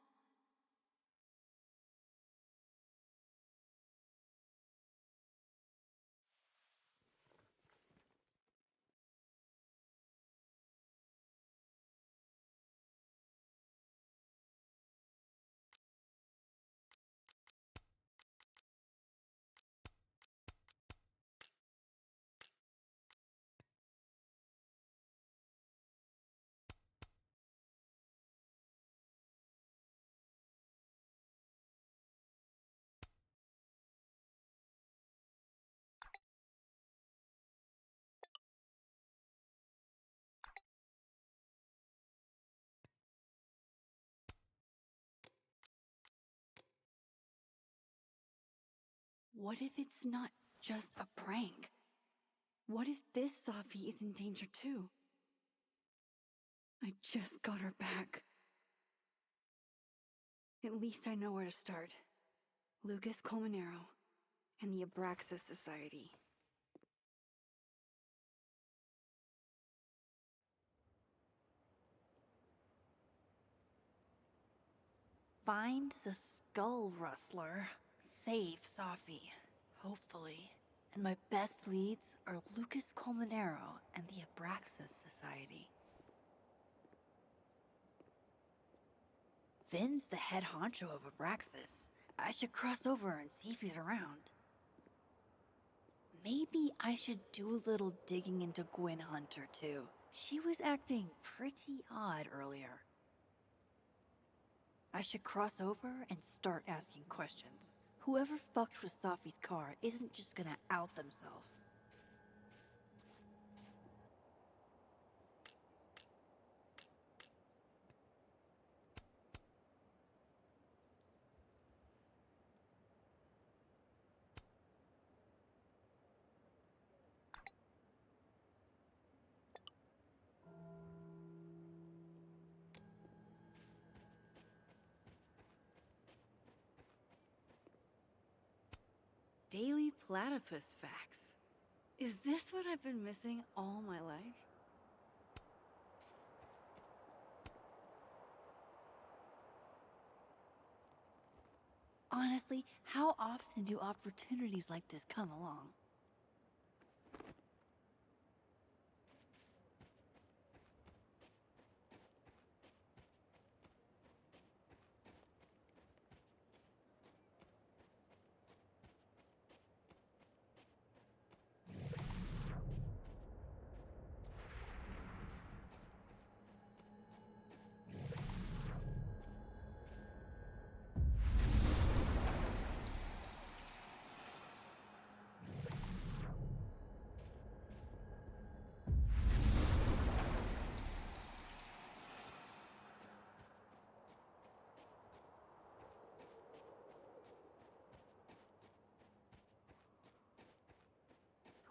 What if it's not just a prank? What if this Safi is in danger too? I just got her back. At least I know where to start. Lucas Colmenero and the Abraxas Society. Find the Skull Rustler. Save Safi, hopefully. And my best leads are Lucas Colmenero and the Abraxas Society. Vin's the head honcho of Abraxas. I should cross over and see if he's around. Maybe I should do a little digging into Gwen Hunter too. She was acting pretty odd earlier. I should cross over and start asking questions. Whoever fucked with Safi's car isn't just gonna out themselves. Daily platypus facts. Is this what I've been missing all my life? Honestly, how often do opportunities like this come along?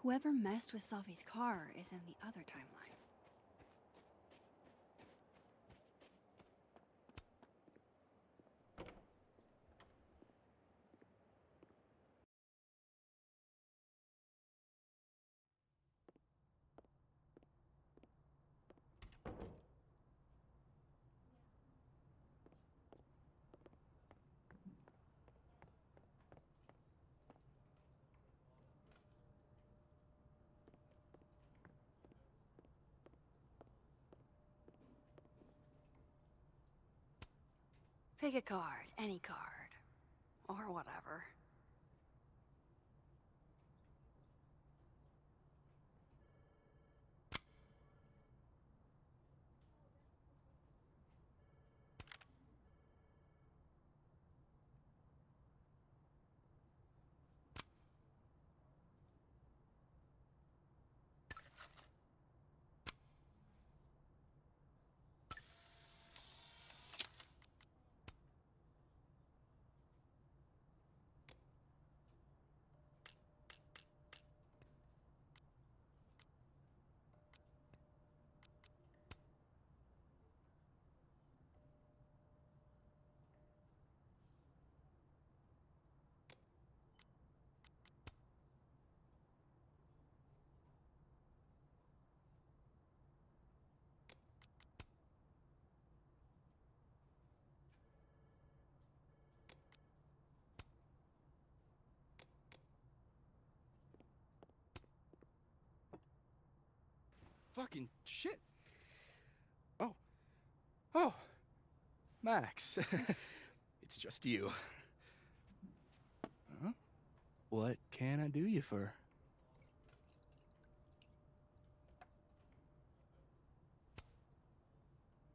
Whoever messed with Safi's car is in the other timeline. Pick a card, any card, or whatever. fucking shit. Oh. Oh. Max. It's just you. Huh? What can I do you for?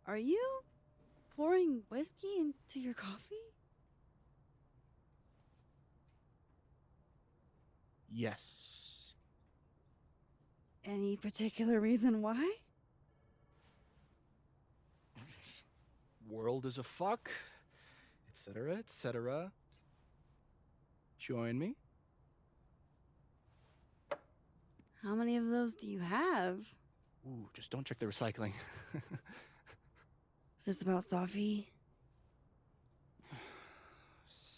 Are you pouring whiskey into your coffee? Yes. Any particular reason why? World is a fuck, etc., etc. Join me. How many of those do you have? Ooh, just don't check the recycling. Is this about Safi?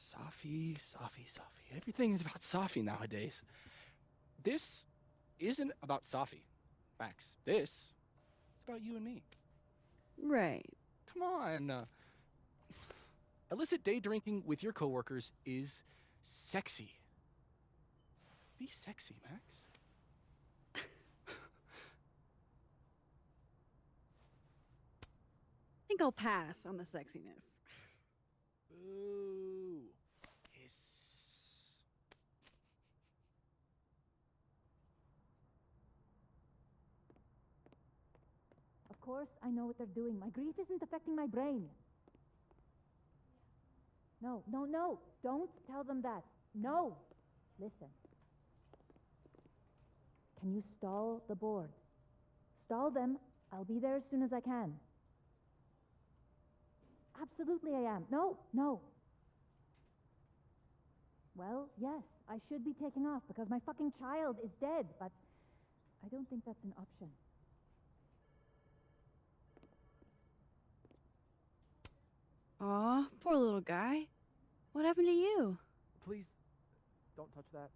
Safi. Everything is about Safi nowadays. This isn't about Safi, Max. This is about you and me. Right. Come on. Illicit day drinking with your coworkers is sexy. Be sexy, Max. I think I'll pass on the sexiness. Boo. Hiss. Of course, I know what they're doing. My grief isn't affecting my brain. No. Don't tell them that. No. Listen. Can you stall the board? Stall them. I'll be there as soon as I can. Absolutely I am. No. Well, yes, I should be taking off because my fucking child is dead, but I don't think that's an option. Aw, poor little guy. What happened to you? Please, don't touch that.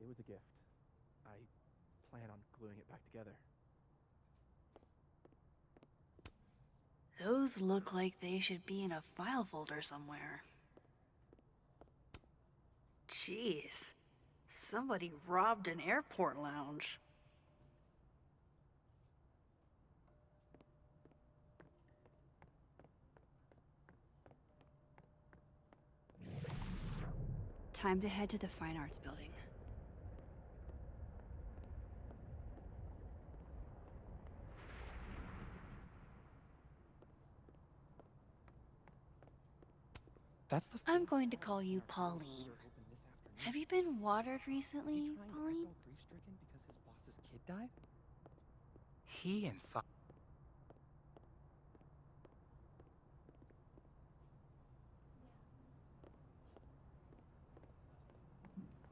It was a gift. I plan on gluing it back together. Those look like they should be in a file folder somewhere. Jeez, somebody robbed an airport lounge. Time to head to the Fine Arts Building. I'm going to call you Pauline. Have you been watered recently, Pauline? Grief-stricken because his boss's kid died? He and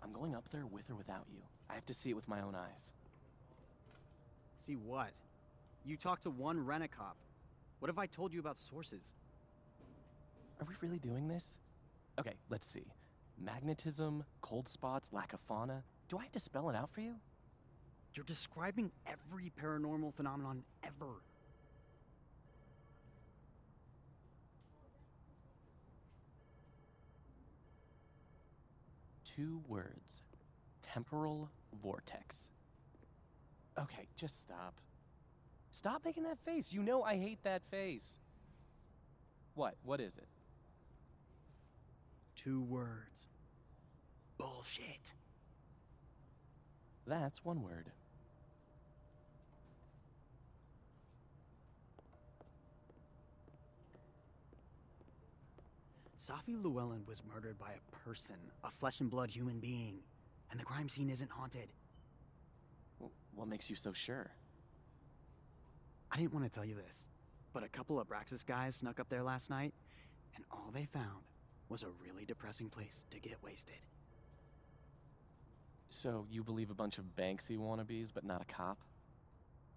I'm going up there with or without you. I have to see it with my own eyes. See what? You talked to one rent-a-cop. What if I told you about sources? Are we really doing this? Okay, let's see. Magnetism, cold spots, lack of fauna. Do I have to spell it out for you? You're describing every paranormal phenomenon ever. Two words. Temporal vortex. Okay, just stop. Stop making that face. You know I hate that face. What? What is it? 2 words. Bullshit. That's 1 word. Safi Llewellyn was murdered by a person, a flesh and blood human being, and the crime scene isn't haunted. What makes you so sure? I didn't want to tell you this, but a couple of Braxis guys snuck up there last night, and all they found was a really depressing place to get wasted. So you believe a bunch of Banksy wannabes, but not a cop?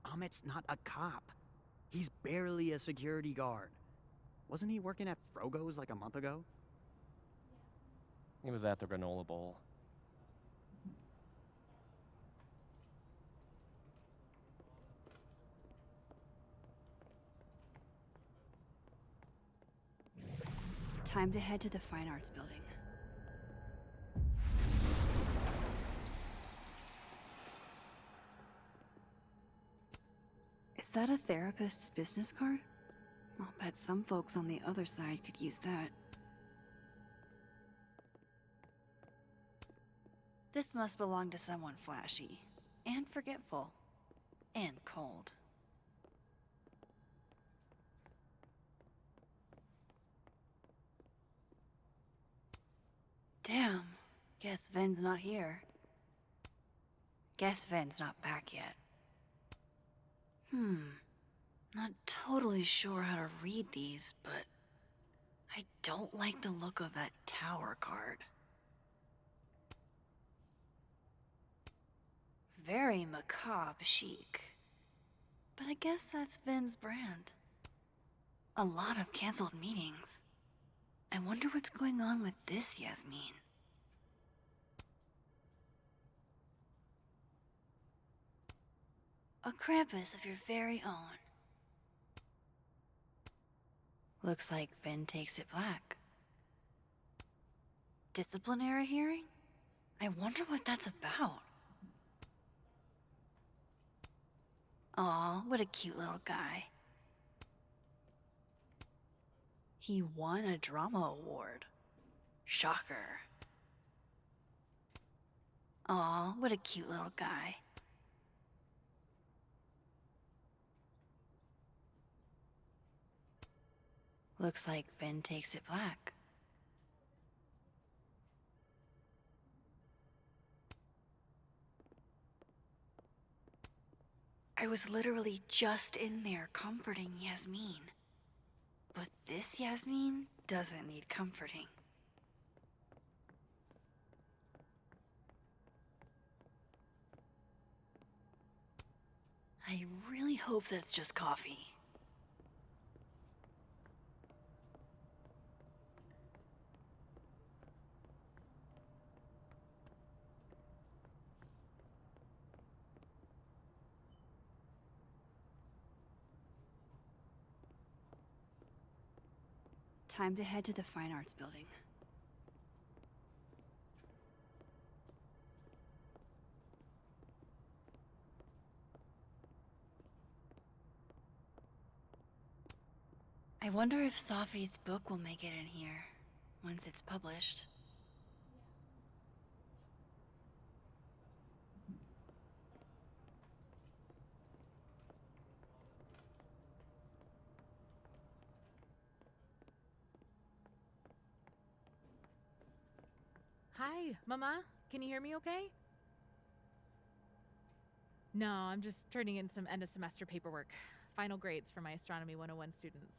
Amit's not a cop. He's barely a security guard. Wasn't he working at Frogo's like a month ago? He was at the granola bowl. Time to head to the Fine Arts Building. Is that a therapist's business card? I'll bet some folks on the other side could use that. This must belong to someone flashy, and forgetful, and cold. Damn, guess Ven's not here. Guess Ven's not back yet. Not totally sure how to read these, but I don't like the look of that tower card. Very macabre chic. But I guess that's Ven's brand. A lot of canceled meetings. I wonder what's going on with this Yasmin. A Krampus of your very own. Looks like Ven takes it black. Disciplinary hearing? I wonder what that's about. Aw, what a cute little guy. He won a drama award. Shocker. Aw, what a cute little guy. Looks like Ven takes it black. I was literally just in there comforting Yasmin. But this Yasmin doesn't need comforting. I really hope that's just coffee. Time to head to the Fine Arts Building. I wonder if Safi's book will make it in here, once it's published. Hi, Mama. Can you hear me okay? No, I'm just turning in some end of semester paperwork. Final grades for my Astronomy 101 students.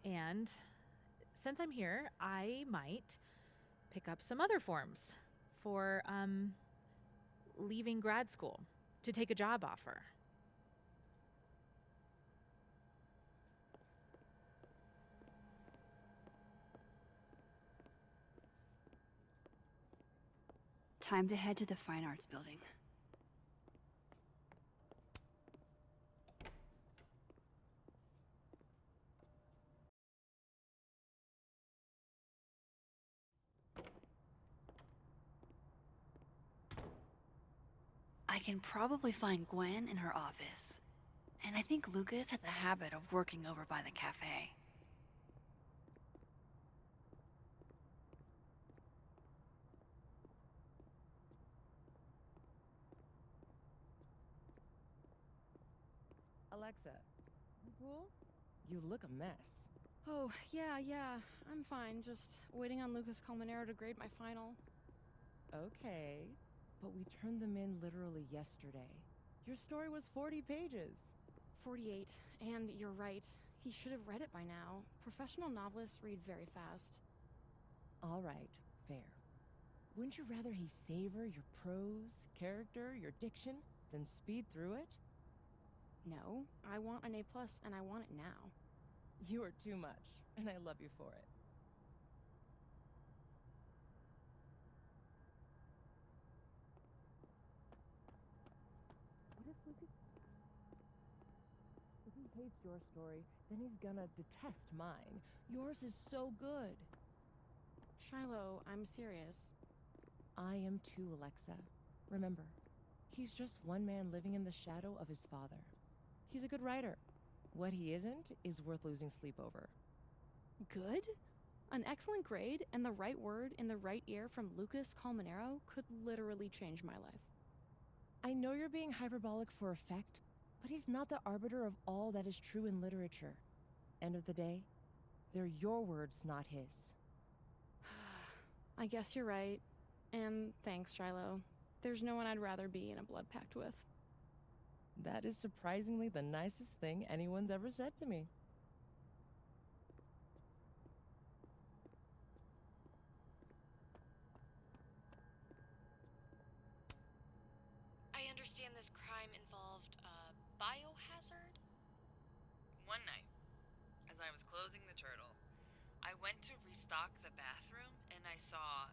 And since I'm here, I might pick up some other forms for, leaving grad school to take a job offer. Time to head to the Fine Arts Building. I can probably find Gwen in her office. And I think Lucas has a habit of working over by the cafe. Alexa, you cool? You look a mess. Oh, yeah, I'm fine. Just waiting on Lucas Colmenero to grade my final. Okay, but we turned them in literally yesterday. Your story was 40 pages. 48, and you're right. He should have read it by now. Professional novelists read very fast. All right, fair. Wouldn't you rather he savor your prose, character, your diction, than speed through it? No, I want an A+, and I want it now. You are too much, and I love you for it. What if Lucas... If he hates your story, then he's gonna detest mine. Yours is so good. Shiloh, I'm serious. I am too, Alexa. Remember, He's just one man living in the shadow of his father. He's a good writer. What he isn't is worth losing sleep over. Good? An excellent grade and the right word in the right ear from Lucas Colmenero could literally change my life. I know you're being hyperbolic for effect, but he's not the arbiter of all that is true in literature. End of the day, they're your words, not his. I guess you're right. And thanks, Shiloh. There's no one I'd rather be in a blood pact with. That is surprisingly the nicest thing anyone's ever said to me. I understand this crime involved a biohazard? One night, as I was closing the turtle, I went to restock the bathroom and I saw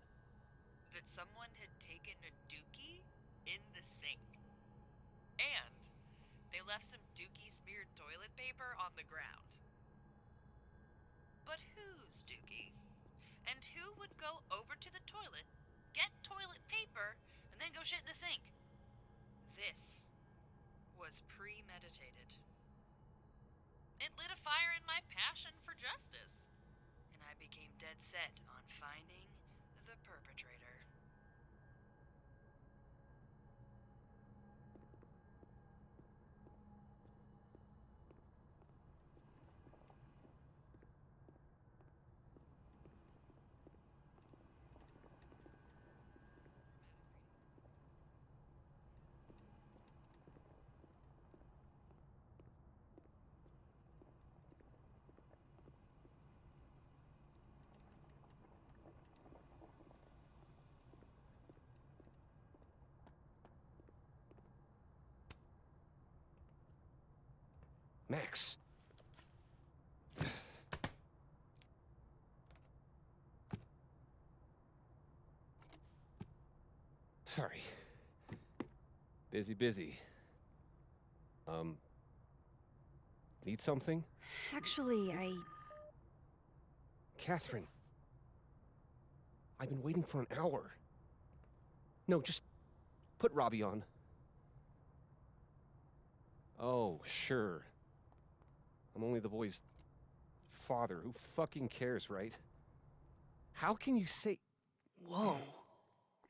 that someone had taken a dookie in the sink. And they left some dookie-smeared toilet paper on the ground. But whose dookie? And who would go over to the toilet, get toilet paper, and then go shit in the sink? This was premeditated. It lit a fire in my passion for justice, and I became dead set on finding the perpetrator. Max. Sorry. Busy. Need something? Actually, Catherine. I've been waiting for an hour. No, just put Robbie on. Oh, sure. I'm only the boy's father. Who fucking cares, right? How can you say... Whoa.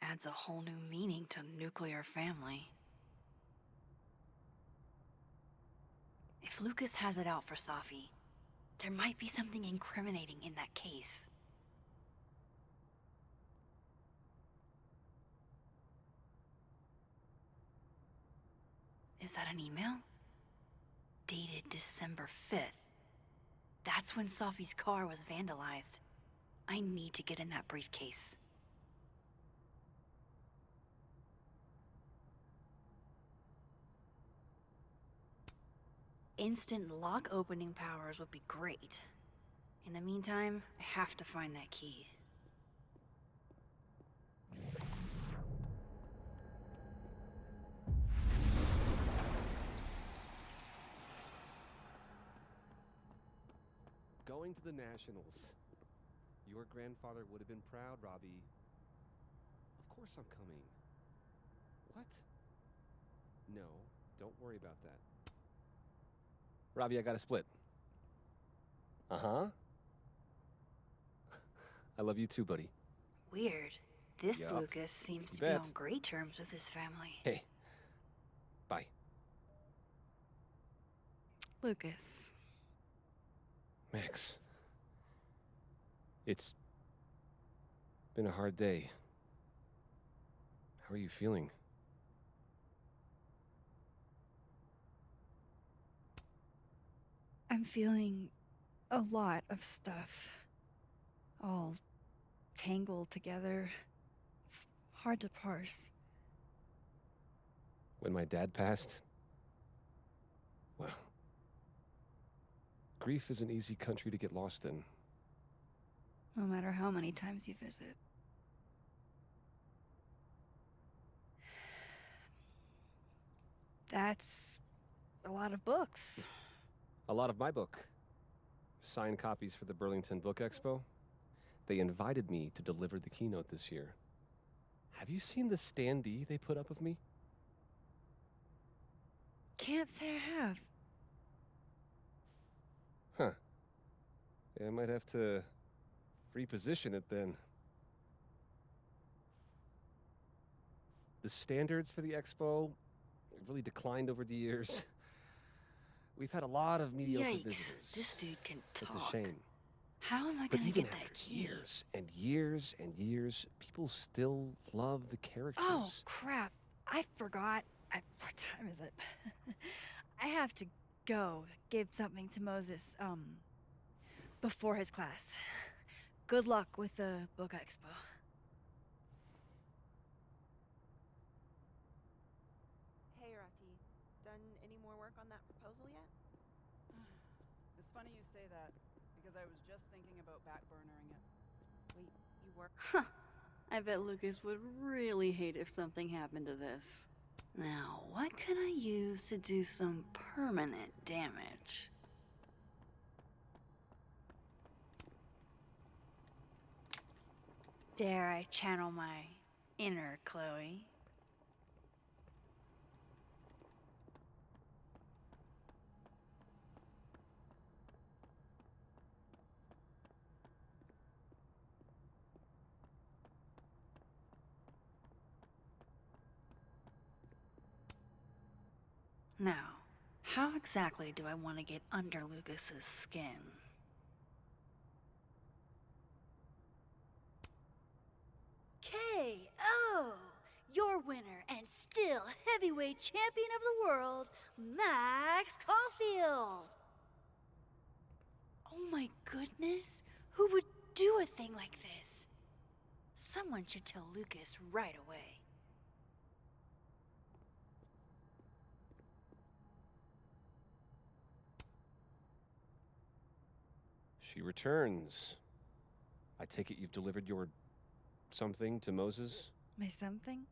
Adds a whole new meaning to nuclear family. If Lucas has it out for Safi, there might be something incriminating in that case. Is that an email? Dated December 5th. That's when Safi's car was vandalized. I need to get in that briefcase. Instant lock opening powers would be great. In the meantime, I have to find that key. Going to the Nationals. Your grandfather would have been proud, Robbie. Of course I'm coming. What? No, don't worry about that. Robbie, I got a split. Uh-huh. I love you too, buddy. Weird. This Yup. Lucas seems You to be bet. on great terms with his family. Hey. Bye. Lucas. Max. It's been a hard day. How are you feeling? I'm feeling a lot of stuff. All tangled together. It's hard to parse. When my dad passed, well, grief is an easy country to get lost in. No matter how many times you visit. That's a lot of books. A lot of my book. Signed copies for the Burlington Book Expo. They invited me to deliver the keynote this year. Have you seen the standee they put up of me? can't say I have. Huh. Yeah, I might have to reposition it then. The standards for the expo have really declined over the years. We've had a lot of mediocre Yikes, visitors. this dude can talk. It's a shame. How am I But gonna even get that after key? years and years and years, people still love the characters. Oh, crap. I forgot. What time is it? I have to go give something to Moses, before his class. Good luck with the book expo. Hey, Rati. Done any more work on that proposal yet? It's funny you say that, because I was just thinking about backburnering it. Wait, you work? Huh. I bet Lucas would really hate if something happened to this. Now, what can I use to do some permanent damage? Dare I channel my inner Chloe? Now, how exactly do I want to get under Lucas's skin? KO! Your winner and still heavyweight champion of the world, Max Caulfield! Oh my goodness, who would do a thing like this? Someone should tell Lucas right away. She returns. I take it you've delivered your something to Moses? My something?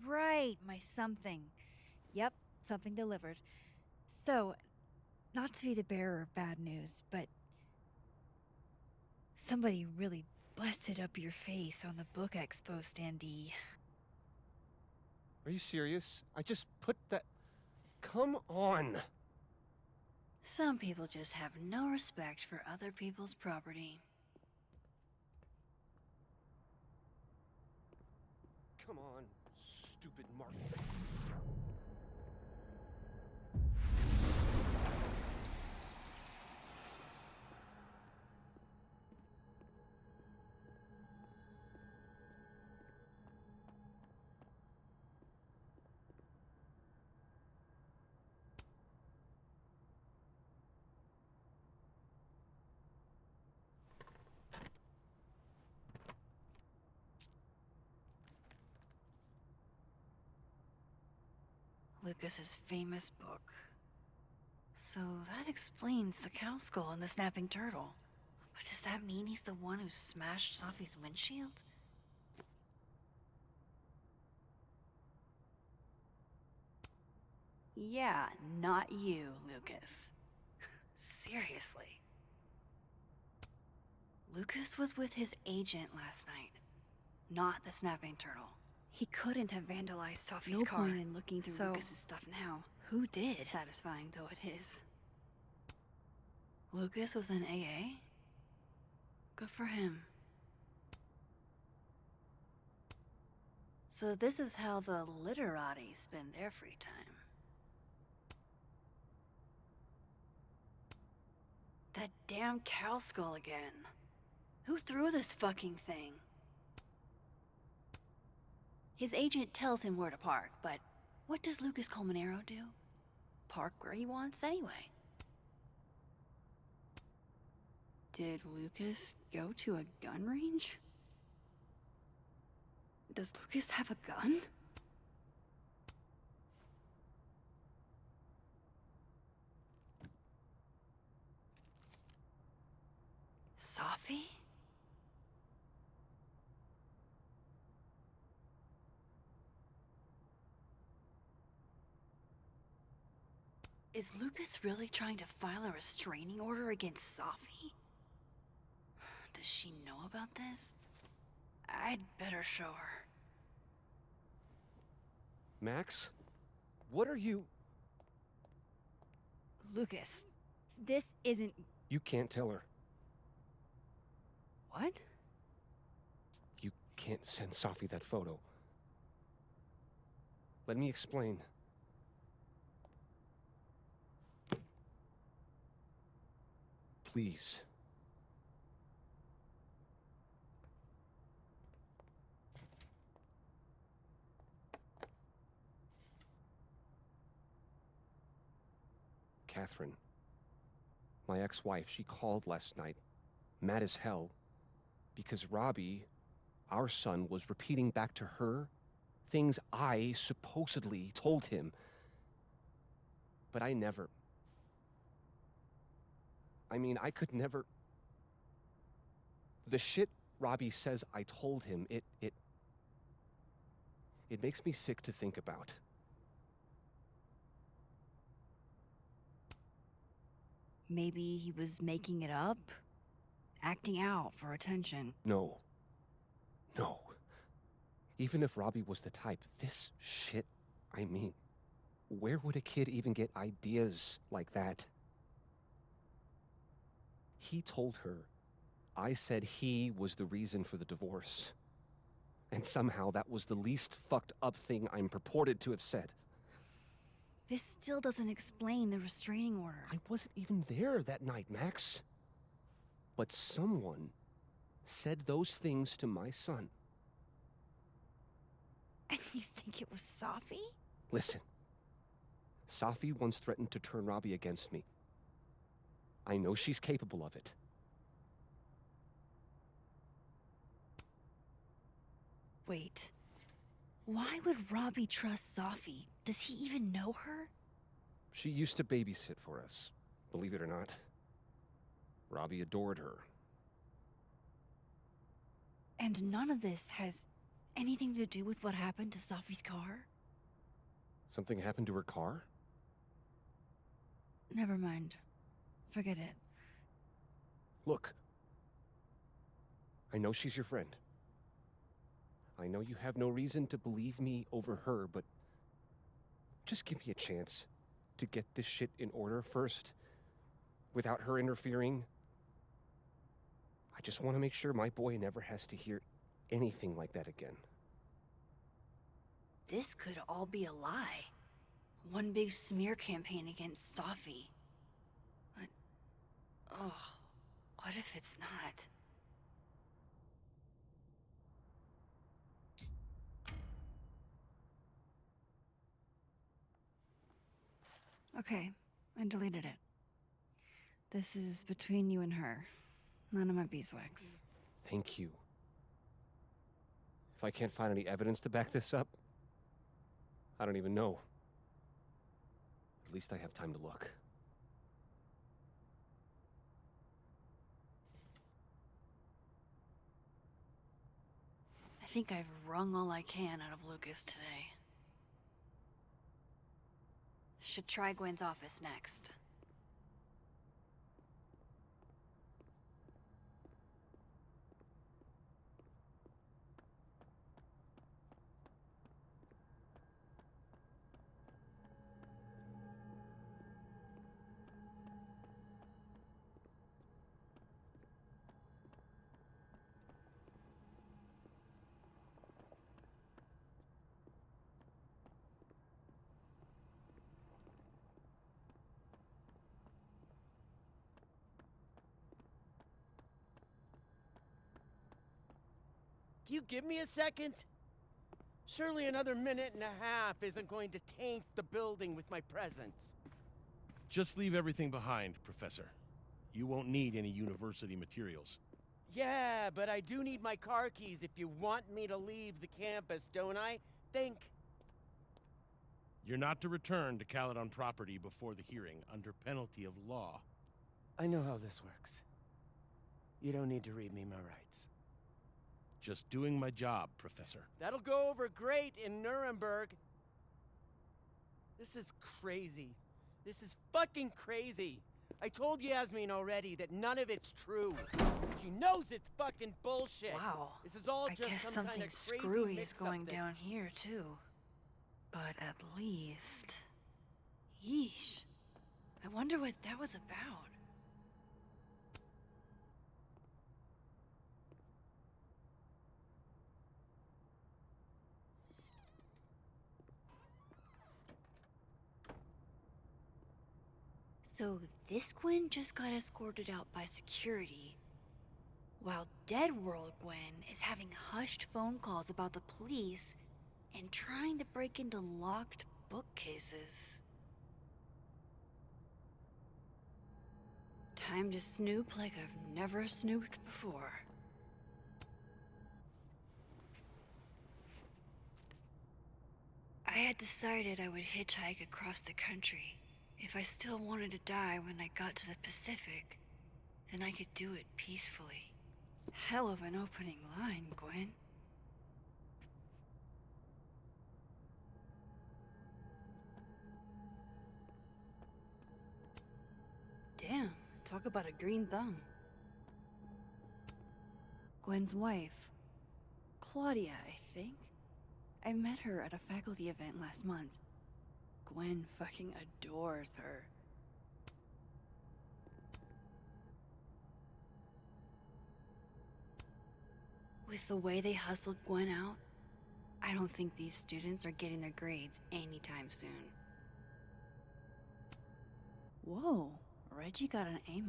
Right, my something. Yep, something delivered. So, not to be the bearer of bad news, but somebody really busted up your face on the book expo standee. Are you serious? I just put that... Come on! Some people just have no respect for other people's property. Come on, stupid Mark. Lucas's famous book. So that explains the cow skull and the snapping turtle. But does that mean he's the one who smashed Sophie's windshield? Yeah, not you, Lucas. Seriously. Lucas was with his agent last night, not the snapping turtle. He couldn't have vandalized Sophie's car. No point in looking through Lucas's stuff now. Who did? Satisfying though it is. Lucas was in AA? Good for him. So this is how the literati spend their free time. That damn cow skull again. Who threw this fucking thing? His agent tells him where to park, but what does Lucas Colmenero do? Park where he wants anyway. Did Lucas go to a gun range? Does Lucas have a gun? Sophie? Is Lucas really trying to file a restraining order against Sophie? Does she know about this? I'd better show her. Max? What are you... Lucas, this isn't... You can't tell her. What? You can't send Safi that photo. Let me explain. Please. Catherine, my ex-wife, she called last night, mad as hell, because Robbie, our son, was repeating back to her things I supposedly told him. But I never... I mean, I could never... The shit Robbie says I told him, it makes me sick to think about. Maybe he was making it up? Acting out for attention? No. No. Even if Robbie was the type, this shit, I mean, where would a kid even get ideas like that? He told her I said he was the reason for the divorce. And somehow that was the least fucked up thing I'm purported to have said. This still doesn't explain the restraining order. I wasn't even there that night, Max. But someone said those things to my son. And you think it was Safi? Listen, Safi once threatened to turn Robbie against me. I know she's capable of it. Wait. Why would Robbie trust Safi? Does he even know her? She used to babysit for us, believe it or not. Robbie adored her. And none of this has anything to do with what happened to Safi's car? Something happened to her car? Never mind. Forget it. Look. I know she's your friend. I know you have no reason to believe me over her, but just give me a chance to get this shit in order first, without her interfering. I just want to make sure my boy never has to hear anything like that again. This could all be a lie. One big smear campaign against Safi. But, oh, what if it's not? Okay, I deleted it. This is between you and her. None of my beeswax. Thank you. If I can't find any evidence to back this up, I don't even know. At least I have time to look. I think I've wrung all I can out of Lucas today. Should try Gwen's office next. Can you give me a second? Surely another minute and a half isn't going to taint the building with my presence. Just leave everything behind, Professor. You won't need any university materials. Yeah, but I do need my car keys if you want me to leave the campus, don't I? Think. You're not to return to Caledon property before the hearing, under penalty of law. I know how this works. You don't need to read me my rights. Just doing my job, Professor. That'll go over great in Nuremberg. This is crazy. This is fucking crazy. I told Yasmin already that none of it's true. She knows it's fucking bullshit. Wow. This is all I just guess some something kind of crazy screwy is mix-up going thing. down here, too. But at least... Yeesh. I wonder what that was about. So this Gwen just got escorted out by security, while Dead World Gwen is having hushed phone calls about the police and trying to break into locked bookcases. Time to snoop like I've never snooped before. I had decided I would hitchhike across the country. If I still wanted to die when I got to the Pacific, then I could do it peacefully. Hell of an opening line, Gwen. Damn, talk about a green thumb. Gwen's wife, Claudia, I think. I met her at a faculty event last month. Gwen fucking adores her. With the way they hustled Gwen out, I don't think these students are getting their grades anytime soon. Whoa, Reggie got an A-?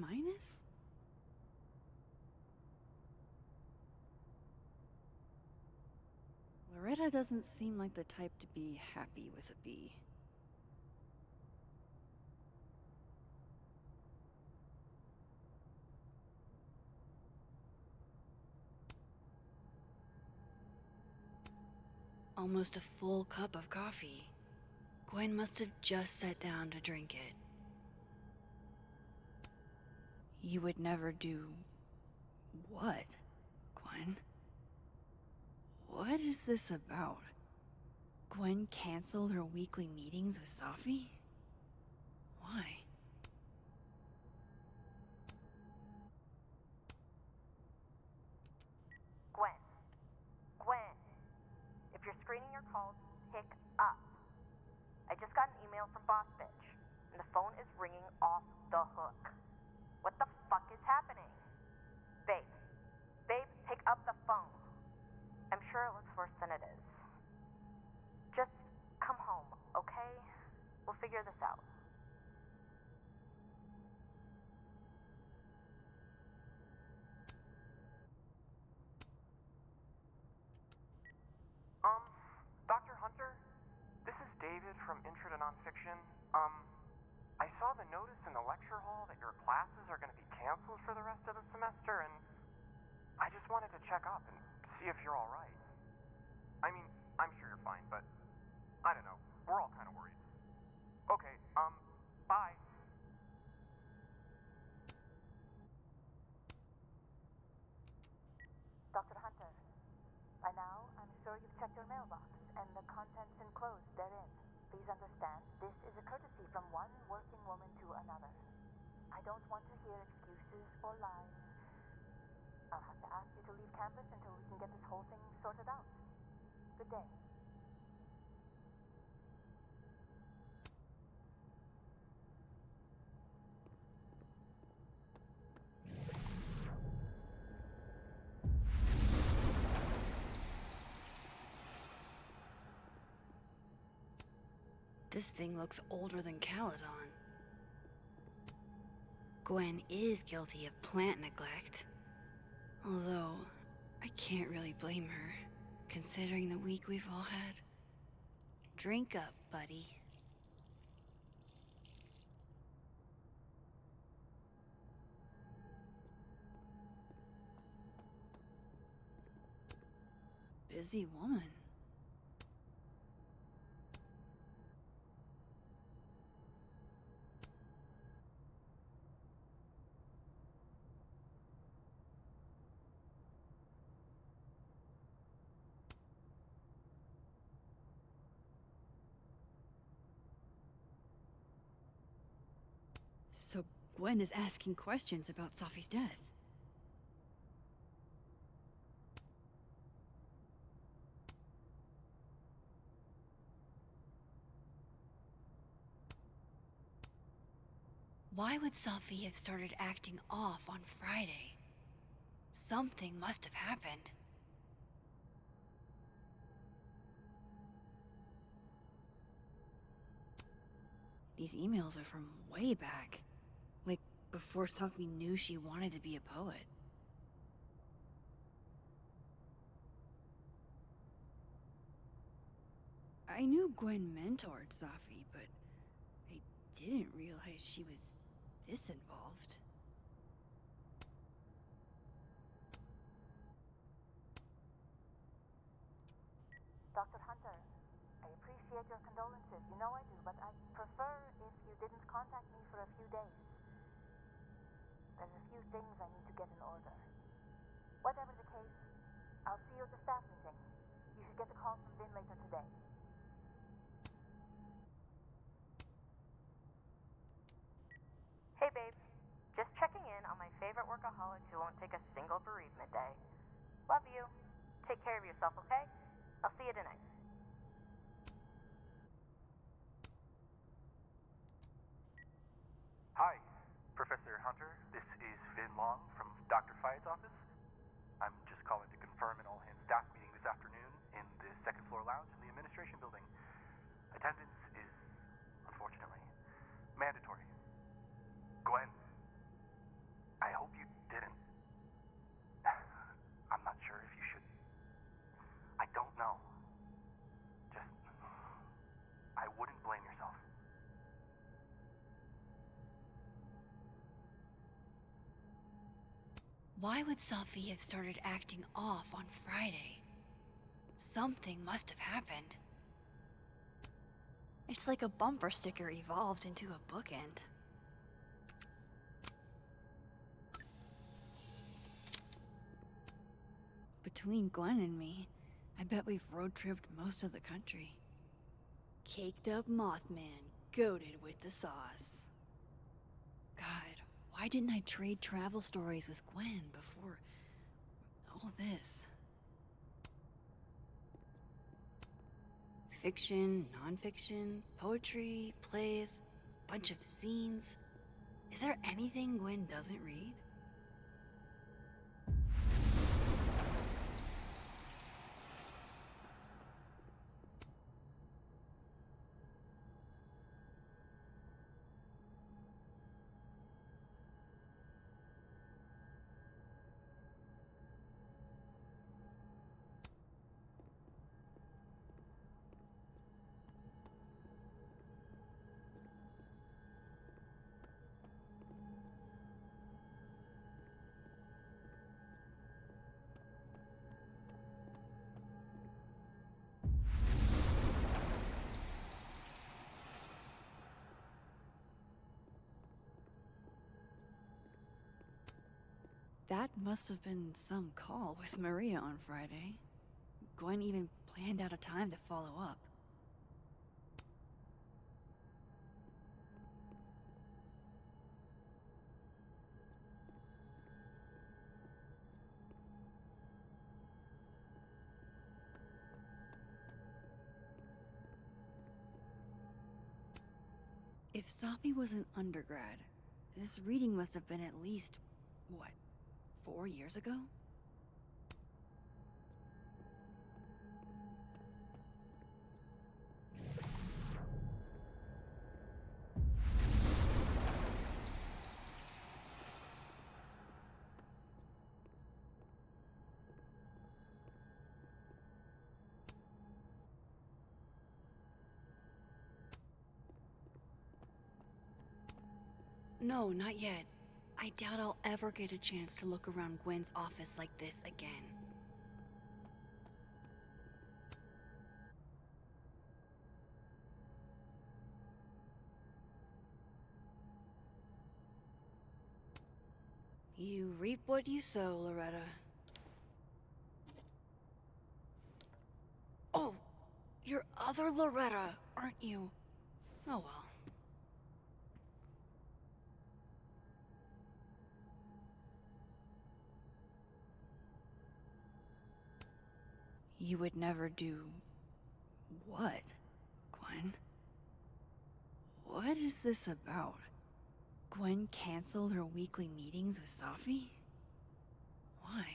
Loretta doesn't seem like the type to be happy with a B. Almost a full cup of coffee. Gwen must have just sat down to drink it. You would never do... what, Gwen? What is this about? Gwen canceled her weekly meetings with Safi? Why? Gwen, if you're screening your calls, pick up. I just got an email from Boss Bitch, and the phone is ringing off the hook. What the fuck is happening? Babe, pick up the phone. I'm sure it looks worse than it is. Just come home, okay? We'll figure this out. Dr. Hunter? This is David from Intro to Nonfiction. I saw the notice in the lecture hall that your classes are going to be canceled for the rest of the semester, and I just wanted to check up and see if you're all right. I mean, I'm sure you're fine, but I don't know. We're all kind of worried. Okay, bye. Dr. Hunter, by now, I'm sure you've checked your mailbox and the contents enclosed therein. Please understand, this is a courtesy from one working woman to another. I don't want to hear excuses or lies. I'll have to ask you to leave campus until we can get this whole thing sorted out. Good day. This thing looks older than Caledon. Gwen is guilty of plant neglect. Although, I can't really blame her, considering the week we've all had. Drink up, buddy. Busy woman. So Gwen is asking questions about Safi's death. Why would Sophie have started acting off on Friday? Something must have happened. These emails are from way back. Like, before Sophie knew she wanted to be a poet. I knew Gwen mentored Sophie, but I didn't realize she was this involved. Dr. Hunter, I appreciate your condolences. You know I do, but I'd prefer if you didn't contact me for a few days. There's a few things I need to get in order. Whatever the case, I'll see you at the staff meeting. You should get a call from Vin later today. Hey, babe. Just checking in on my favorite workaholic who won't take a single bereavement day. Love you. Take care of yourself, okay? I'll see you tonight. Hi, Professor Hunter. This is Vin Long from Dr. Fyatt's office. I'm just calling to confirm an all-hands staff meeting this afternoon in the second floor lounge in the administration building. Attendance is, unfortunately, mandatory. Gwen, I hope you didn't. I'm not sure if you should. I don't know. Just, I wouldn't blame yourself. Why would Sophie have started acting off on Friday? Something must have happened. It's like a bumper sticker evolved into a bookend. Between Gwen and me, I bet we've road-tripped most of the country. Caked up Mothman, goated with the sauce. God, why didn't I trade travel stories with Gwen before all this? Fiction, nonfiction, poetry, plays, bunch of scenes. Is there anything Gwen doesn't read? That must have been some call with Maria on Friday. Gwen even planned out a time to follow up. If Sophie was an undergrad, this reading must have been at least, what, 4 years ago? No, not yet. I doubt I'll ever get a chance to look around Gwen's office like this again. You reap what you sow, Loretta. Oh, you're other Loretta, aren't you? Oh well. You would never do... what, Gwen? What is this about? Gwen canceled her weekly meetings with Safi? Why?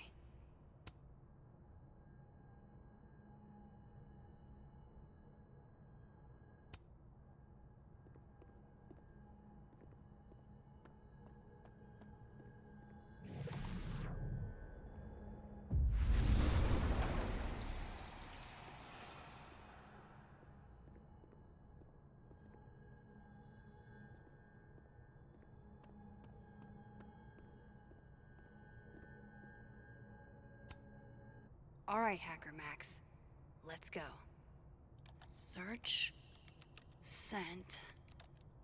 All right, Hacker Max. Let's go. Search. Sent.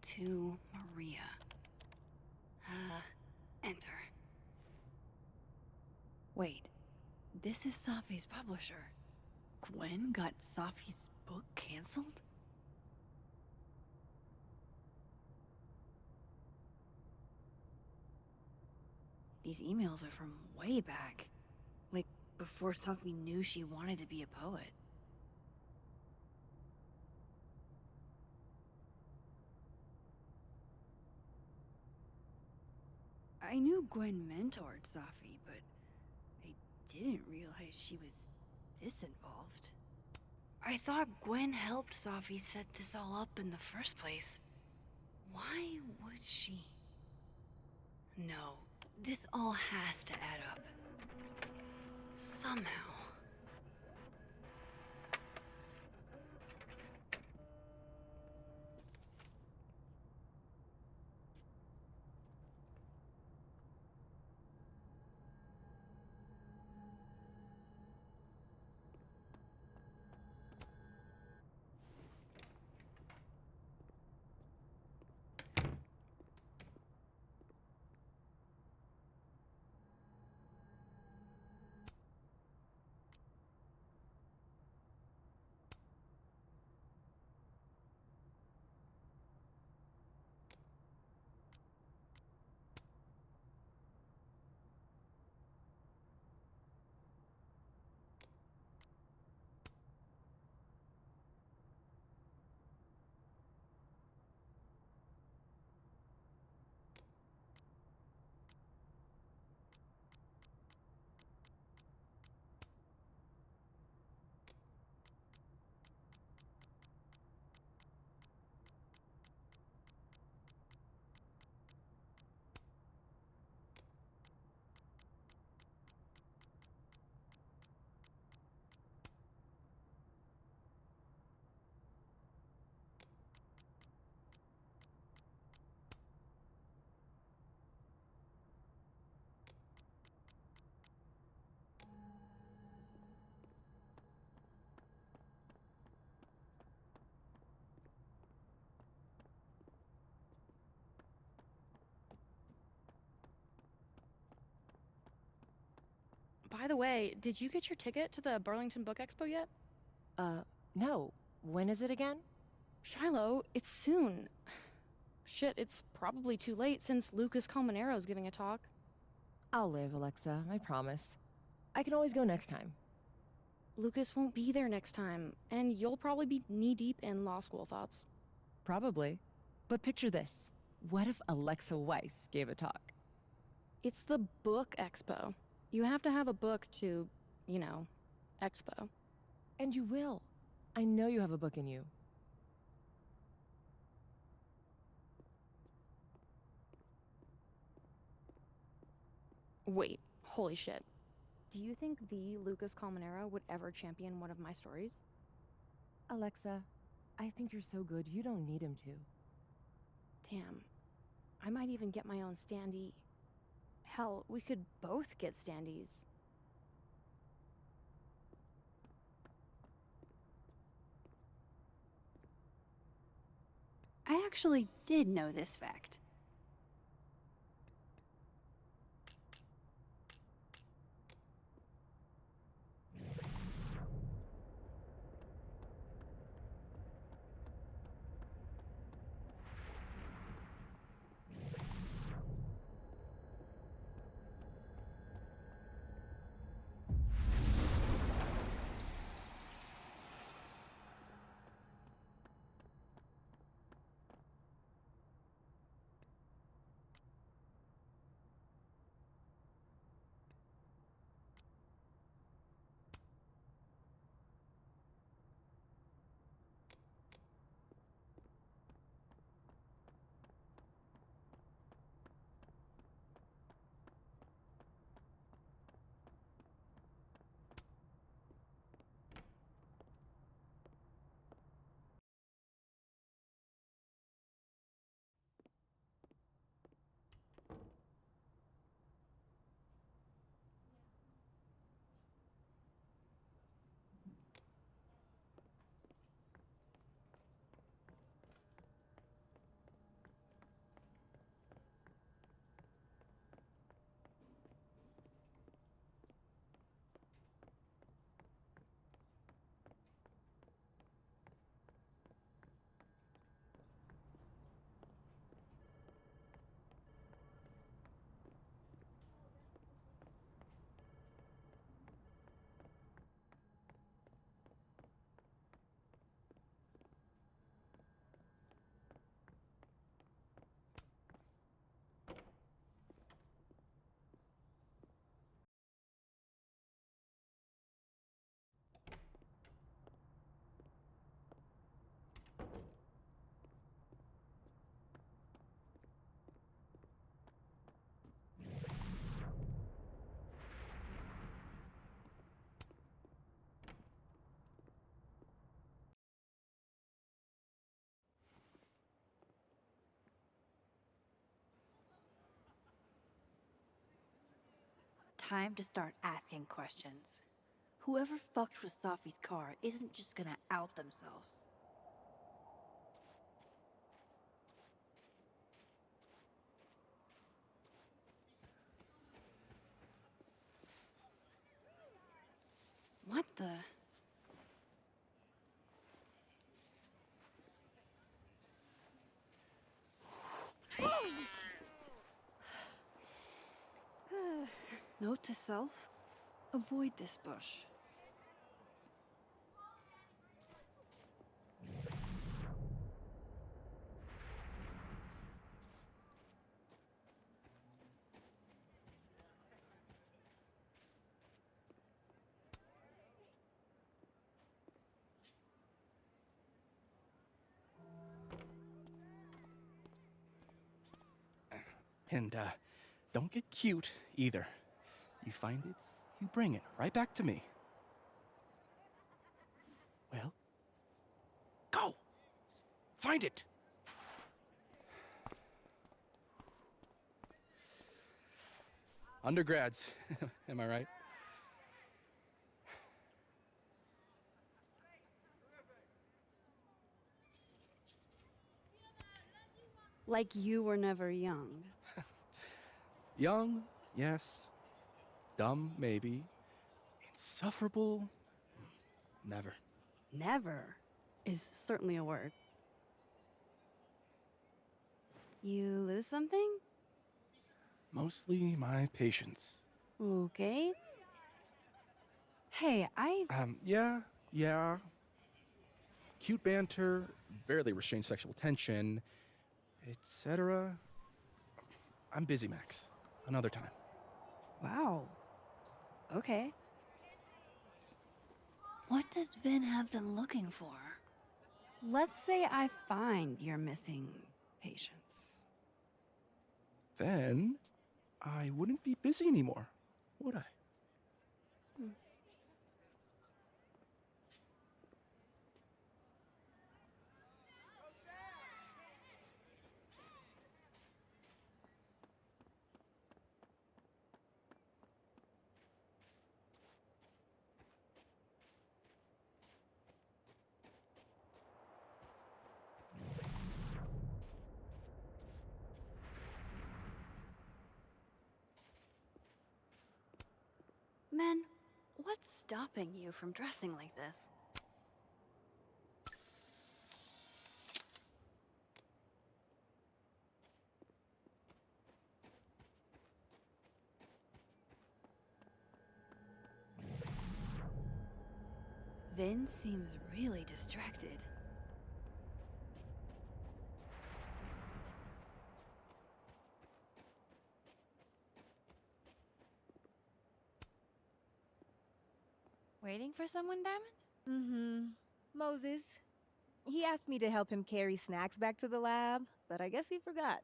To Maria. Enter. Wait. This is Safi's publisher. Gwen got Safi's book canceled? These emails are from way back. Like, before Safi knew she wanted to be a poet. I knew Gwen mentored Safi, but I didn't realize she was this involved. I thought Gwen helped Safi set this all up in the first place. Why would she? No, this all has to add up. Somehow. By the way, did you get your ticket to the Burlington Book Expo yet? No. When is it again? Shiloh, it's soon. Shit, it's probably too late since Lucas Colmenaro's giving a talk. I'll live, Alexa, I promise. I can always go next time. Lucas won't be there next time, and you'll probably be knee-deep in law school thoughts. Probably. But picture this. What if Alexa Weiss gave a talk? It's the Book Expo. You have to have a book to, expo. And you will. I know you have a book in you. Wait, holy shit. Do you think the Lucas Colmenero would ever champion one of my stories? Alexa, I think you're so good you don't need him to. Damn. I might even get my own standee. Hell, we could both get standees. I actually did know this fact. time to start asking questions. Whoever fucked with Safi's car isn't just gonna out themselves. What the? Note to self, avoid this bush. And don't get cute either. You find it, you bring it right back to me. Well, go! Find it! Undergrads, am I right? Like you were never young. Young, yes. Dumb, maybe. Insufferable, never. Never is certainly a word. You lose something? Mostly my patience. Okay. Hey, Yeah. Cute banter, barely restrained sexual tension, etc. I'm busy, Max. Another time. Wow. Okay. What does Vin have them looking for? Let's say I find your missing patience. Then I wouldn't be busy anymore, would I? Men, what's stopping you from dressing like this? Vin seems really distracted. Waiting for someone, Diamond? Mm-hmm. Moses. He asked me to help him carry snacks back to the lab, but I guess he forgot.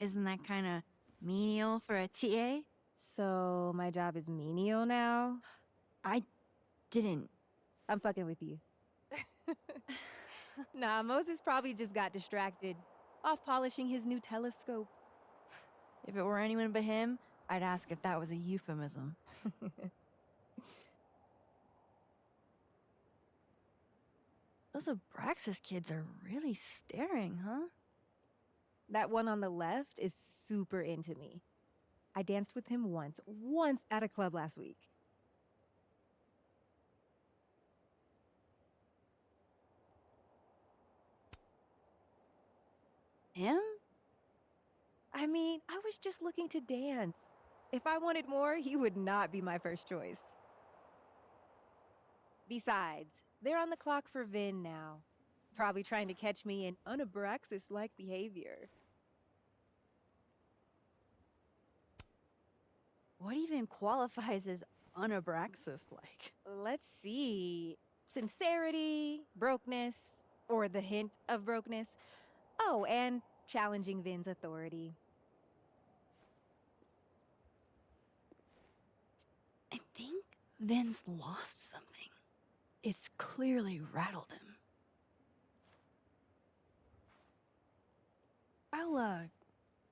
Isn't that kind of menial for a TA? So, my job is menial now? I didn't. I'm fucking with you. Nah, Moses probably just got distracted, off polishing his new telescope. If it were anyone but him, I'd ask if that was a euphemism. Those Abraxas kids are really staring, huh? That one on the left is super into me. I danced with him once at a club last week. Him? I mean, I was just looking to dance. If I wanted more, he would not be my first choice. Besides, they're on the clock for Vin now. Probably trying to catch me in unabraxas-like behavior. What even qualifies as unabraxas-like? Let's see. Sincerity, brokenness, or the hint of brokenness. Oh, and challenging Vin's authority. I think Vin's lost something. It's clearly rattled him. I'll,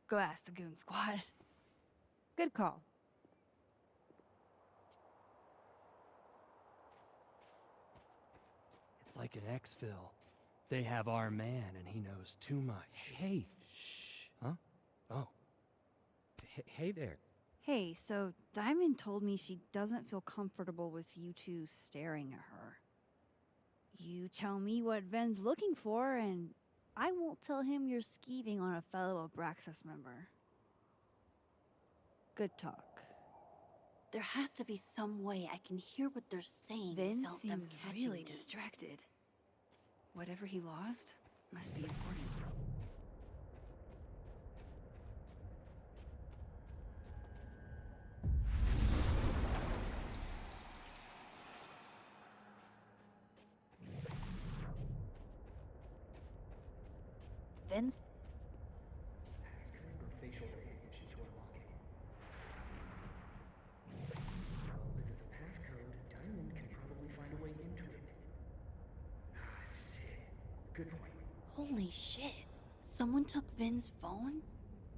go ask the goon squad. Good call. It's like an exfil. They have our man, and he knows too much. Hey, shh. Huh? Oh. Hey there. Hey, so Diamond told me she doesn't feel comfortable with you two staring at her. You tell me what Ven's looking for, and I won't tell him you're skeeving on a fellow Abraxas member. Good talk. There has to be some way I can hear what they're saying. Ven seems really distracted. Whatever he lost must be important. Ven's facial recognition to unlock it. Well, if it's a passcode, Diamond can probably find a way into it. Shit. Good point. Holy shit. Someone took Ven's phone,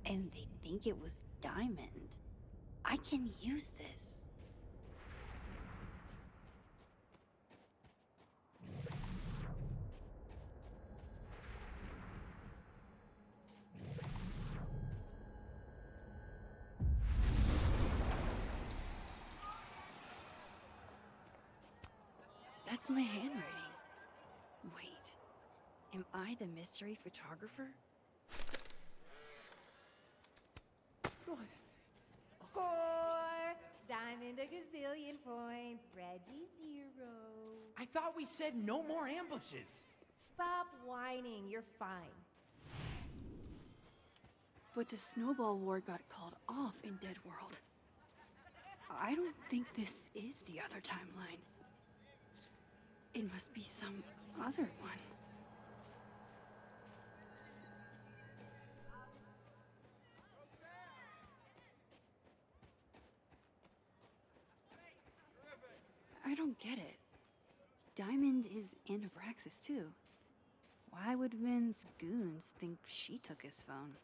and they think it was Diamond. I can use this. That's my handwriting. Wait, am I the mystery photographer? Score! Diamond a gazillion points, Reggie 0. I thought we said no more ambushes. Stop whining, you're fine. But the snowball war got called off in Dead World. I don't think this is the other timeline. It must be some other one. I don't get it. Diamond is in Abraxas too. Why would Ven's goons think she took his phone?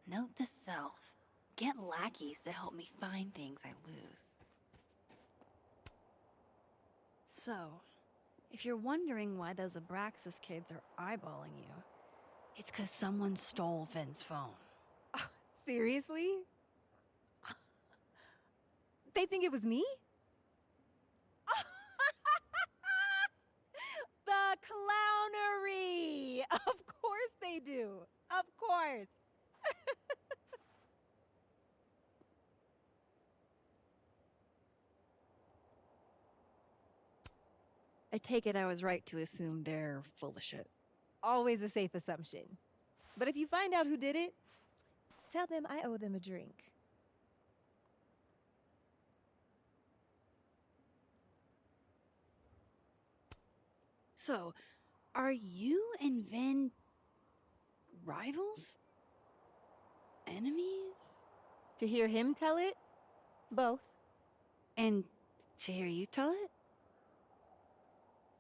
Note to self. Get lackeys to help me find things I lose. So, if you're wondering why those Abraxas kids are eyeballing you, it's 'cause someone stole Ven's phone. Seriously? They think it was me? The clownery! Of course they do. Of course. I take it I was right to assume they're full of shit. Always a safe assumption. But if you find out who did it, tell them I owe them a drink. So, are you and Ven rivals? Enemies? To hear him tell it? Both. And to hear you tell it?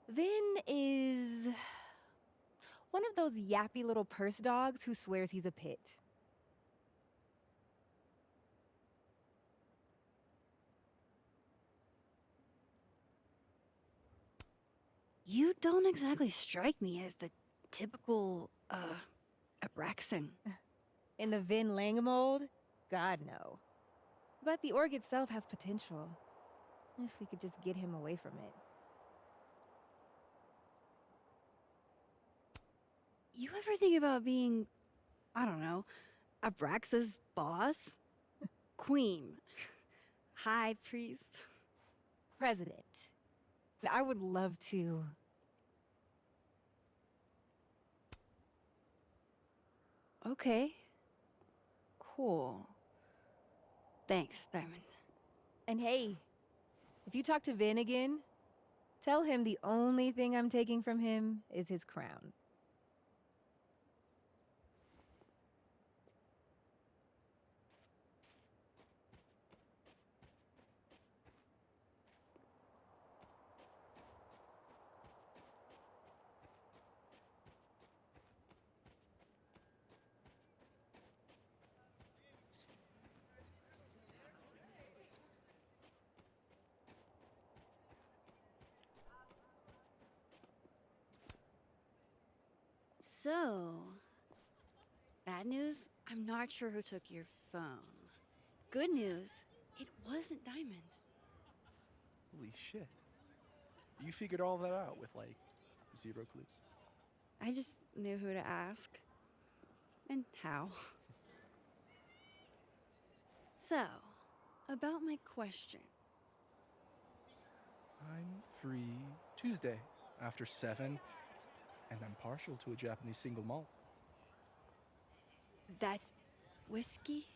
Ven is one of those yappy little purse dogs who swears he's a pit. You don't exactly strike me as the typical, Abraxan. In the Ven Lang mold? God, no. But the org itself has potential. If we could just get him away from it. You ever think about being, I don't know, Abraxas' boss? Queen? High priest? President. I would love to. Okay. Cool. Thanks, Diamond. And hey, if you talk to Ven again, tell him the only thing I'm taking from him is his crown. So, bad news, I'm not sure who took your phone. Good news, it wasn't Diamond. Holy shit. You figured all that out with, like, 0 clues. I just knew who to ask. And how. So, about my question. I'm free Tuesday after 7, and I'm partial to a Japanese single malt. That's whiskey?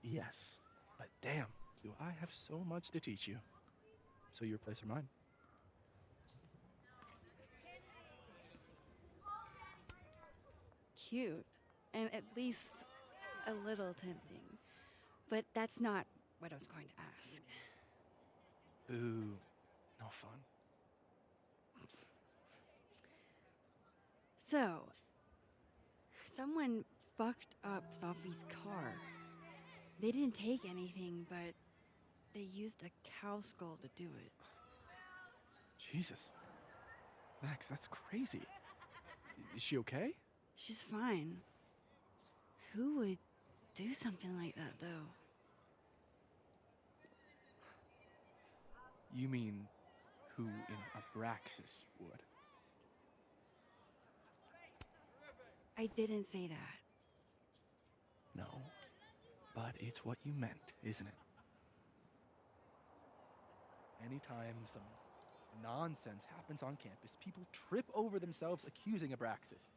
Yes, but damn, do I have so much to teach you. So your place or mine? Cute. And at least a little tempting. But that's not what I was going to ask. Ooh, no fun. So, someone fucked up Sophie's car. They didn't take anything, but they used a cow skull to do it. Jesus. Max, that's crazy. Is she okay? She's fine. Who would do something like that, though? You mean who in Abraxas would? I didn't say that. No, but it's what you meant, isn't it? Anytime some nonsense happens on campus, people trip over themselves accusing Abraxas.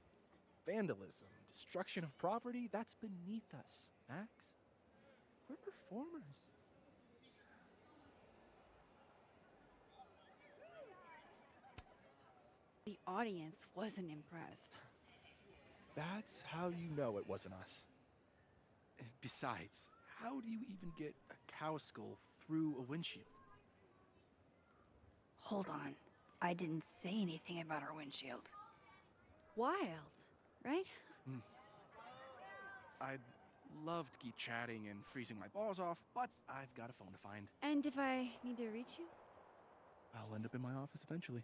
Vandalism, destruction of property, that's beneath us, Max. We're performers. The audience wasn't impressed. That's how you know it wasn't us. Besides, how do you even get a cow skull through a windshield? Hold on. I didn't say anything about our windshield. Wild, right? I'd love to keep chatting and freezing my balls off, but I've got a phone to find. And if I need to reach you? I'll end up in my office eventually.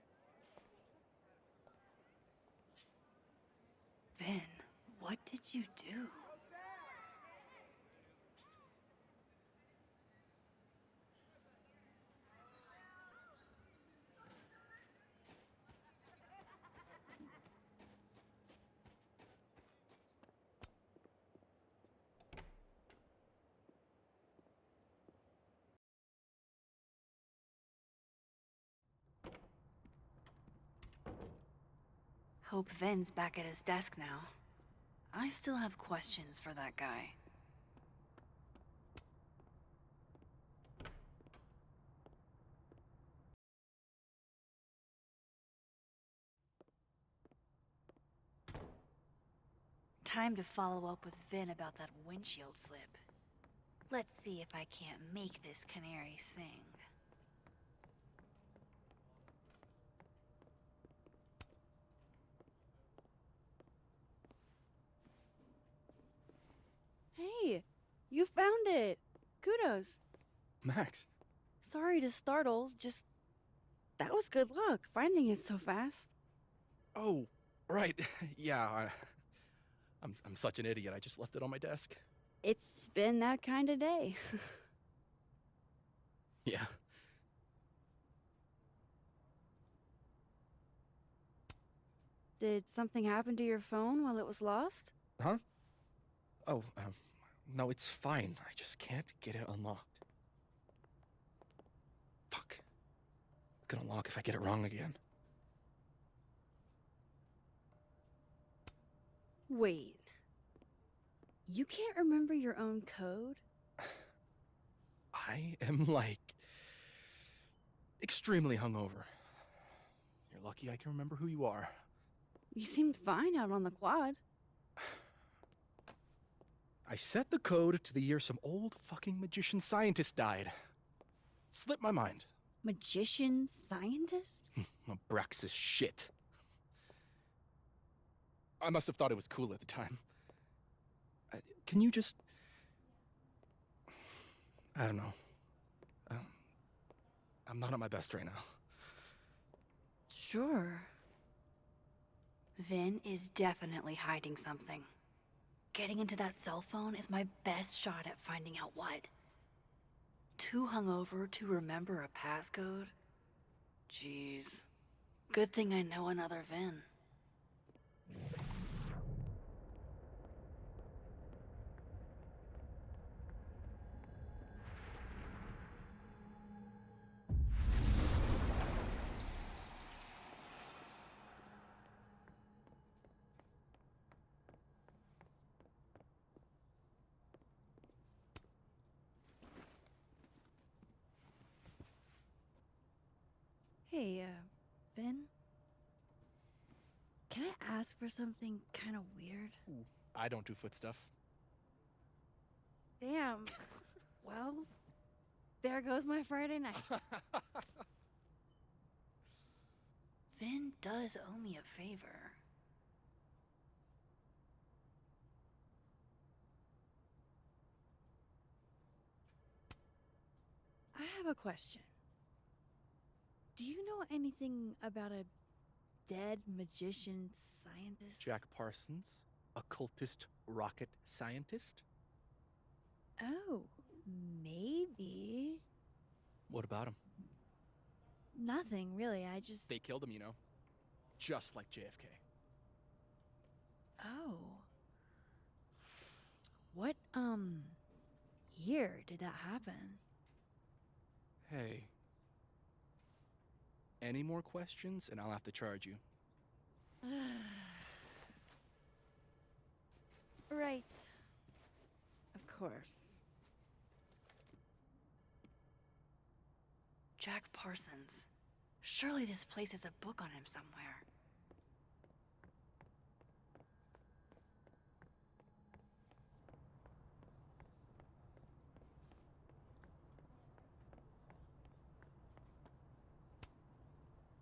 Ben, what did you do? Hope Ven's back at his desk now. I still have questions for that guy. Time to follow up with Vin about that windshield slip. Let's see if I can't make this canary sing. Hey, you found it! Kudos! Max. Sorry to startle, just... that was good luck, finding it so fast. Oh, right. Yeah, I'm such an idiot. I just left it on my desk. It's been that kind of day. Yeah. Did something happen to your phone while it was lost? Huh? Oh, no, it's fine. I just can't get it unlocked. Fuck. It's gonna lock if I get it wrong again. Wait. You can't remember your own code? I am, like, extremely hungover. You're lucky I can remember who you are. You seemed fine out on the quad. I set the code to the year some old fucking magician scientist died. Slipped my mind. Magician scientist? Abraxas shit. I must have thought it was cool at the time. Can you just... I don't know. I'm not at my best right now. Sure. Vin is definitely hiding something. Getting into that cell phone is my best shot at finding out what. Too hungover to remember a passcode? Jeez. Good thing I know another Vin. Hey, Vin? Can I ask for something kind of weird? Ooh, I don't do foot stuff. Damn. Well, there goes my Friday night. Vin does owe me a favor. I have a question. Do you know anything about a dead magician scientist? Jack Parsons, occultist rocket scientist? Oh, maybe. What about him? Nothing, really. I just... They killed him, you know. Just like JFK. Oh. What, year did that happen? Hey. Any more questions, and I'll have to charge you. Right. Of course. Jack Parsons. Surely this place has a book on him somewhere.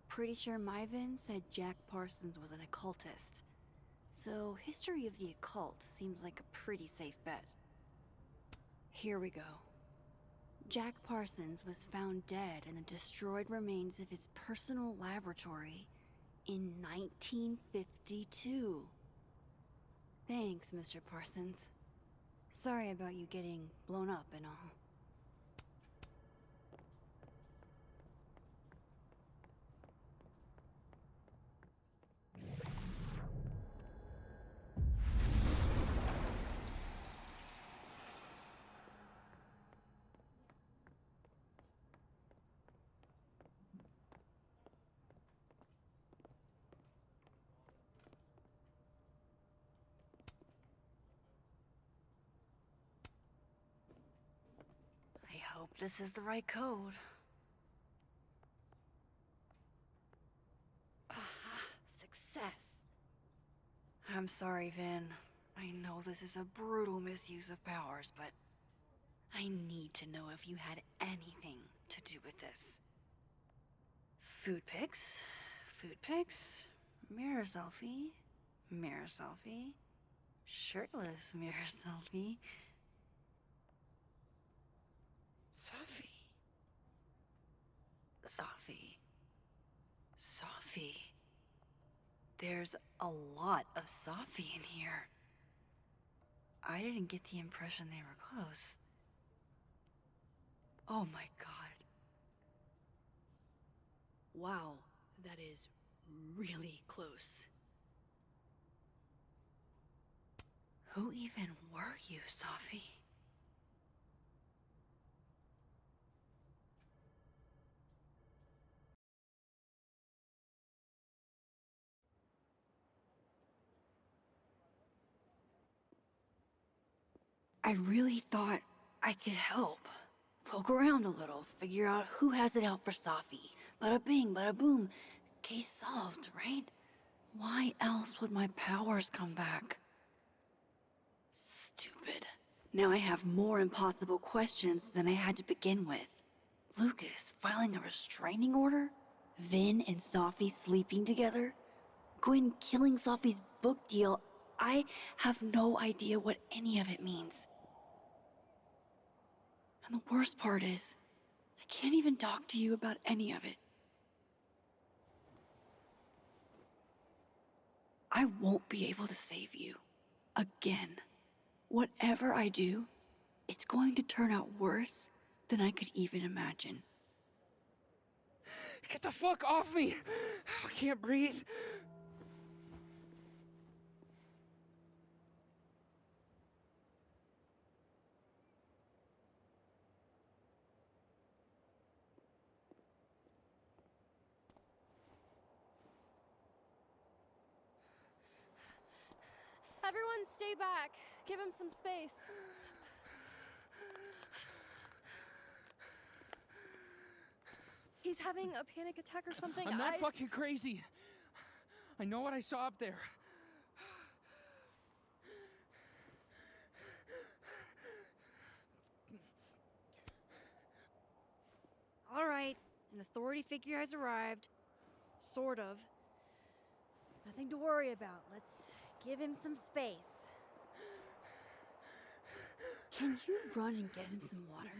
Pretty sure my Vin said Jack Parsons was an occultist. So, history of the occult seems like a pretty safe bet. Here we go. Jack Parsons was found dead in the destroyed remains of his personal laboratory in 1952. Thanks, Mr. Parsons. Sorry about you getting blown up and all. I hope this is the right code. Aha, success. I'm sorry, Vin. I know this is a brutal misuse of powers, but I need to know if you had anything to do with this. Food pics, mirror selfie, shirtless mirror selfie. Sophie. There's a lot of Sophie in here. I didn't get the impression they were close. Oh my god. Wow, that is really close. Who even were you, Sophie? I really thought I could help. Poke around a little, figure out who has it out for Sophie. Bada bing, bada boom. Case solved, right? Why else would my powers come back? Stupid. Now I have more impossible questions than I had to begin with. Lucas filing a restraining order? Vin and Sophie sleeping together? Gwen killing Sophie's book deal? I have no idea what any of it means. And the worst part is, I can't even talk to you about any of it. I won't be able to save you. Again. Whatever I do, it's going to turn out worse than I could even imagine. Get the fuck off me! I can't breathe. Everyone stay back. Give him some space. He's having a panic attack or something. I'm not fucking crazy. I know what I saw up there. All right, an authority figure has arrived. Sort of. Nothing to worry about. Let's give him some space. Can you run and get him some water?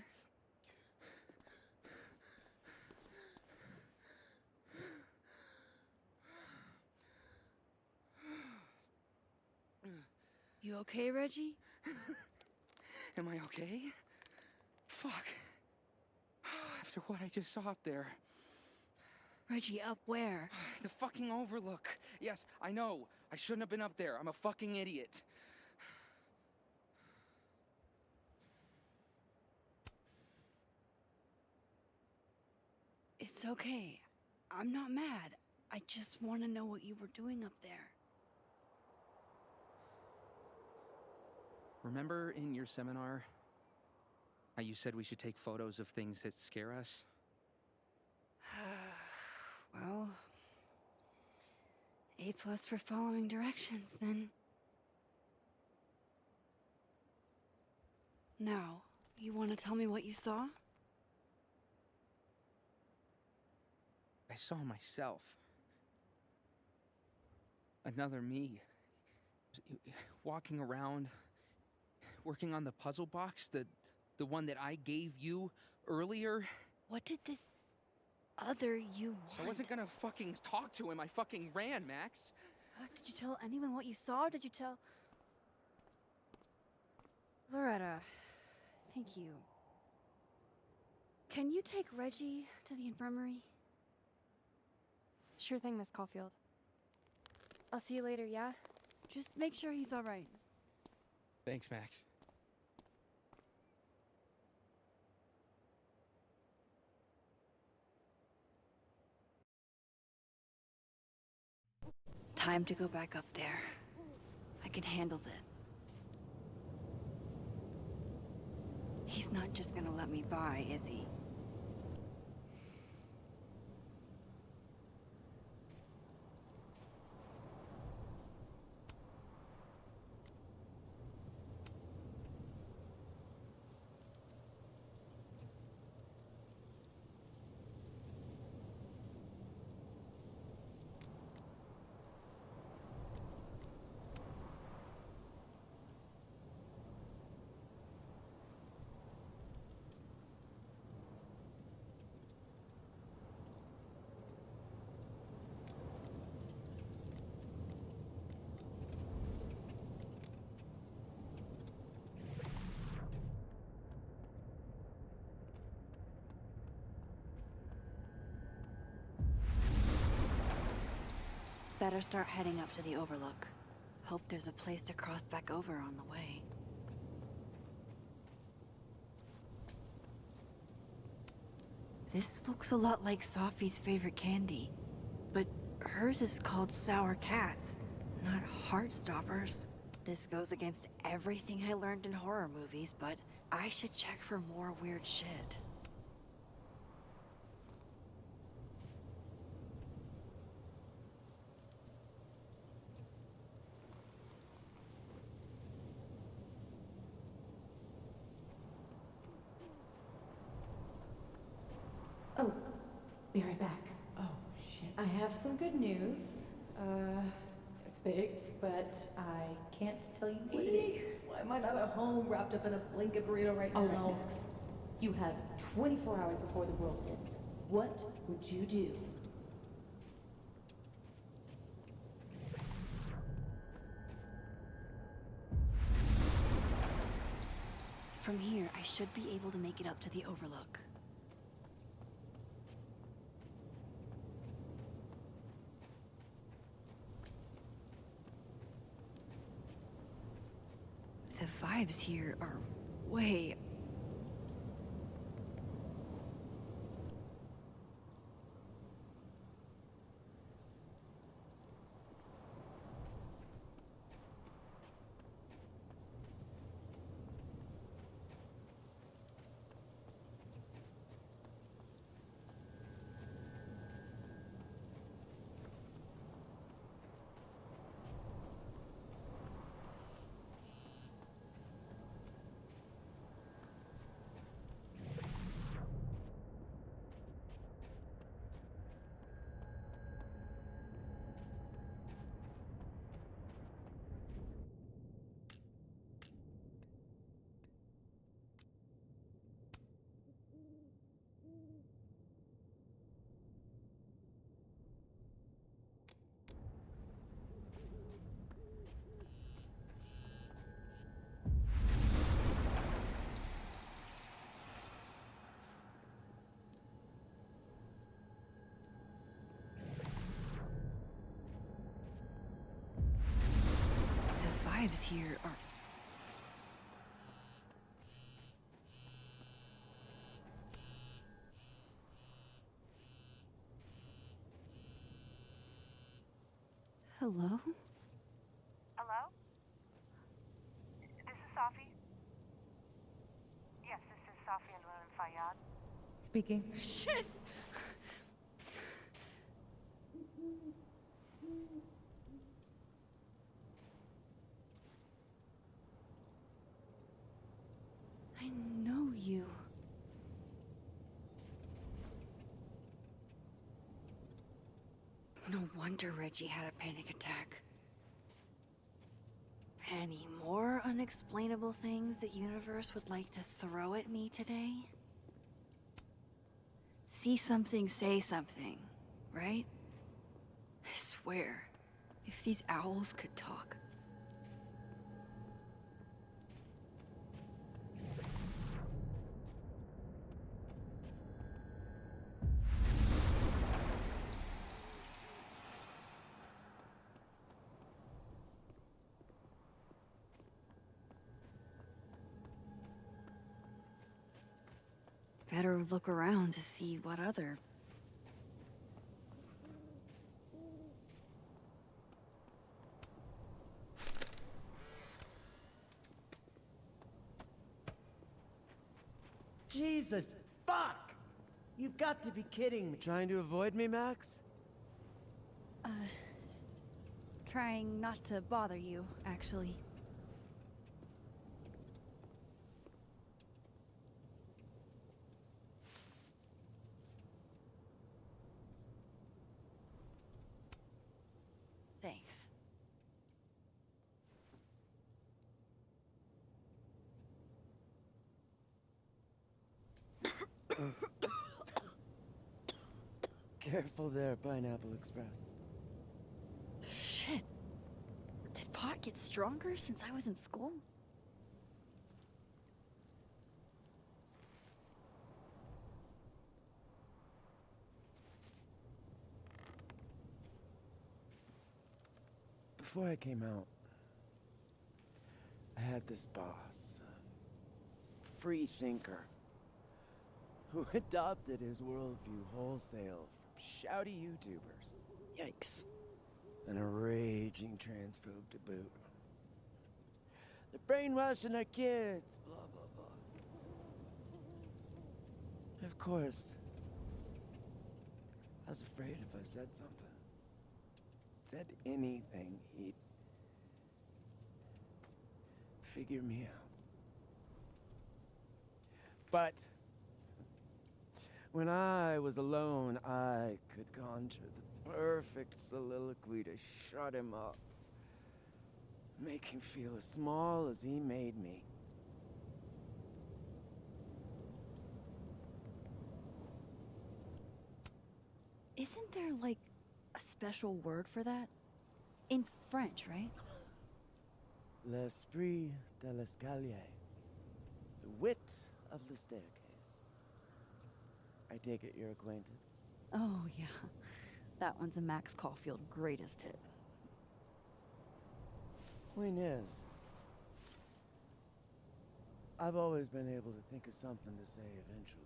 You okay, Reggie? Am I okay? Fuck. After what I just saw up there. Reggie, up where? The fucking overlook. Yes, I know. I shouldn't have been up there. I'm a fucking idiot. It's okay. I'm not mad. I just want to know what you were doing up there. Remember in your seminar how you said we should take photos of things that scare us? Well, A+ for following directions, then. Now, you want to tell me what you saw? I saw myself. Another me. Walking around, working on the puzzle box, the one that I gave you earlier. What did this other you want? I wasn't gonna fucking talk to him. I fucking ran, Max. Did you tell anyone what you saw? Did you tell... Loretta, thank you. Can you take Reggie to the infirmary? Sure thing, Miss Caulfield. I'll see you later, yeah? Just make sure he's all right. Thanks, Max. Time to go back up there. I can handle this. He's not just gonna let me by, is he? Better start heading up to the overlook. Hope there's a place to cross back over on the way. This looks a lot like Sophie's favorite candy, but hers is called Sour Cats, not Heartstoppers. This goes against everything I learned in horror movies, but I should check for more weird shit. Oh, be right back. Oh, shit. I have some good news. It's big, but I can't tell you what it is. Why am I not at home wrapped up in a blanket burrito right now? All right, Max. You have 24 hours before the world ends. What would you do? From here, I should be able to make it up to the overlook. The vibes here are way... The vibes here are... Hello? Hello? This is Safi. Yes, this is Safi and Fayyad. Speaking. Shit! I know you. No wonder Reggie had a panic attack. Any more unexplainable things the universe would like to throw at me today? See something, say something, right? I swear, if these owls could talk. Better look around to see what other... Jesus, fuck! You've got to be kidding me. Trying to avoid me, Max? Trying not to bother you, actually. Thanks. Careful there, Pineapple Express. Shit. Did pot get stronger since I was in school? Before I came out, I had this boss, a free thinker, who adopted his worldview wholesale from shouty YouTubers. Yikes. And a raging transphobe to boot. They're brainwashing our kids, blah, blah, blah. Of course, I was afraid if I said something, said anything, he'd figure me out. But when I was alone, I could conjure the perfect soliloquy to shut him up. Make him feel as small as he made me. Isn't there, like, a special word for that? In French, right? L'esprit de l'escalier. The wit of the staircase. I take it you're acquainted? Oh, yeah. That one's a Max Caulfield greatest hit. Point is, I've always been able to think of something to say eventually.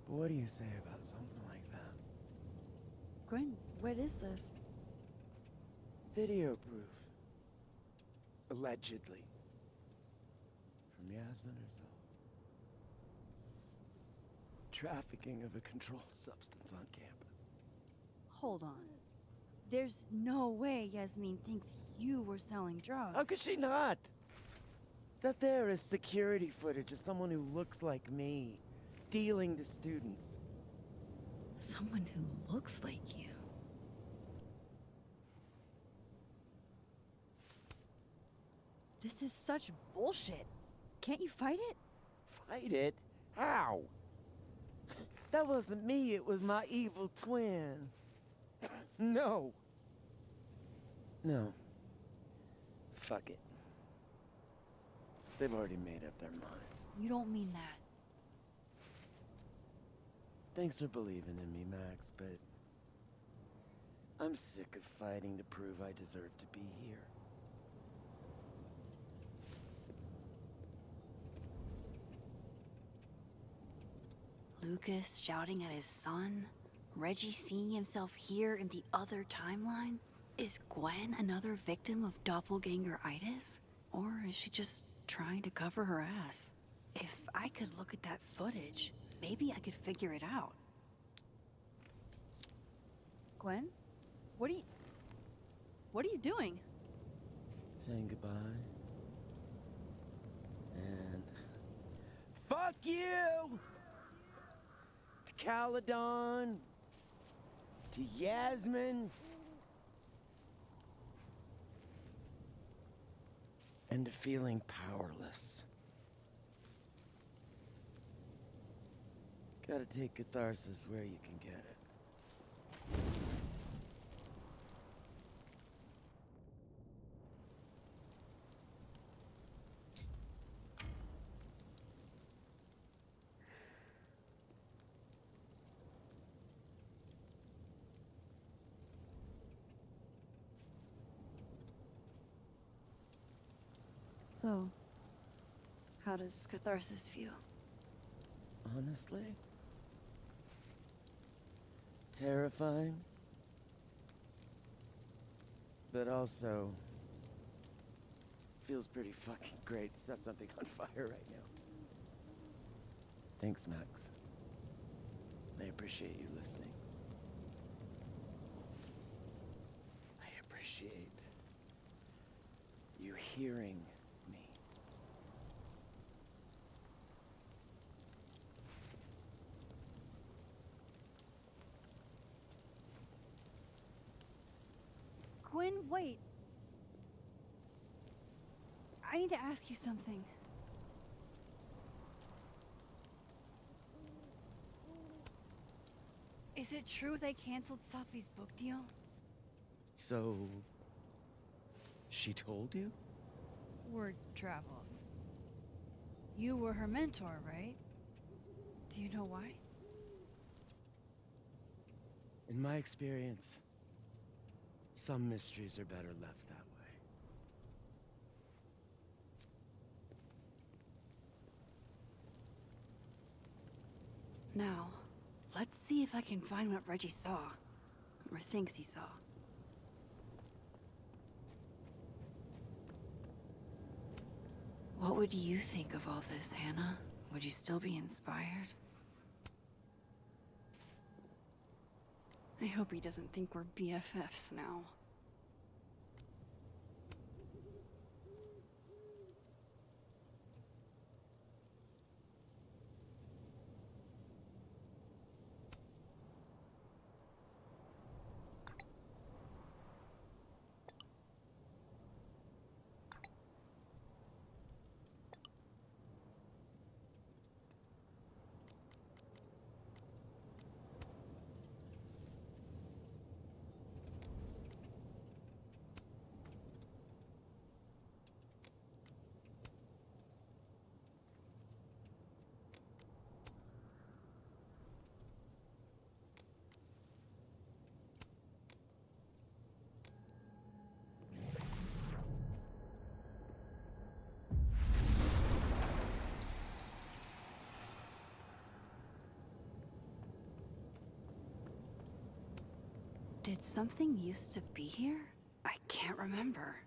But what do you say about something like that? Gwen, what is this? Video proof. Allegedly. From Yasmin herself. Trafficking of a controlled substance on campus. Hold on. There's no way Yasmin thinks you were selling drugs. How could she not? That there is security footage of someone who looks like me, dealing to students. Someone who looks like you. This is such bullshit. Can't you fight it? Fight it? How? That wasn't me, it was my evil twin. No. No. Fuck it. They've already made up their mind. You don't mean that. Thanks for believing in me, Max, but I'm sick of fighting to prove I deserve to be here. Lucas shouting at his son? Reggie seeing himself here in the other timeline? Is Gwen another victim of doppelganger-itis? Or is she just trying to cover her ass? If I could look at that footage, maybe I could figure it out. Gwen? What are you doing? Saying goodbye. And fuck you! To Caledon. To Yasmin. And to feeling powerless. Gotta take catharsis where you can get it. So, how does catharsis feel? Honestly? Terrifying. But also feels pretty fucking great to set something on fire right now. Thanks, Max. I appreciate you listening. I appreciate you hearing me. Gwen, wait. I need to ask you something. Is it true they canceled Safi's book deal? So, she told you? Word travels. You were her mentor, right? Do you know why? In my experience, some mysteries are better left that way. Now, let's see if I can find what Reggie saw. Or thinks he saw. What would you think of all this, Hannah? Would you still be inspired? I hope he doesn't think we're BFFs now. Did something used to be here? I can't remember.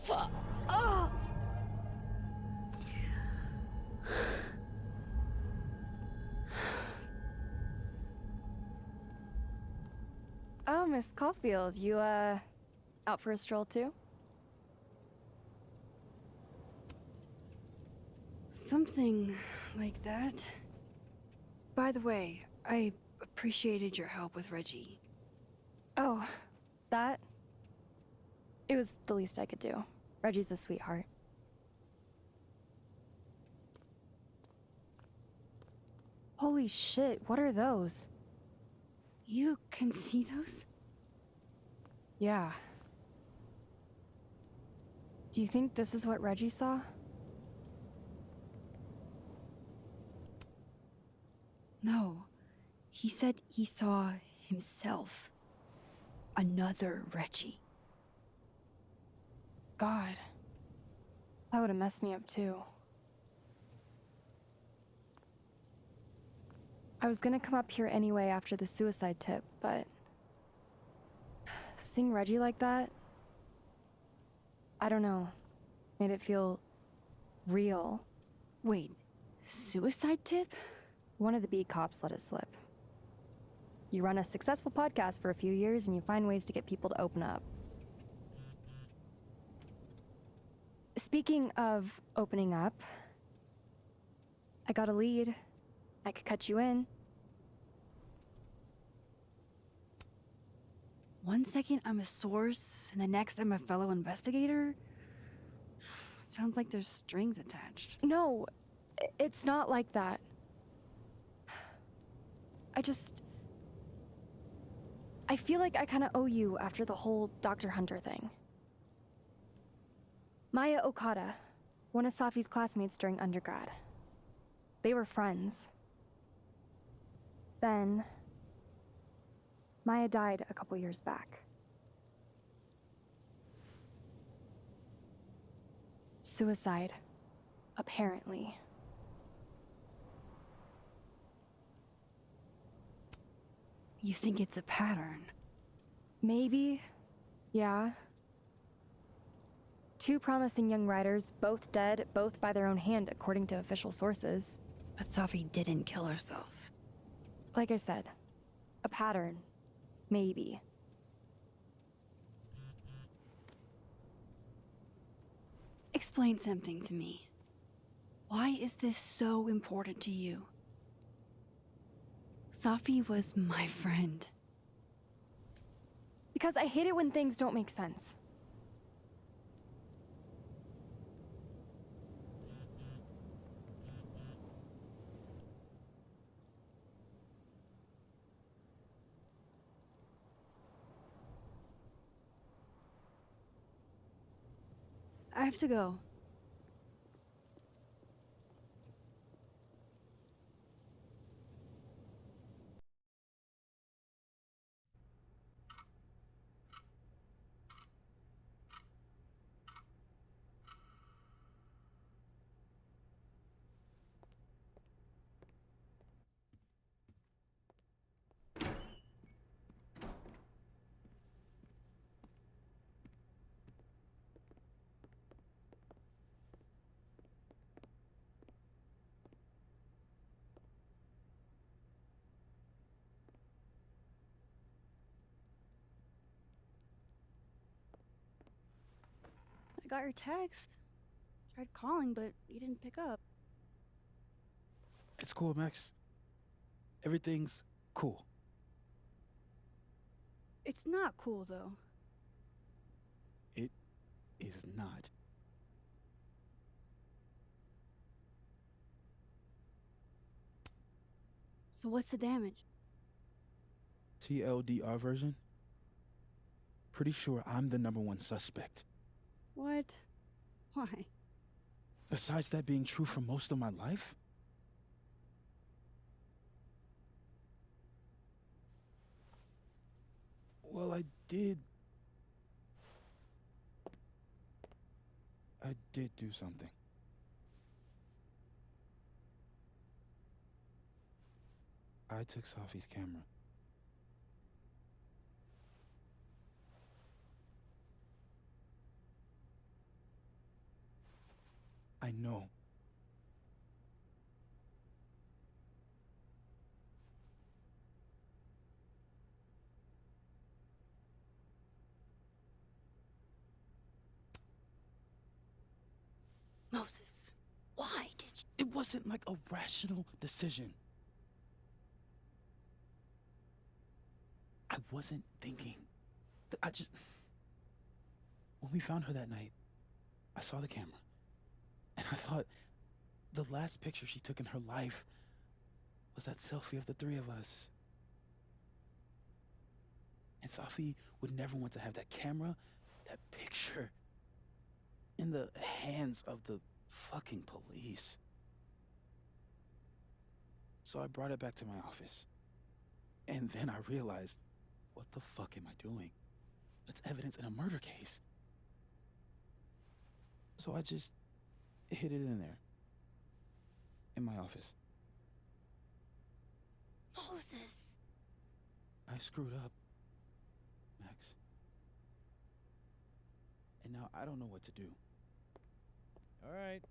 Fuck! Oh! Oh, Miss Caulfield, you, out for a stroll too? Something like that. By the way, I appreciated your help with Reggie. Oh, that? It was the least I could do. Reggie's a sweetheart. Holy shit, what are those? You can see those? Yeah. Do you think this is what Reggie saw? No. He said he saw himself. Another Reggie. God. That would have messed me up too. I was gonna come up here anyway after the suicide tip, but seeing Reggie like that, I don't know, made it feel real. Wait, suicide tip? One of the beat cops let it slip. You run a successful podcast for a few years and you find ways to get people to open up. Speaking of opening up, I got a lead. I could cut you in. One second I'm a source, and the next I'm a fellow investigator? Sounds like there's strings attached. No, it's not like that. I feel like I kinda owe you after the whole Dr. Hunter thing. Maya Okada, one of Safi's classmates during undergrad. They were friends. Then, Maya died a couple years back. Suicide, apparently. You think it's a pattern? Maybe, yeah. Two promising young writers, both dead, both by their own hand, according to official sources. But Safi didn't kill herself. Like I said, a pattern. Maybe. Explain something to me. Why is this so important to you? Safi was my friend. Because I hate it when things don't make sense. I have to go. I got your text. Tried calling, but you didn't pick up. It's cool, Max. Everything's cool. It's not cool, though. It is not. So what's the damage? TLDR version? Pretty sure I'm the #1 suspect. What? Why? Besides that being true for most of my life? Well, I did do something. I took Sophie's camera. I know. Moses, why did you? It wasn't like a rational decision. I wasn't thinking. When we found her that night, I saw the camera. And I thought the last picture she took in her life was that selfie of the three of us. And Sophie would never want to have that camera, that picture, in the hands of the fucking police. So I brought it back to my office. And then I realized, what the fuck am I doing? That's evidence in a murder case. So I just hid it in there. In my office. Moses! I screwed up, Max. And now I don't know what to do. All right.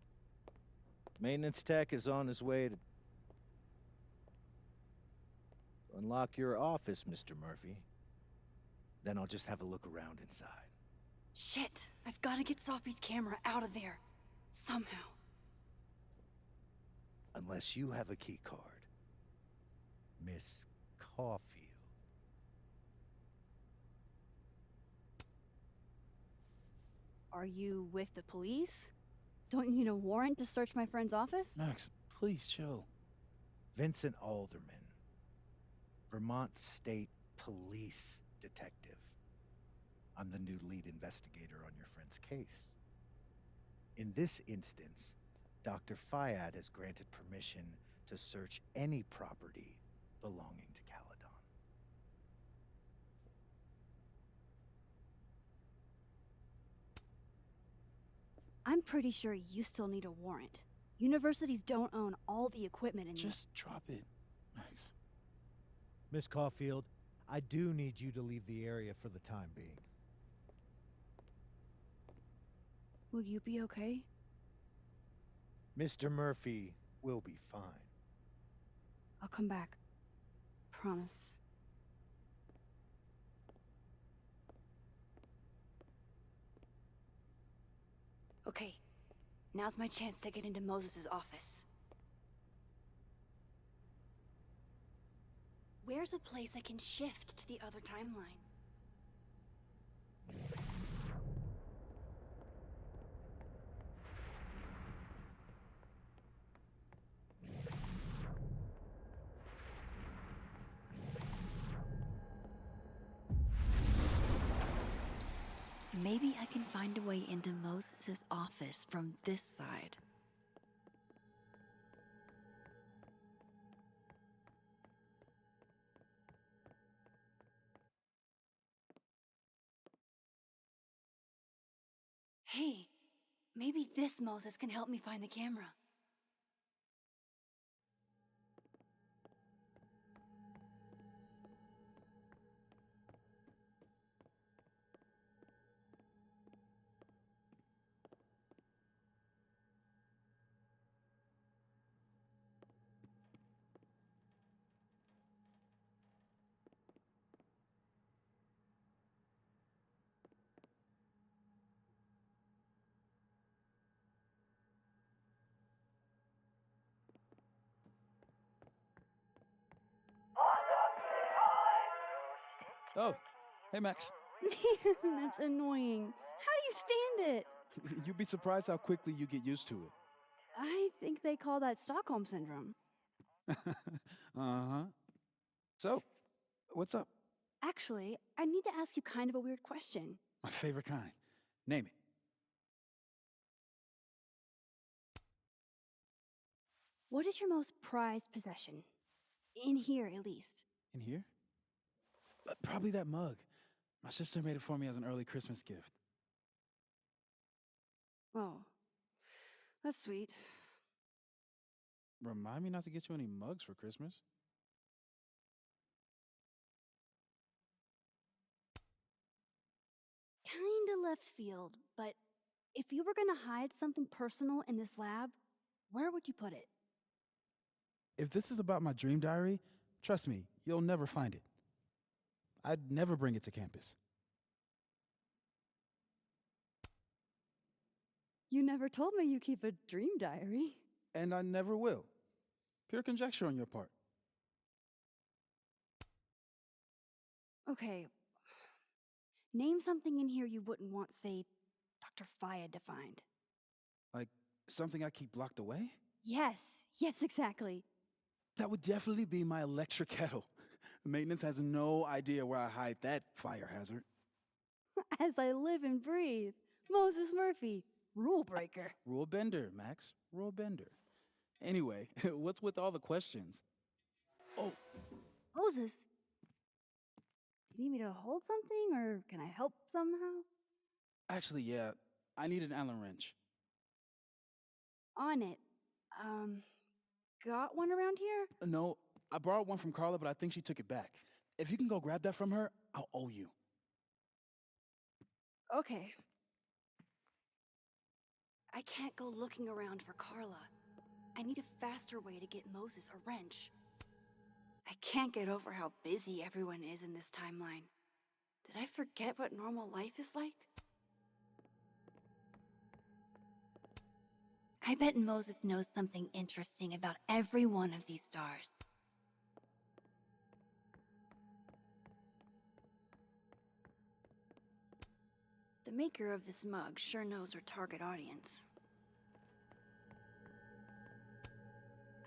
Maintenance tech is on his way to unlock your office, Mr. Murphy. Then I'll just have a look around inside. Shit! I've got to get Sophie's camera out of there. Somehow. Unless you have a key card. Miss Caulfield. Are you with the police? Don't you need a warrant to search my friend's office? Max, please chill. Vincent Alderman. Vermont State Police Detective. I'm the new lead investigator on your friend's case. In this instance, Dr. Fayad has granted permission to search any property belonging to Caledon. I'm pretty sure you still need a warrant. Universities don't own all the equipment in Just drop it, Max. Miss Caulfield, I do need you to leave the area for the time being. Will you be okay? Mr. Murphy will be fine. I'll come back. Promise. Okay, now's my chance to get into Moses' office. Where's a place I can shift to the other timeline? Maybe I can find a way into Moses' office from this side. Hey, maybe this Moses can help me find the camera. Oh, hey Max. That's annoying. How do you stand it? You'd be surprised how quickly you get used to it. I think they call that Stockholm Syndrome. Uh-huh. So, what's up? Actually, I need to ask you kind of a weird question. My favorite kind. Name it. What is your most prized possession? In here, at least. In here? Probably that mug. My sister made it for me as an early Christmas gift. Oh, that's sweet. Remind me not to get you any mugs for Christmas. Kinda left field, but if you were gonna hide something personal in this lab, where would you put it? If this is about my dream diary, trust me, you'll never find it. I'd never bring it to campus. You never told me you keep a dream diary. And I never will. Pure conjecture on your part. Okay. Name something in here you wouldn't want, say, Dr. Fayed to find. Like something I keep locked away? Yes, exactly. That would definitely be my electric kettle. Maintenance has no idea where I hide that fire hazard. As I live and breathe. Moses Murphy, rule breaker. Rule bender, Max. Rule bender. Anyway, what's with all the questions? Oh, Moses, you need me to hold something, or can I help somehow? actually, yeah. I need an Allen wrench. On it. Got one around here? No, I borrowed one from Carla, but I think she took it back. If you can go grab that from her, I'll owe you. Okay. I can't go looking around for Carla. I need a faster way to get Moses a wrench. I can't get over how busy everyone is in this timeline. Did I forget what normal life is like? I bet Moses knows something interesting about every one of these stars. The maker of this mug sure knows her target audience.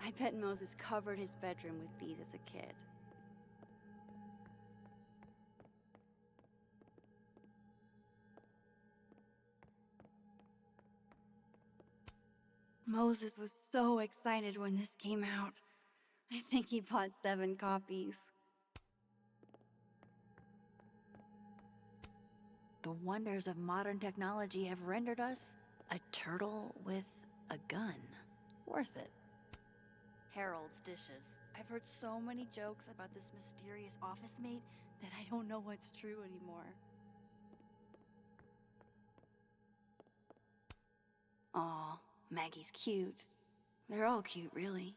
I bet Moses covered his bedroom with these as a kid. Moses was so excited when this came out. I think he bought 7 copies. The wonders of modern technology have rendered us a turtle with a gun. Worth it. Harold's dishes. I've heard so many jokes about this mysterious office mate that I don't know what's true anymore. Aw, Maggie's cute. They're all cute, really.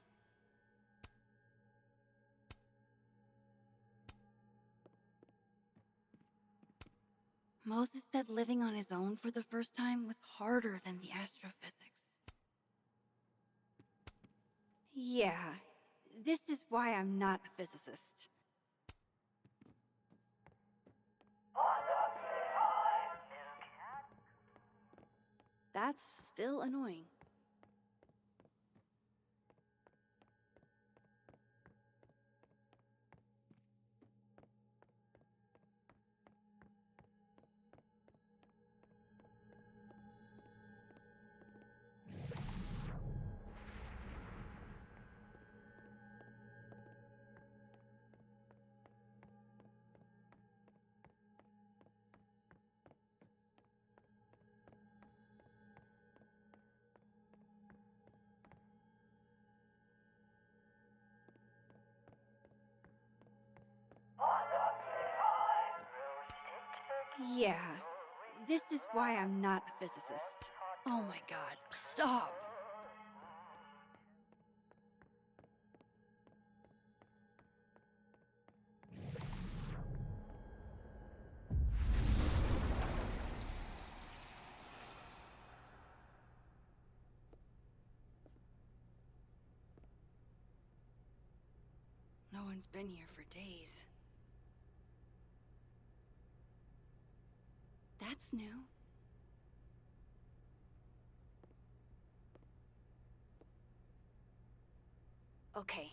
Moses said living on his own for the first time was harder than the astrophysics. Yeah, this is why I'm not a physicist. That's still annoying. Yeah, this is why I'm not a physicist. Oh my god, stop! No one's been here for days. That's new. Okay.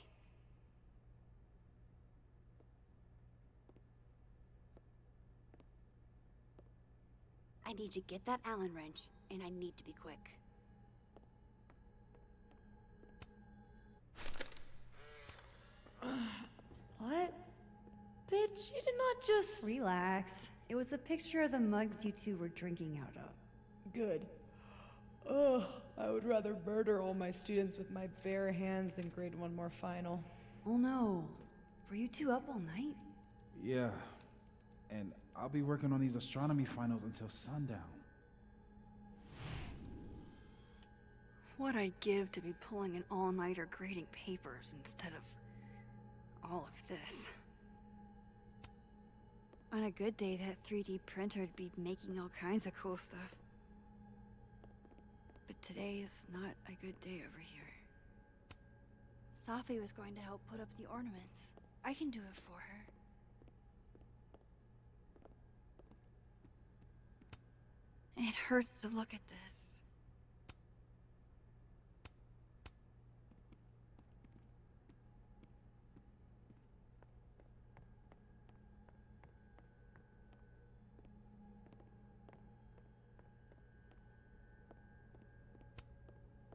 I need to get that Allen wrench, and I need to be quick. What? Bitch, you did not just... Relax. It was a picture of the mugs you two were drinking out of. Good. Ugh, I would rather murder all my students with my bare hands than grade one more final. Oh no. Were you two up all night? Yeah. And I'll be working on these astronomy finals until sundown. What I'd give to be pulling an all-nighter grading papers instead of all of this. On a good day, that 3D printer'd be making all kinds of cool stuff. But today is not a good day over here. Safi was going to help put up the ornaments. I can do it for her. It hurts to look at this.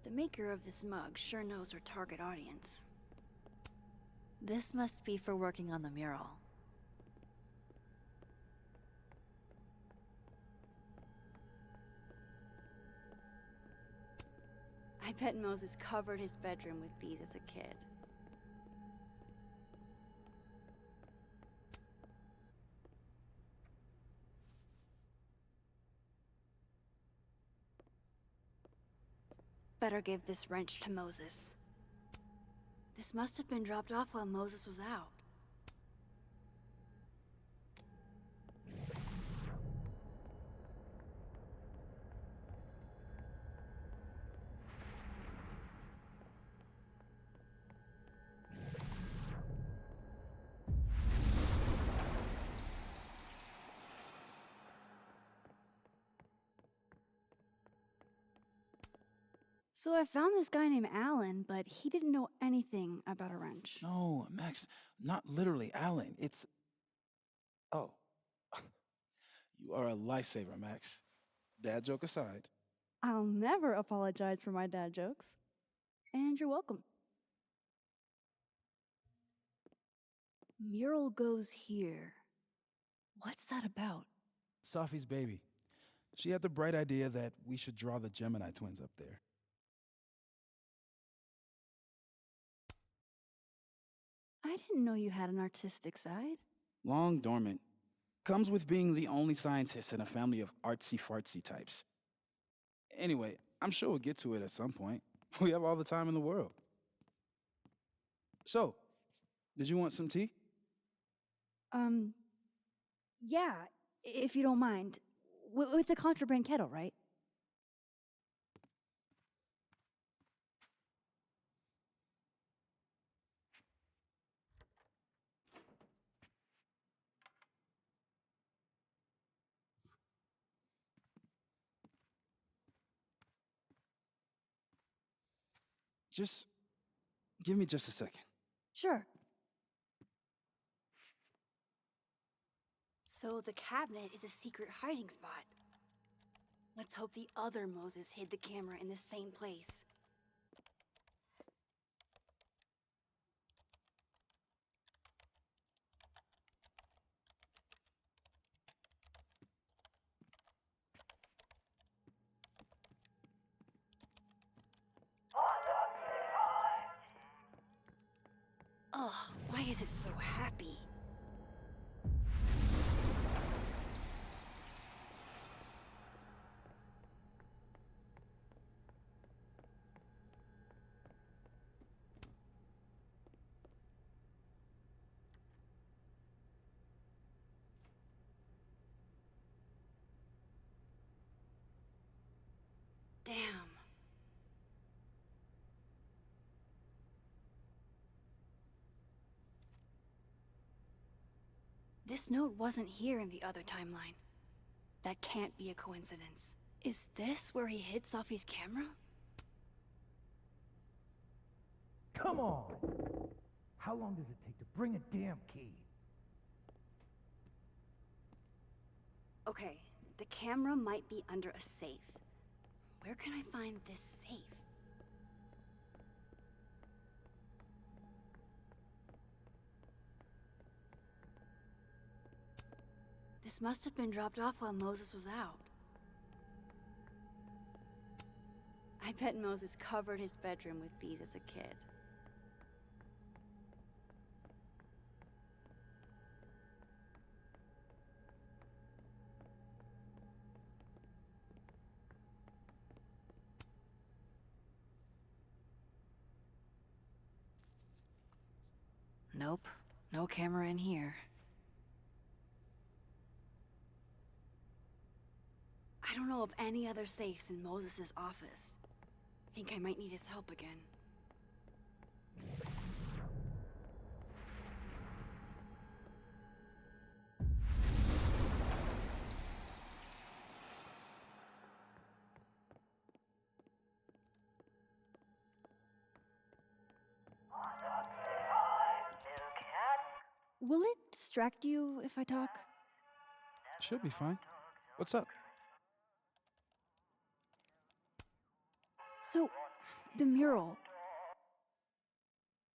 The maker of this mug sure knows her target audience. This must be for working on the mural. I bet Moses covered his bedroom with these as a kid. Better give this wrench to Moses. This must have been dropped off while Moses was out. So I found this guy named Alan, but he didn't know anything about a wrench. No, Max, not literally Alan. It's... Oh. You are a lifesaver, Max. Dad joke aside. I'll never apologize for my dad jokes. And you're welcome. Mural goes here. What's that about? Safi's baby. She had the bright idea that we should draw the Gemini twins up there. I didn't know you had an artistic side. Long dormant. Comes with being the only scientist in a family of artsy-fartsy types. Anyway, I'm sure we'll get to it at some point. We have all the time in the world. So, did you want some tea? Yeah, if you don't mind. With the contraband kettle, right? Just give me just a second. Sure. So the cabinet is a secret hiding spot. Let's hope the other Moses hid the camera in the same place. Ugh, why is it so happy? Damn. This note wasn't here in the other timeline. That can't be a coincidence. Is this where he hid Safi's camera? Come on! How long does it take to bring a damn key? Okay, the camera might be under a safe. Where can I find this safe? This must have been dropped off while Moses was out. I bet Moses covered his bedroom with these as a kid. Nope, no camera in here. I don't know of any other safes in Moses' office. Think I might need his help again. Will it distract you if I talk? Should be fine. What's up? So, the mural.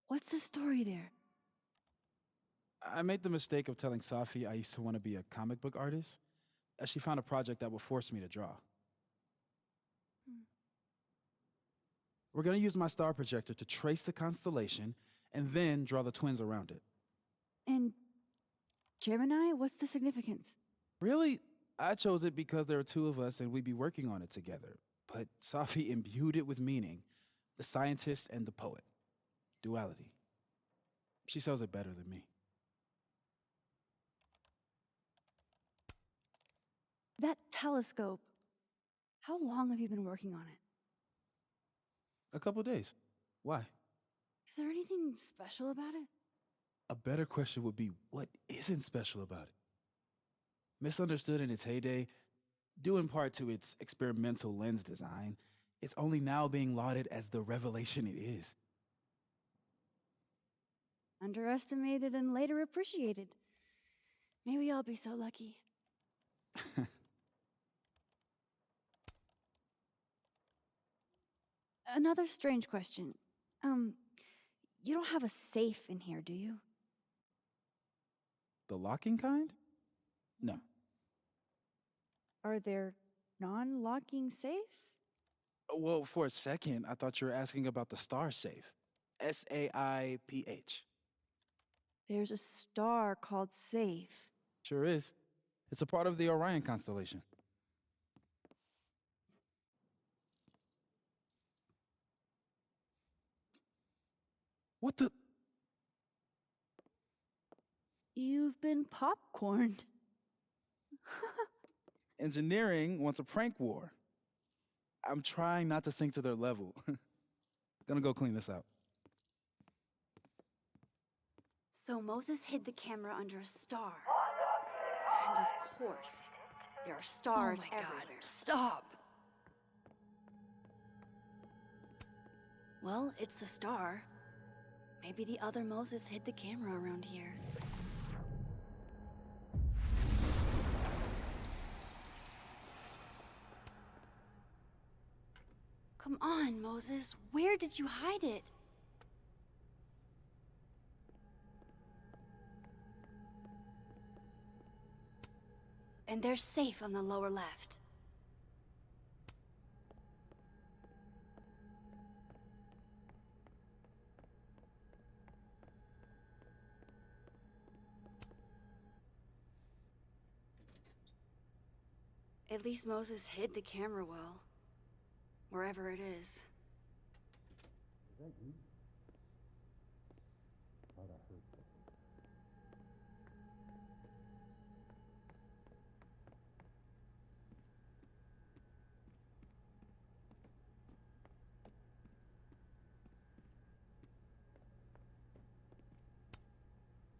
What's the story there? I made the mistake of telling Safi I used to want to be a comic book artist, as she found a project that would force me to draw. We're gonna use my star projector to trace the constellation and then draw the twins around it. And Gemini, what's the significance? Really, I chose it because there are two of us and we'd be working on it together. But Safi imbued it with meaning, the scientist and the poet. Duality. She sells it better than me. That telescope. How long have you been working on it? A couple days. Why? Is there anything special about it? A better question would be, what isn't special about it? Misunderstood in its heyday, due in part to its experimental lens design, it's only now being lauded as the revelation it is. Underestimated and later appreciated. Maybe I'll be so lucky. Another strange question. You don't have a safe in here, do you? The locking kind? No. Are there non-locking safes? Well, for a second, I thought you were asking about the star safe. SAIPH. There's a star called Safe. Sure is. It's a part of the Orion constellation. What the? You've been popcorned. Engineering wants a prank war. I'm trying not to sink to their level. Gonna go clean this out. So Moses hid the camera under a star. And of course, there are stars everywhere. God, stop! Well, it's a star. Maybe the other Moses hid the camera around here. Come on, Moses. Where did you hide it? And they're safe on the lower left. At least Moses hid the camera well. Wherever it is. Is that you? Thought I heard something.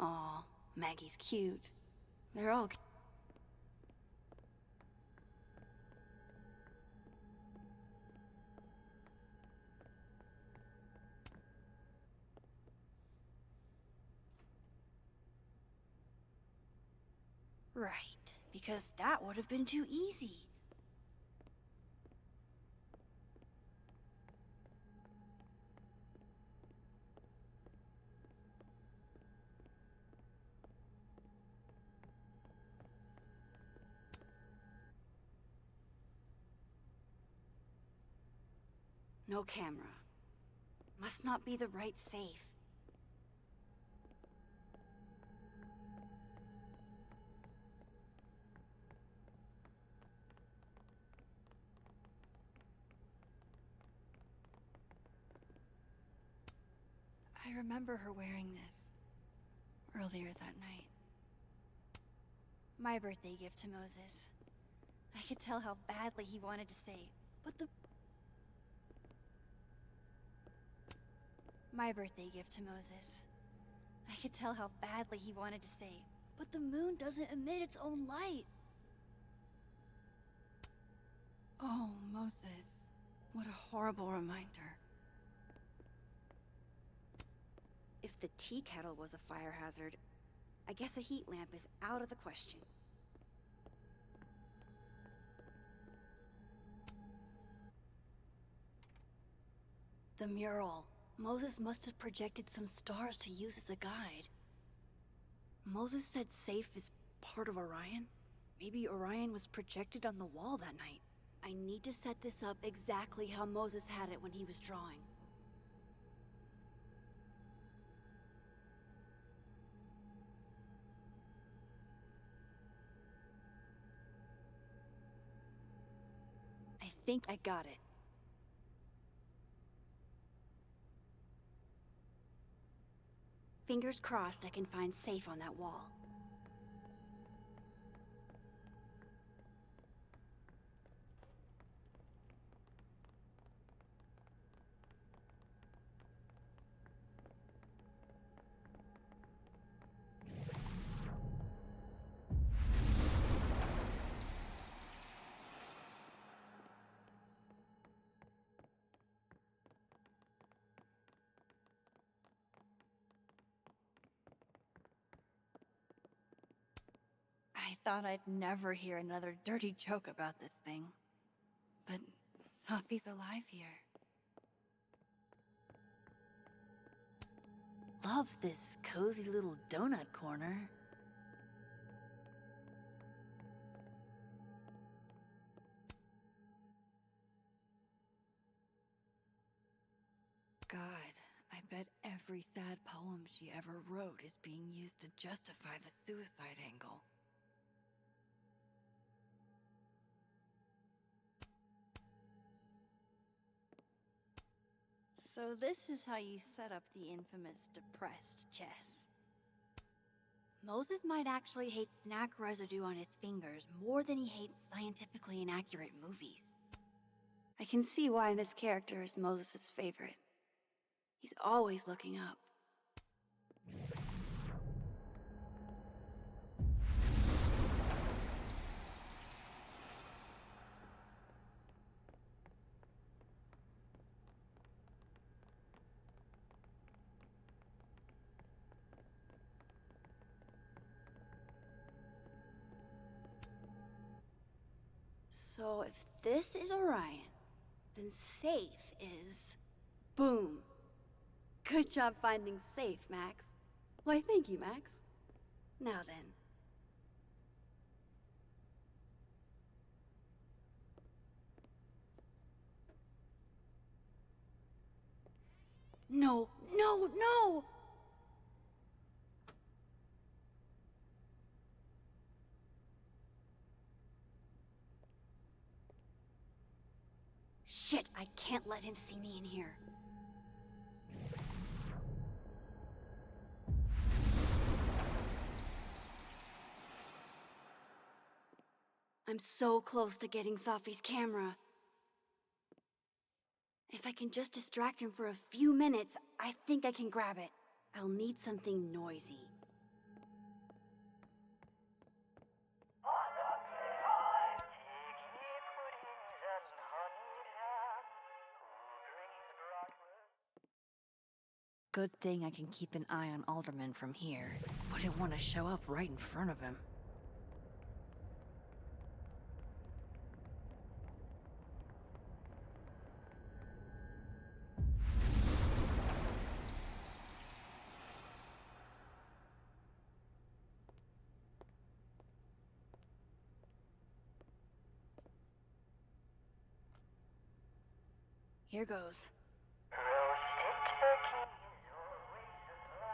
Aw, Maggie's cute. They're all cute. Right, because that would have been too easy. No camera. Must not be the right safe. I remember her wearing this earlier that night. My birthday gift to Moses. I could tell how badly he wanted to say, My birthday gift to Moses. I could tell how badly he wanted to say, but the moon doesn't emit its own light. Oh, Moses. What a horrible reminder. If the tea kettle was a fire hazard, I guess a heat lamp is out of the question. The mural. Moses must have projected some stars to use as a guide. Moses said safe is part of Orion? Maybe Orion was projected on the wall that night. I need to set this up exactly how Moses had it when he was drawing. I think I got it. Fingers crossed I can find safe on that wall. I thought I'd never hear another dirty joke about this thing. But Safi's alive here. Love this cozy little donut corner. God, I bet every sad poem she ever wrote is being used to justify the suicide angle. So this is how you set up the infamous depressed chess. Moses might actually hate snack residue on his fingers more than he hates scientifically inaccurate movies. I can see why this character is Moses' favorite. He's always looking up. So if this is Orion, then safe is... boom. Good job finding safe, Max. Why, thank you, Max. Now then. No, no, no! Shit, I can't let him see me in here. I'm so close to getting Safi's camera. If I can just distract him for a few minutes, I think I can grab it. I'll need something noisy. Good thing I can keep an eye on Alderman from here. Wouldn't want to show up right in front of him. Here goes.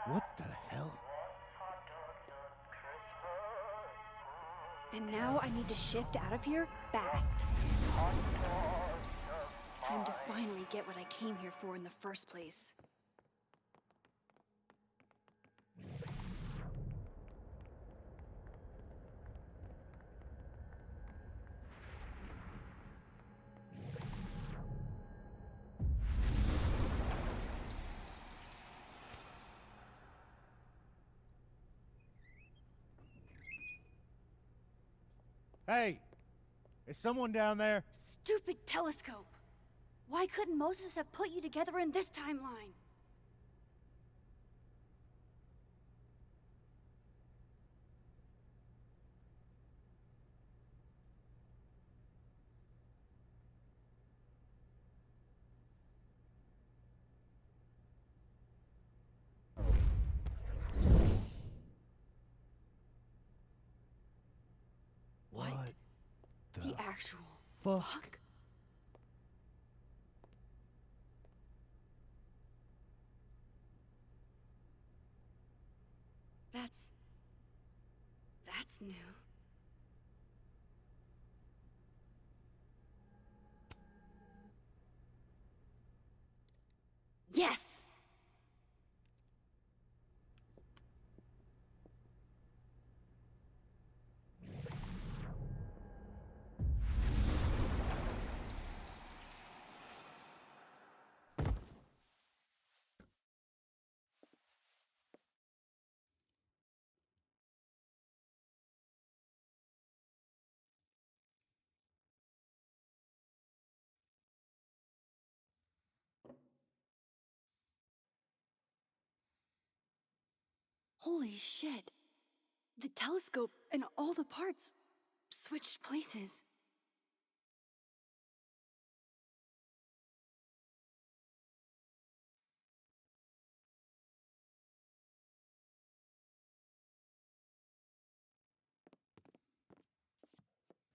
What the hell? And now I need to shift out of here fast. Time to finally get what I came here for in the first place. Hey! Is someone down there? Stupid telescope! Why couldn't Moses have put you together in this timeline? What The actual fuck? That's new. Yes! Holy shit. The telescope and all the parts switched places.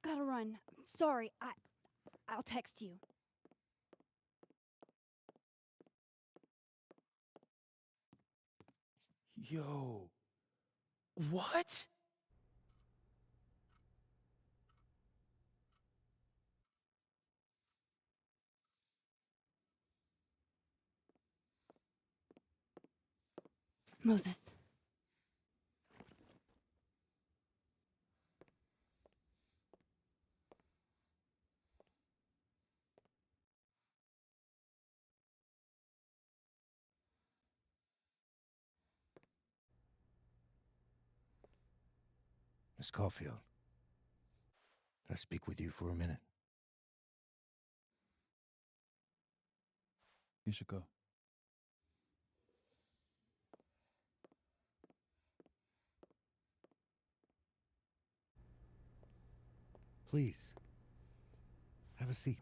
Gotta run. Sorry, I'll text you. Yo. What? Moses. Miss Caulfield, can I speak with you for a minute? You should go. Please, have a seat.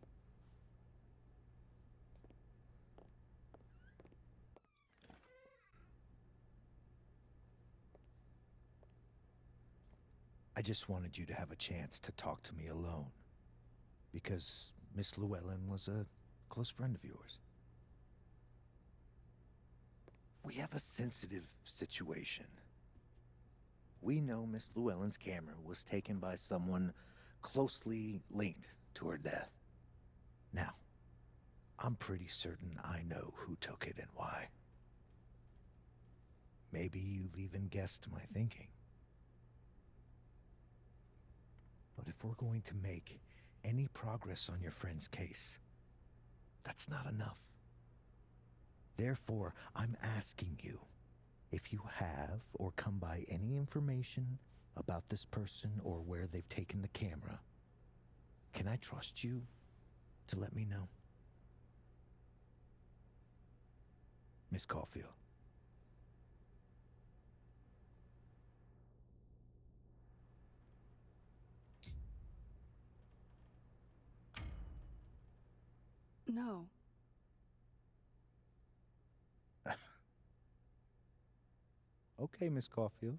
I just wanted you to have a chance to talk to me alone, because Miss Llewellyn was a close friend of yours. We have a sensitive situation. We know Miss Llewellyn's camera was taken by someone closely linked to her death. Now, I'm pretty certain I know who took it and why. Maybe you've even guessed my thinking. But if we're going to make any progress on your friend's case, that's not enough. Therefore, I'm asking you if you have or come by any information about this person or where they've taken the camera. Can I trust you to let me know? Miss Caulfield. No. Okay, Miss Caulfield.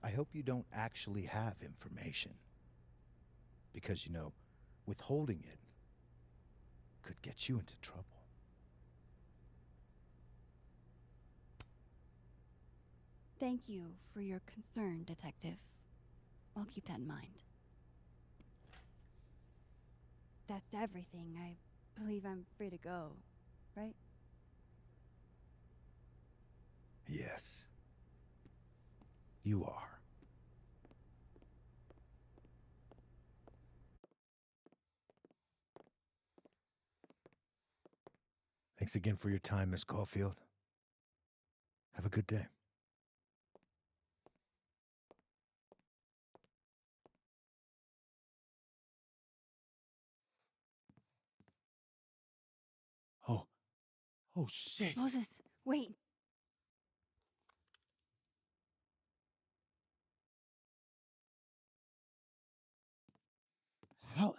I hope you don't actually have information. Because, withholding it could get you into trouble. Thank you for your concern, Detective. I'll keep that in mind. That's everything. I believe I'm free to go, right? Yes. You are. Thanks again for your time, Miss Caulfield. Have a good day. Oh, shit. Moses, wait. How?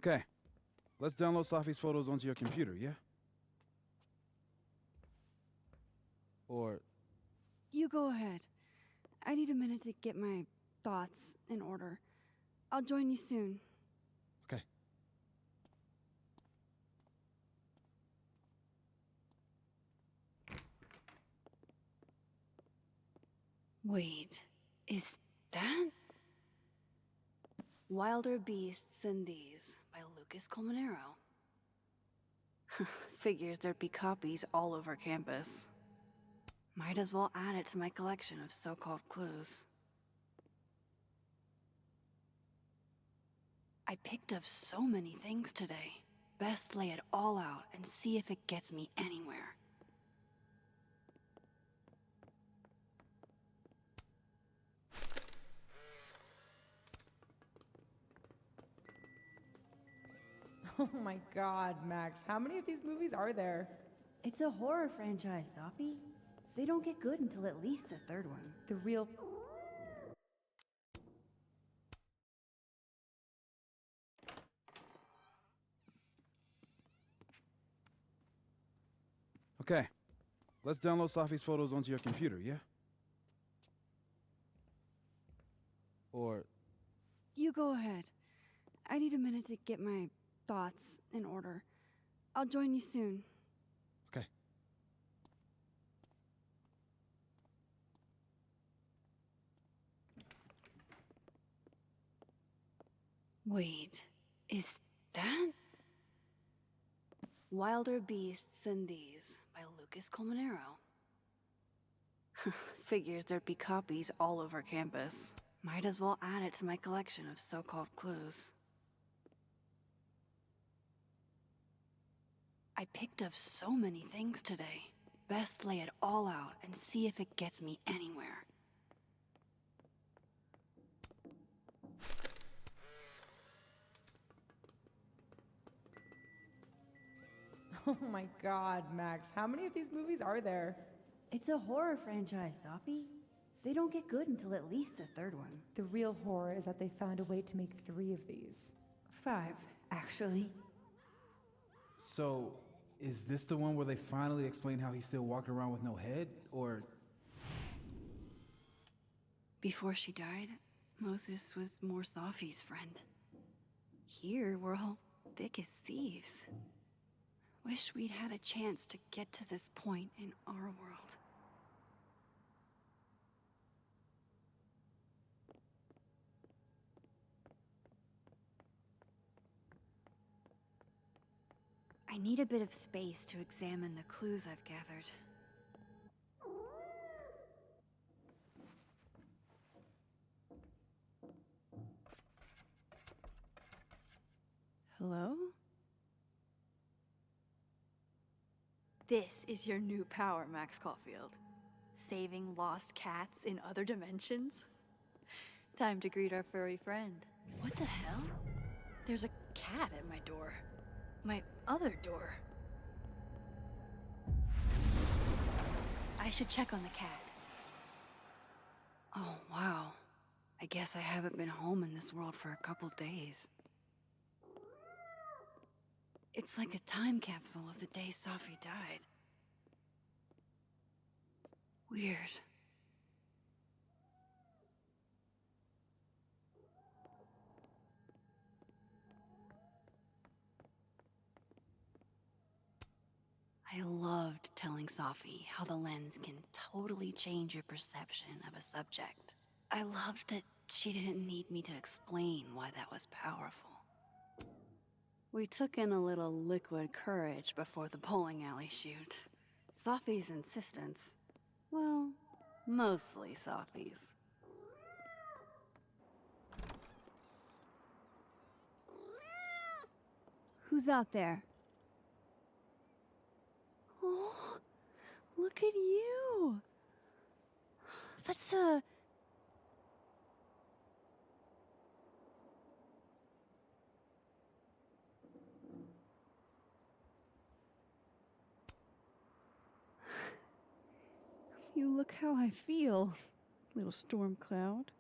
Okay. Let's download Safi's photos onto your computer, yeah? Or... You go ahead. I need a minute to get my thoughts in order. I'll join you soon. Okay. Wait, is that? Wilder Beasts Than These by Lucas Colmenero. Figures there'd be copies all over campus. Might as well add it to my collection of so-called clues. I picked up so many things today. Best lay it all out and see if it gets me anywhere. Oh my god, Max, how many of these movies are there? It's a horror franchise, Safi. They don't get good until at least the third one. The real... Okay. Let's download Safi's photos onto your computer, yeah? Or... You go ahead. I need a minute to get my thoughts in order. I'll join you soon. Okay. Wait, is that? Wilder Beasts Than These by Lucas Colmenero. Figures there'd be copies all over campus. Might as well add it to my collection of so-called clues. I picked up so many things today. Best lay it all out and see if it gets me anywhere. Oh my god, Max, how many of these movies are there? It's a horror franchise, Safi. They don't get good until at least the third one. The real horror is that they found a way to make 3 of these. 5, actually. So, is this the one where they finally explain how he still walked around with no head, or... Before she died, Moses was more Safi's friend. Here, we're all thick as thieves. Wish we'd had a chance to get to this point in our world. I need a bit of space to examine the clues I've gathered. Hello? This is your new power, Max Caulfield. Saving lost cats in other dimensions? Time to greet our furry friend. What the hell? There's a cat at my door. My other door. I should check on the cat. Oh, wow. I guess I haven't been home in this world for a couple days. It's like a time capsule of the day Safi died. Weird. I loved telling Safi how the lens can totally change your perception of a subject. I loved that she didn't need me to explain why that was powerful. We took in a little liquid courage before the bowling alley shoot. Safi's insistence, well, mostly Safi's. Who's out there? Oh, look at you. That's You look how I feel, little storm cloud.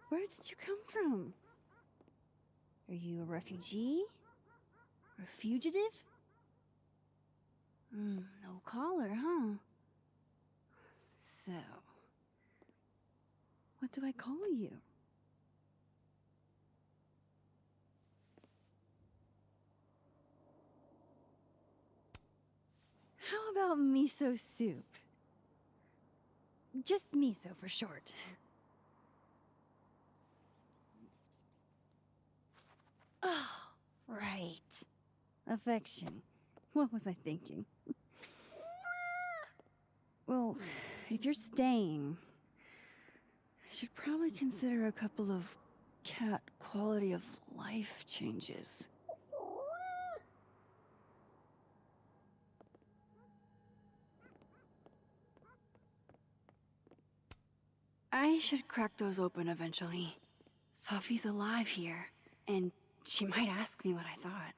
Where did you come from? Are you a refugee? Or fugitive? No collar, huh? So, what do I call you? How about miso soup? Just miso for short. Oh, right. Affection. What was I thinking? Well, if you're staying, I should probably consider a couple of cat quality of life changes. I should crack those open eventually. Safi's alive here, and she might ask me what I thought.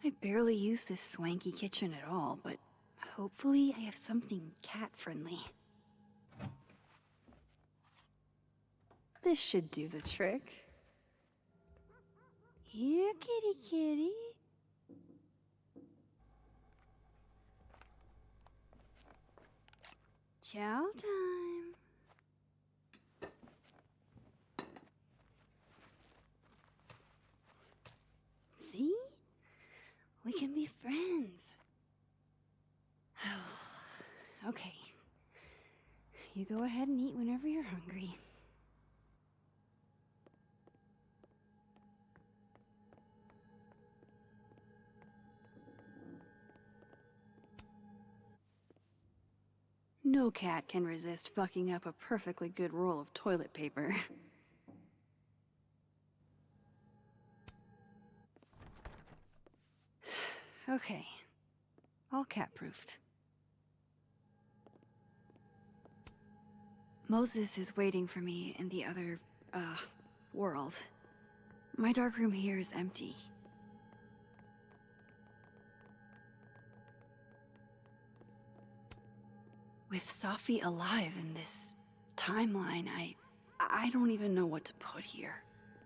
I barely use this swanky kitchen at all, but hopefully I have something cat-friendly. This should do the trick. Here, kitty kitty. Chow time. See? We can be friends. Okay. You go ahead and eat whenever you're hungry. No cat can resist fucking up a perfectly good roll of toilet paper. Okay. All cat-proofed. Moses is waiting for me in the other, world. My darkroom here is empty. With Safi alive in this timeline, I don't even know what to put here,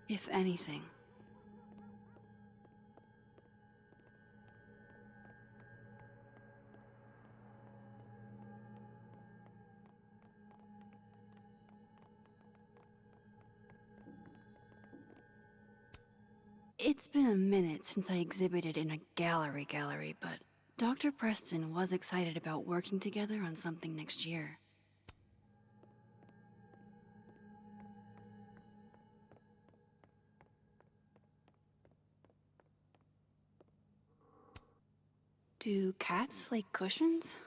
if anything. It's been a minute since I exhibited in a gallery, but Dr. Preston was excited about working together on something next year. Do cats like cushions?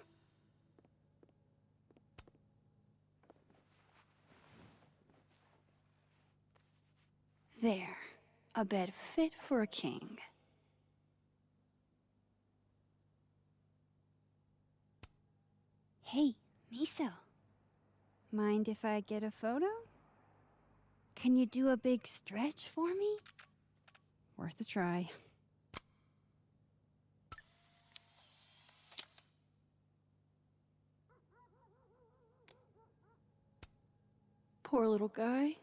There. A bed fit for a king. Hey, Miso. Mind if I get a photo? Can you do a big stretch for me? Worth a try. Poor little guy.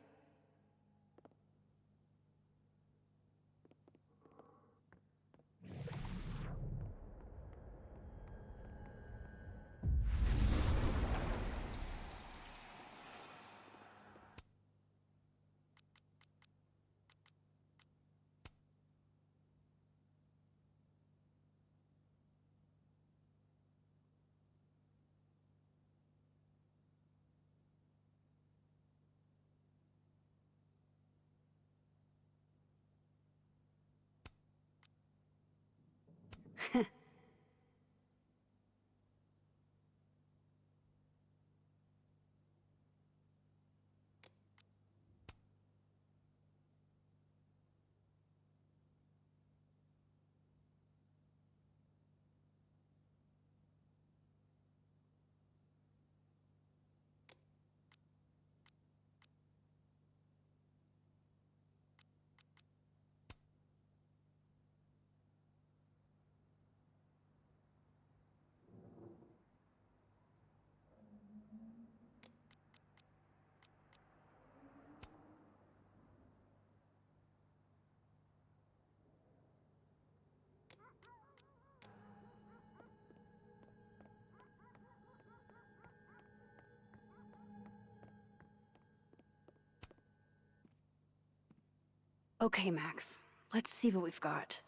Okay, Max. Let's see what we've got.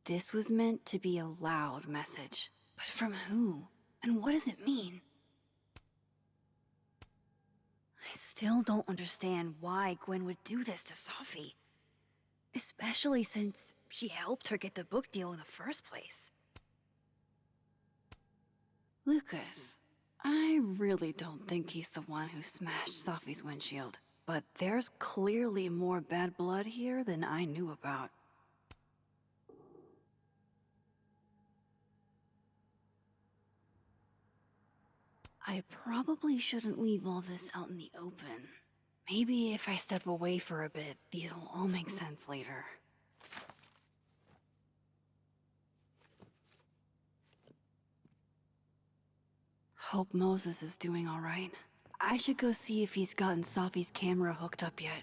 This was meant to be a loud message. But from who? And what does it mean? I still don't understand why Gwen would do this to Sophie. Especially since she helped her get the book deal in the first place. Lucas, I really don't think he's the one who smashed Sophie's windshield. But there's clearly more bad blood here than I knew about. I probably shouldn't leave all this out in the open. Maybe if I step away for a bit, these will all make sense later. Hope Moses is doing all right. I should go see if he's gotten Sophie's camera hooked up yet.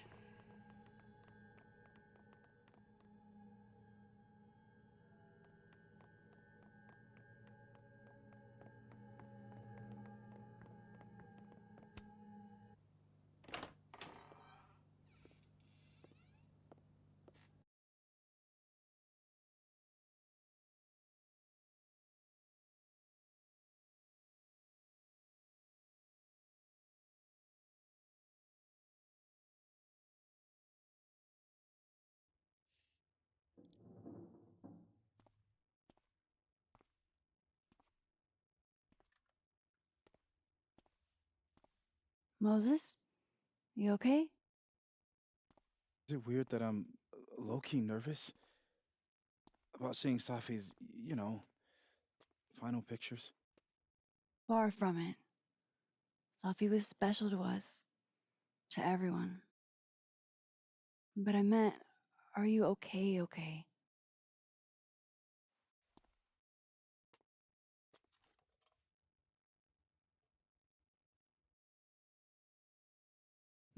Moses? You okay? Is it weird that I'm low-key nervous about seeing Safi's, final pictures? Far from it. Sophie was special to us. To everyone. But I meant, are you okay?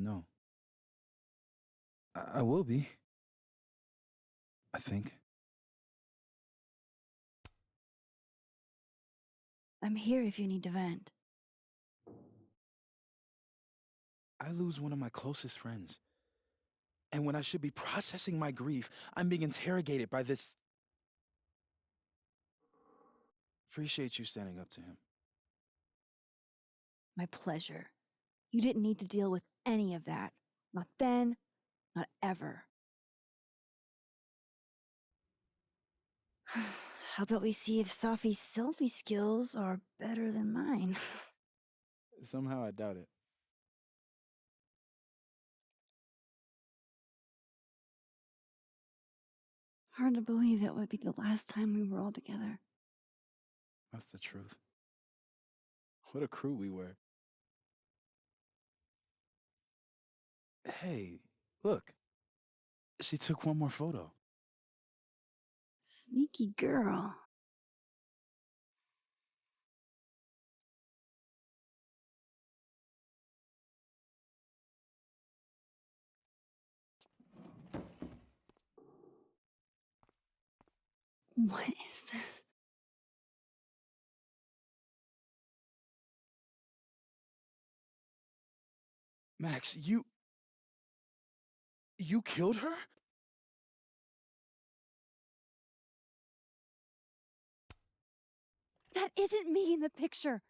No. I will be. I think. I'm here if you need to vent. I lose one of my closest friends. And when I should be processing my grief, I'm being interrogated by this. Appreciate you standing up to him. My pleasure. You didn't need to deal with any of that. Not then, not ever. How about we see if Safi's selfie skills are better than mine? Somehow I doubt it. Hard to believe that would be the last time we were all together. That's the truth. What a crew we were. Hey, look. She took one more photo. Sneaky girl. What is this? Max, you killed her? That isn't me in the picture.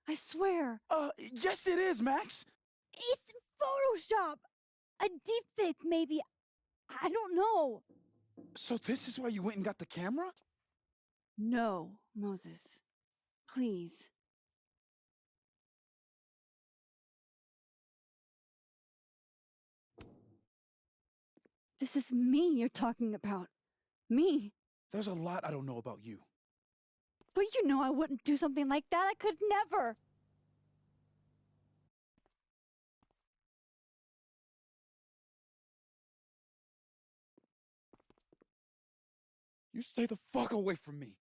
I swear. Yes it is, Max. It's Photoshop. A deepfake, maybe. I don't know. So this is why you went and got the camera? No, Moses. Please. This is me you're talking about. Me. There's a lot I don't know about you. But you know I wouldn't do something like that. I could never. You stay the fuck away from me.